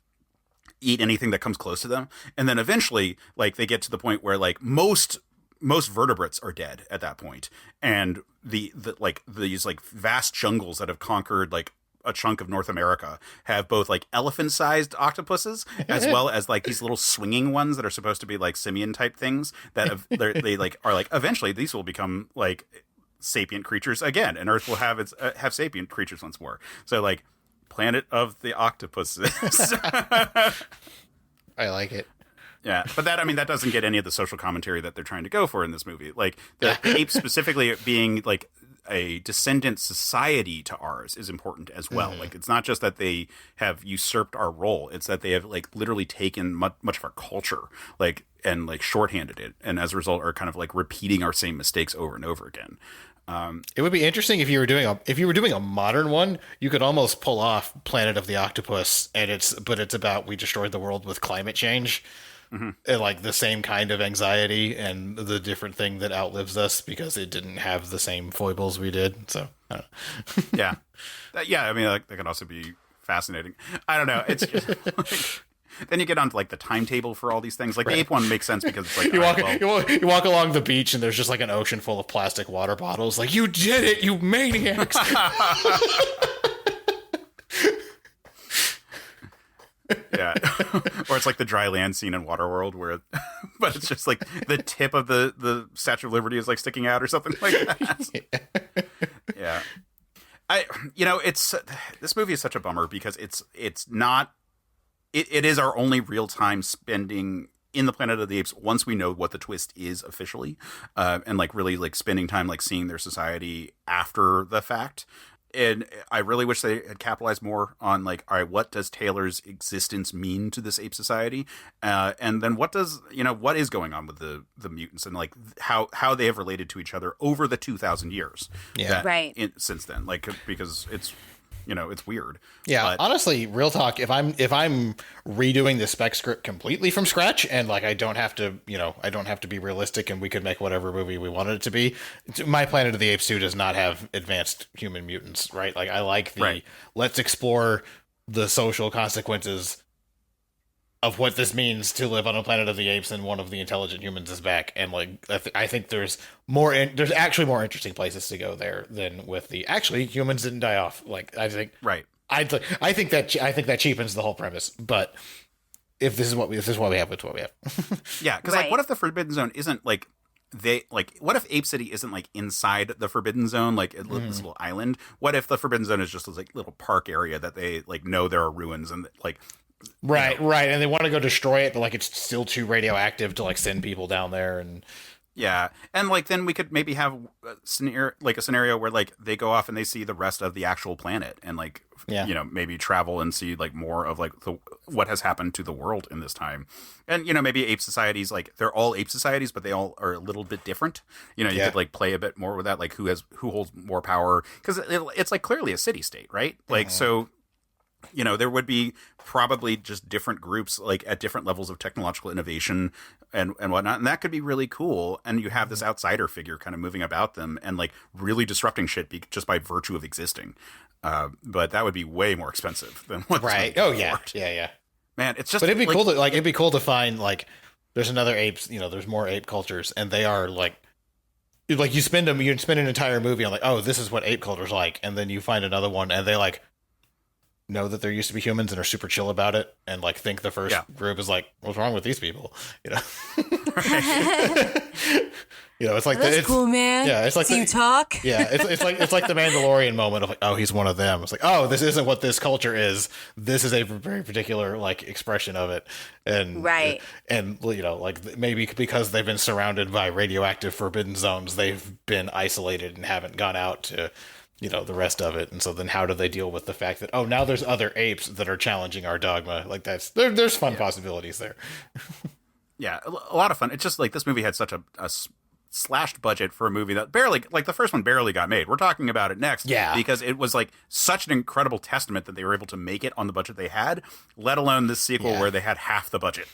eat anything that comes close to them. And then eventually like they get to the point where like most vertebrates are dead at that point, and the like these like vast jungles that have conquered like a chunk of North America have both like elephant-sized octopuses as well as like these little swinging ones that are supposed to be like simian type things that they like are like eventually these will become like sapient creatures again, and Earth will have have sapient creatures once more. So like Planet of the Octopuses. I like it. Yeah, but that doesn't get any of the social commentary that they're trying to go for in this movie. Like the apes specifically being like a descendant society to ours is important as well. Like it's not just that they have usurped our role; it's that they have like literally taken much of our culture, like and like shorthanded it, and as a result are kind of like repeating our same mistakes over and over again. It would be interesting if you were doing a modern one. You could almost pull off Planet of the Octopus, and it's about we destroyed the world with climate change. And like the same kind of anxiety and the different thing that outlives us because it didn't have the same foibles we did. So, yeah. I mean, like, that could also be fascinating. I don't know. It's just then you get onto like the timetable for all these things. Like the ape one makes sense because it's like you walk along the beach and there's just like an ocean full of plastic water bottles. Like, you did it, you maniacs! Yeah. Or it's like the dry land scene in Waterworld where, but it's just like the tip of the Statue of Liberty is like sticking out or something like that. Yeah. This movie is such a bummer because it's not. It is our only real time spending in the Planet of the Apes once we know what the twist is officially, and like really like spending time like seeing their society after the fact. And I really wish they had capitalized more on like, all right, what does Taylor's existence mean to this ape society, and then what is going on with the mutants and like how they have related to each other over the 2,000 years, since then, like because it's. It's weird. Yeah, but honestly, real talk. If I'm redoing the spec script completely from scratch, and like I don't have to be realistic, and we could make whatever movie we wanted it to be. My Planet of the Apes 2 does not have advanced human mutants, right? Like I like let's explore the social consequences of what this means to live on a Planet of the Apes and one of the intelligent humans is back. And like, I think there's actually more interesting places to go there than with the humans didn't die off. Like, I think, right. I think that cheapens the whole premise, but if this is what we have, it's what we have. Yeah. Cause like, what if the Forbidden Zone isn't like, what if Ape City isn't like inside the Forbidden Zone, like this little island? What if the Forbidden Zone is just this like little park area that they like know there are ruins and like, right, and they want to go destroy it, but like it's still too radioactive to like send people down there, and and like then we could maybe have a scenario where like they go off and they see the rest of the actual planet and like maybe travel and see like more of like what has happened to the world in this time, and maybe ape societies, like they're all ape societies, but they all are a little bit different. You could like play a bit more with that, like who holds more power, because it's like clearly a city state, right? Like so. There would be probably just different groups like at different levels of technological innovation and whatnot. And that could be really cool. And you have this outsider figure kind of moving about them and like really disrupting shit just by virtue of existing. But that would be way more expensive than what. Right. Oh yeah. Yeah. Man, it's just, but it'd be cool to find like, there's another apes, there's more ape cultures and they are like you spend an entire movie on like, oh, this is what ape culture's like. And then you find another one and they like, know that there used to be humans and are super chill about it and like think the first group is like, what's wrong with these people? It's like that's cool, man. Yeah, it's like you talk. Yeah, it's like the Mandalorian moment of like, oh, he's one of them. It's like, oh, this isn't what this culture is. This is a very particular like expression of it, and like maybe because they've been surrounded by radioactive forbidden zones, they've been isolated and haven't gone out to. The rest of it. And so then how do they deal with the fact that, oh, now there's other apes that are challenging our dogma? Like there's fun possibilities there. Yeah, a lot of fun. It's just like this movie had such a slashed budget for a movie that barely, like the first one barely got made. We're talking about it next. Yeah. Because it was like such an incredible testament that they were able to make it on the budget they had, let alone this sequel where they had half the budget.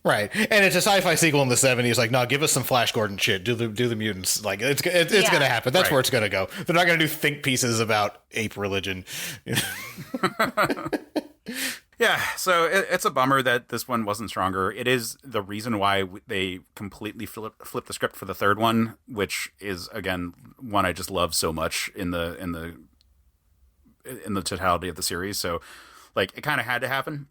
Right, and it's a sci-fi sequel in the 70s. Like, no, give us some Flash Gordon shit. Do the mutants. Like, it's going to happen. That's where it's going to go. They're not going to do think pieces about ape religion. Yeah, so it's a bummer that this one wasn't stronger. It is the reason why they completely flipped the script for the third one, which is again one I just love so much in the totality of the series. So, like, it kind of had to happen.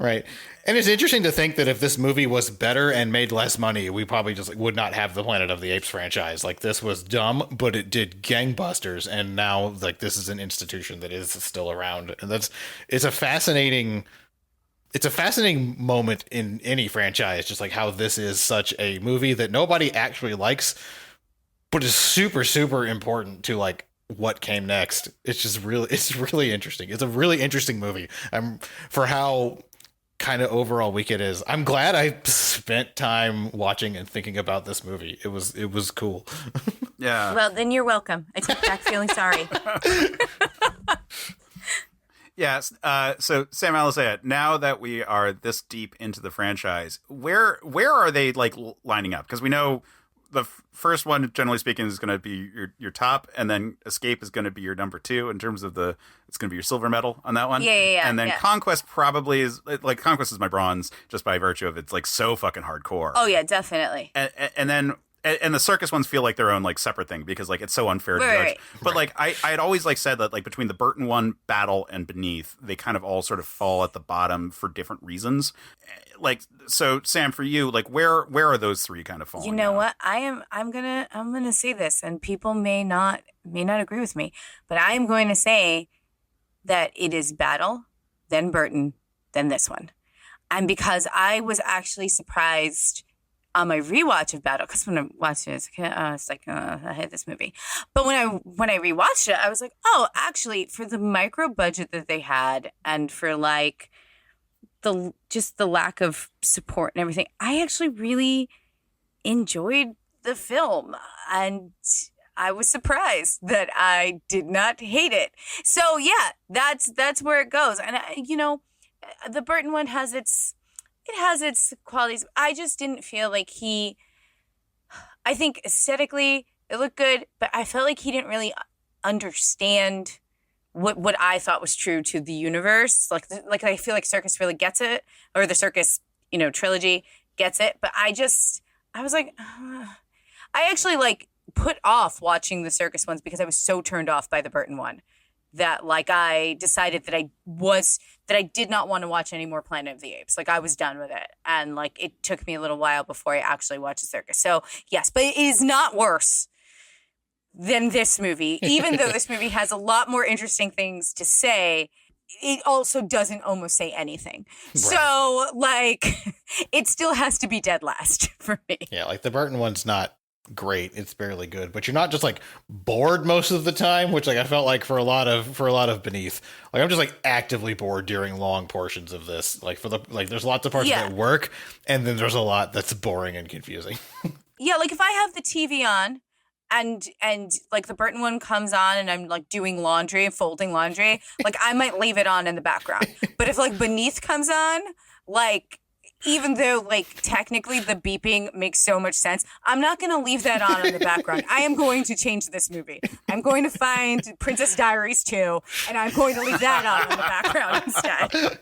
Right. And it's interesting to think that if this movie was better and made less money, we probably just would not have the Planet of the Apes franchise. Like, this was dumb, but it did gangbusters. And now, like, this is an institution that is still around. And it's a fascinating moment in any franchise, just like how this is such a movie that nobody actually likes, but is super, super important to, like, what came next. It's really interesting. It's a really interesting movie. For how kind of overall week it is. I'm glad I spent time watching and thinking about this movie. It was cool. Yeah. Well, then you're welcome. I take back feeling sorry. Yes. So Sam Alisea, now that we are this deep into the franchise, where are they like lining up? Because we know the first one, generally speaking, is going to be your top, and then Escape is going to be your number 2 in terms of it's going to be your silver medal on that one. Yeah. And then Conquest probably is like Conquest is my bronze just by virtue of it's like so fucking hardcore. Oh yeah, definitely. And then the circus ones feel like their own like separate thing because like it's so unfair to judge. But like I had always like said that like between the Burton one, Battle, and Beneath, they kind of all sort of fall at the bottom for different reasons. Like, so Sam, for you, like where are those 3 kind of falling? You know what? I'm gonna say this, and people may not agree with me, but I am going to say that it is Battle, then Burton, then this one. And because I was actually surprised on my rewatch of Battle, because when I watched it, it's like, I hate this movie. But when I rewatched it, I was like, oh, actually, for the micro budget that they had, and for like the lack of support and everything, I actually really enjoyed the film, and I was surprised that I did not hate it. So yeah, that's where it goes. And the Burton one has its qualities. I just didn't feel like I think aesthetically it looked good, but I felt like he didn't really understand what I thought was true to the universe. Like I feel like Circus really gets it, or the Circus, trilogy gets it. But I was like, I actually like put off watching the Circus ones because I was so turned off by the Burton one that like I decided that I did not want to watch any more Planet of the Apes. Like I was done with it. And like it took me a little while before I actually watched the Circus. So yes, but it is not worse than this movie. Even though this movie has a lot more interesting things to say, it also doesn't almost say anything. Right. So like it still has to be dead last for me. Yeah, like the Burton one's not great, it's barely good, but you're not just like bored most of the time, which like I felt like for a lot of Beneath. Like I'm just like actively bored during long portions of this. Like there's lots of parts that work, and then there's a lot that's boring and confusing. Yeah, like if I have the TV on and like the Burton one comes on and I'm like doing laundry and folding laundry, like I might leave it on in the background. But if like Beneath comes on, like even though, like, technically the beeping makes so much sense, I'm not going to leave that on in the background. I am going to change this movie. I'm going to find Princess Diaries 2, and I'm going to leave that on in the background instead.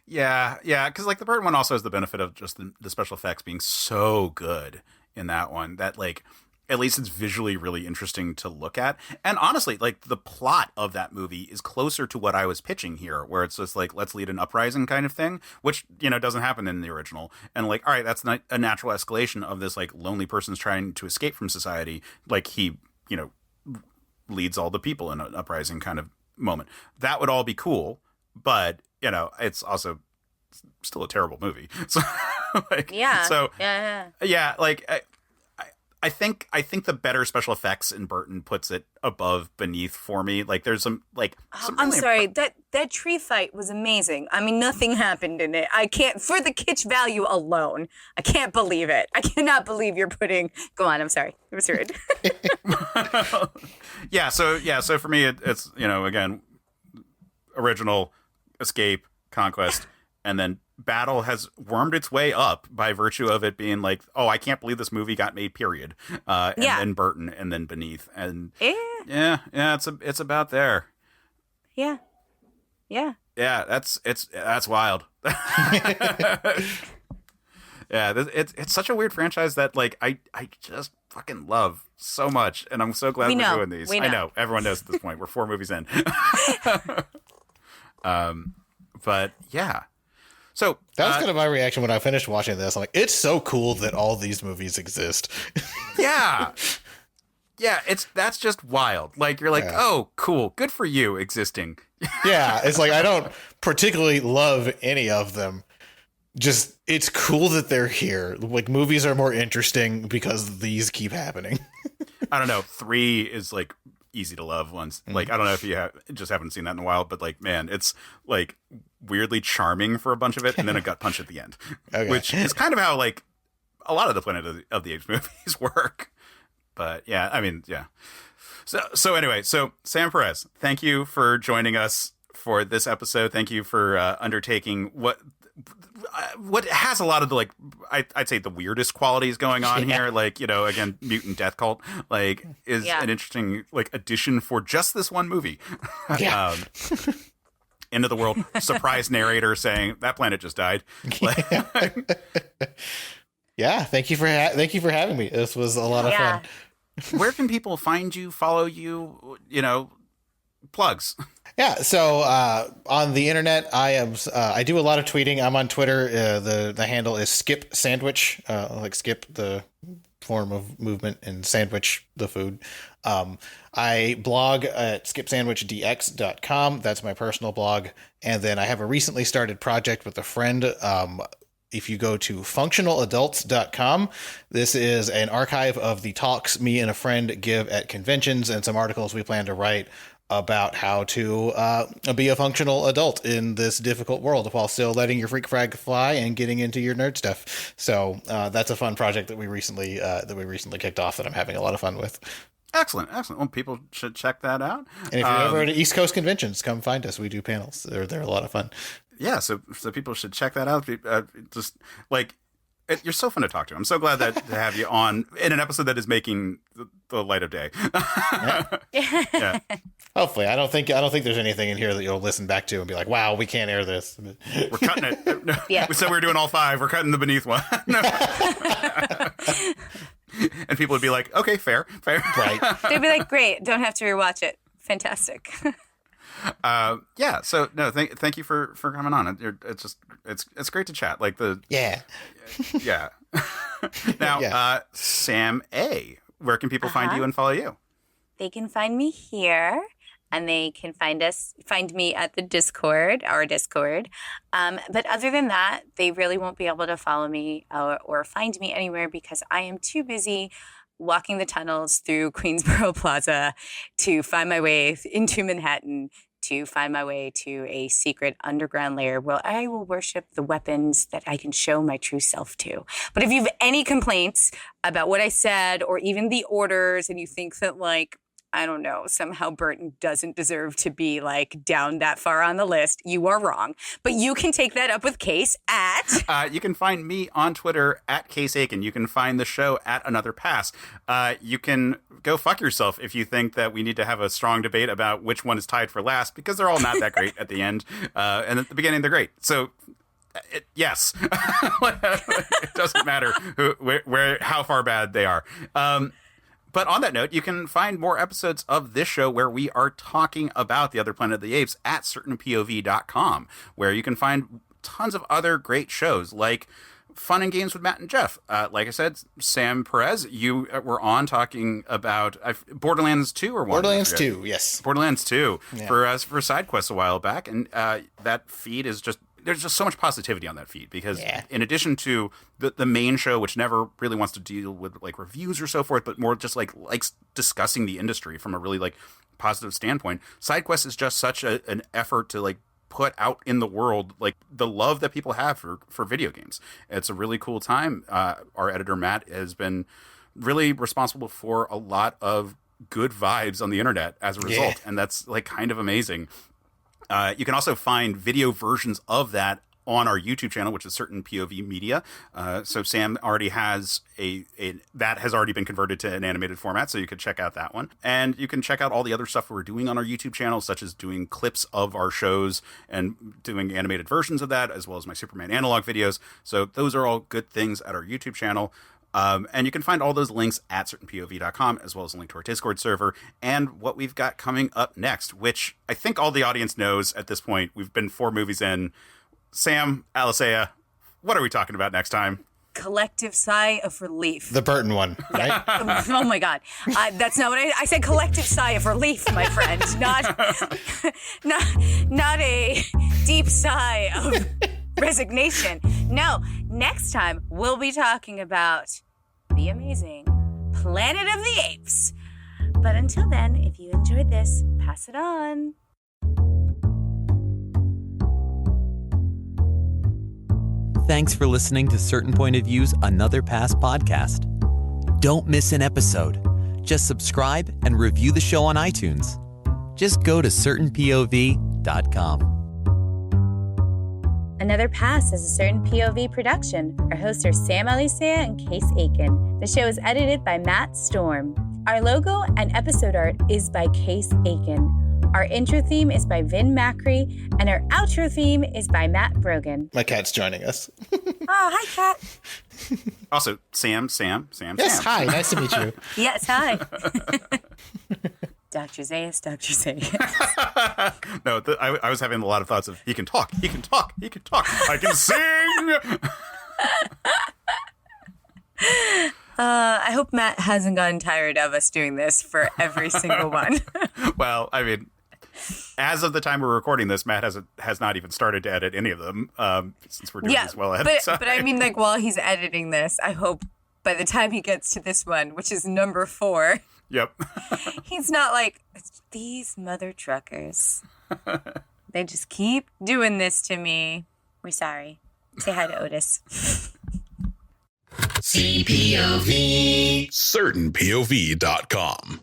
Yeah, because, like, the Burton one also has the benefit of just the special effects being so good in that one that, like, at least it's visually really interesting to look at. And honestly, like the plot of that movie is closer to what I was pitching here, where it's just like, let's lead an uprising kind of thing, which, doesn't happen in the original. And like, all right, that's not a natural escalation of this like lonely person's trying to escape from society. Like he, leads all the people in an uprising kind of moment. That would all be cool. But, it's also still a terrible movie. So like, I think the better special effects in Burton puts it above Beneath for me. Like there's some I'm sorry, that tree fight was amazing. I mean, nothing happened in it. I can't, for the kitsch value alone, I can't believe it. I cannot believe you're putting. Go on. I'm sorry, it was rude. So for me, it's again, original, Escape, Conquest, and then Battle has wormed its way up by virtue of it being like, oh, I can't believe this movie got made, period. And then Burton, and then Beneath, and it's about there. Yeah. That's wild. It's such a weird franchise that like I just fucking love so much, and I'm so glad we're doing these. I know everyone knows at this point. We're 4 movies in. But yeah. So that was kind of my reaction when I finished watching this. I'm like, it's so cool that all these movies exist. Yeah, that's just wild. Like you're like, oh, cool, good for you existing. Yeah, it's like I don't particularly love any of them. Just it's cool that they're here. Like movies are more interesting because these keep happening. I don't know. 3 is like easy to love once. Like I don't know if you haven't seen that in a while, but like man, it's like weirdly charming for a bunch of it, and then a gut punch at the end, which is kind of how like a lot of the Planet of the Apes movies work. But yeah, I mean, yeah. So anyway, so Sam Perez, thank you for joining us for this episode. Thank you for undertaking what what has a lot of the, like, I'd say the weirdest qualities going on here, like, you know, again, mutant death cult, like, is an interesting, like, addition for just this one movie. Yeah. Into the world, surprise narrator saying that planet just died. Yeah, thank you for having me. This was a lot of fun. Where can people find you, follow you, you know, plugs? Yeah, so on the internet, I do a lot of tweeting. I'm on Twitter. The handle is Skip Sandwich, like skip the form of movement and sandwich the food. I blog at skipsandwichdx.com. That's my personal blog. And then I have a recently started project with a friend. If you go to functionaladults.com, this is an archive of the talks me and a friend give at conventions and some articles we plan to write about how to be a functional adult in this difficult world while still letting your freak frag fly and getting into your nerd stuff. So that's a fun project that we recently kicked off that I'm having a lot of fun with. Excellent. Well, people should check that out. And if you're ever at East Coast conventions, come find us. We do panels. They're a lot of fun. Yeah, so people should check that out. Just like, you're so fun to talk to. I'm so glad to have you on in an episode that is making the light of day. Yeah. Hopefully, I don't think there's anything in here that you'll listen back to and be like, "Wow, we can't air this." We're cutting it. No, we said we were doing all 5. We're cutting the beneath one. No. And people would be like, "Okay, fair." Right? They'd be like, "Great, don't have to rewatch it. Fantastic." Yeah. So no, thank you for coming on. It's great to chat. Like yeah. Now, Sam A, where can people find you and follow you? They can find me here, and they can find me at the Discord, our Discord. But other than that, they really won't be able to follow me or find me anywhere because I am too busy walking the tunnels through Queensboro Plaza to find my way into Manhattan, to find my way to a secret underground lair where I will worship the weapons that I can show my true self to. But if you have any complaints about what I said or even the orders and you think that, like, I don't know, somehow Burton doesn't deserve to be, like, down that far on the list, you are wrong. But you can take that up with Case at... you can find me on Twitter at Case Aiken. You can find the show at Another Pass. You can go fuck yourself if you think that we need to have a strong debate about which one is tied for last, because they're all not that great at the end. And at the beginning, they're great. So... yes, it doesn't matter how far bad they are. But on that note, you can find more episodes of this show where we are talking about the other Planet of the Apes at certainpov.com, where you can find tons of other great shows like Fun and Games with Matt and Jeff. Like I said, Sam Perez, you were on talking about Borderlands 2 or 1? Borderlands 2, yes. Borderlands 2 for Side Quest a while back. And that feed is just... there's just so much positivity on that feed because in addition to the main show, which never really wants to deal with like reviews or so forth, but more just like likes discussing the industry from a really like positive standpoint, SideQuest is just such an effort to like put out in the world like the love that people have for video games. It's a really cool time. Our editor Matt has been really responsible for a lot of good vibes on the internet as a result, and that's like kind of amazing. You can also find video versions of that on our YouTube channel, which is Certain POV Media. So Sam already has that has already been converted to an animated format, so you could check out that one. And you can check out all the other stuff we're doing on our YouTube channel, such as doing clips of our shows and doing animated versions of that, as well as my Superman analog videos. So those are all good things at our YouTube channel. And you can find all those links at certainpov.com, as well as a link to our Discord server and what we've got coming up next, which I think all the audience knows at this point. We've been 4 movies in. Sam, Alicea, what are we talking about next time? Collective sigh of relief. The Burton one, right? Oh my God. That's not what I said. Collective sigh of relief, my friend. Not a deep sigh of resignation. No, next time we'll be talking about the amazing Planet of the Apes. But until then, if you enjoyed this, pass it on. Thanks for listening to Certain Point of View's Another Pass podcast. Don't miss an episode. Just subscribe and review the show on iTunes. Just go to certainpov.com. Another Pass is a Certain POV production. Our hosts are Sam Alicea and Case Aiken. The show is edited by Matt Storm. Our logo and episode art is by Case Aiken. Our intro theme is by Vin Macri, and our outro theme is by Matt Brogan. My cat's joining us. Oh, hi, cat. Also, Sam. Yes, hi. Nice to meet you. Yes, hi. Dr. Zayas. No, I was having a lot of thoughts of, he can talk. I can sing! I hope Matt hasn't gotten tired of us doing this for every single one. Well, I mean, as of the time we're recording this, Matt has not even started to edit any of them, since we're doing this well ahead of time. But I mean, like, while he's editing this, I hope by the time he gets to this one, which is number 4, yep, he's not like, these mother truckers. They just keep doing this to me. We're sorry. Say hi to Otis. CPOV. CertainPOV.com.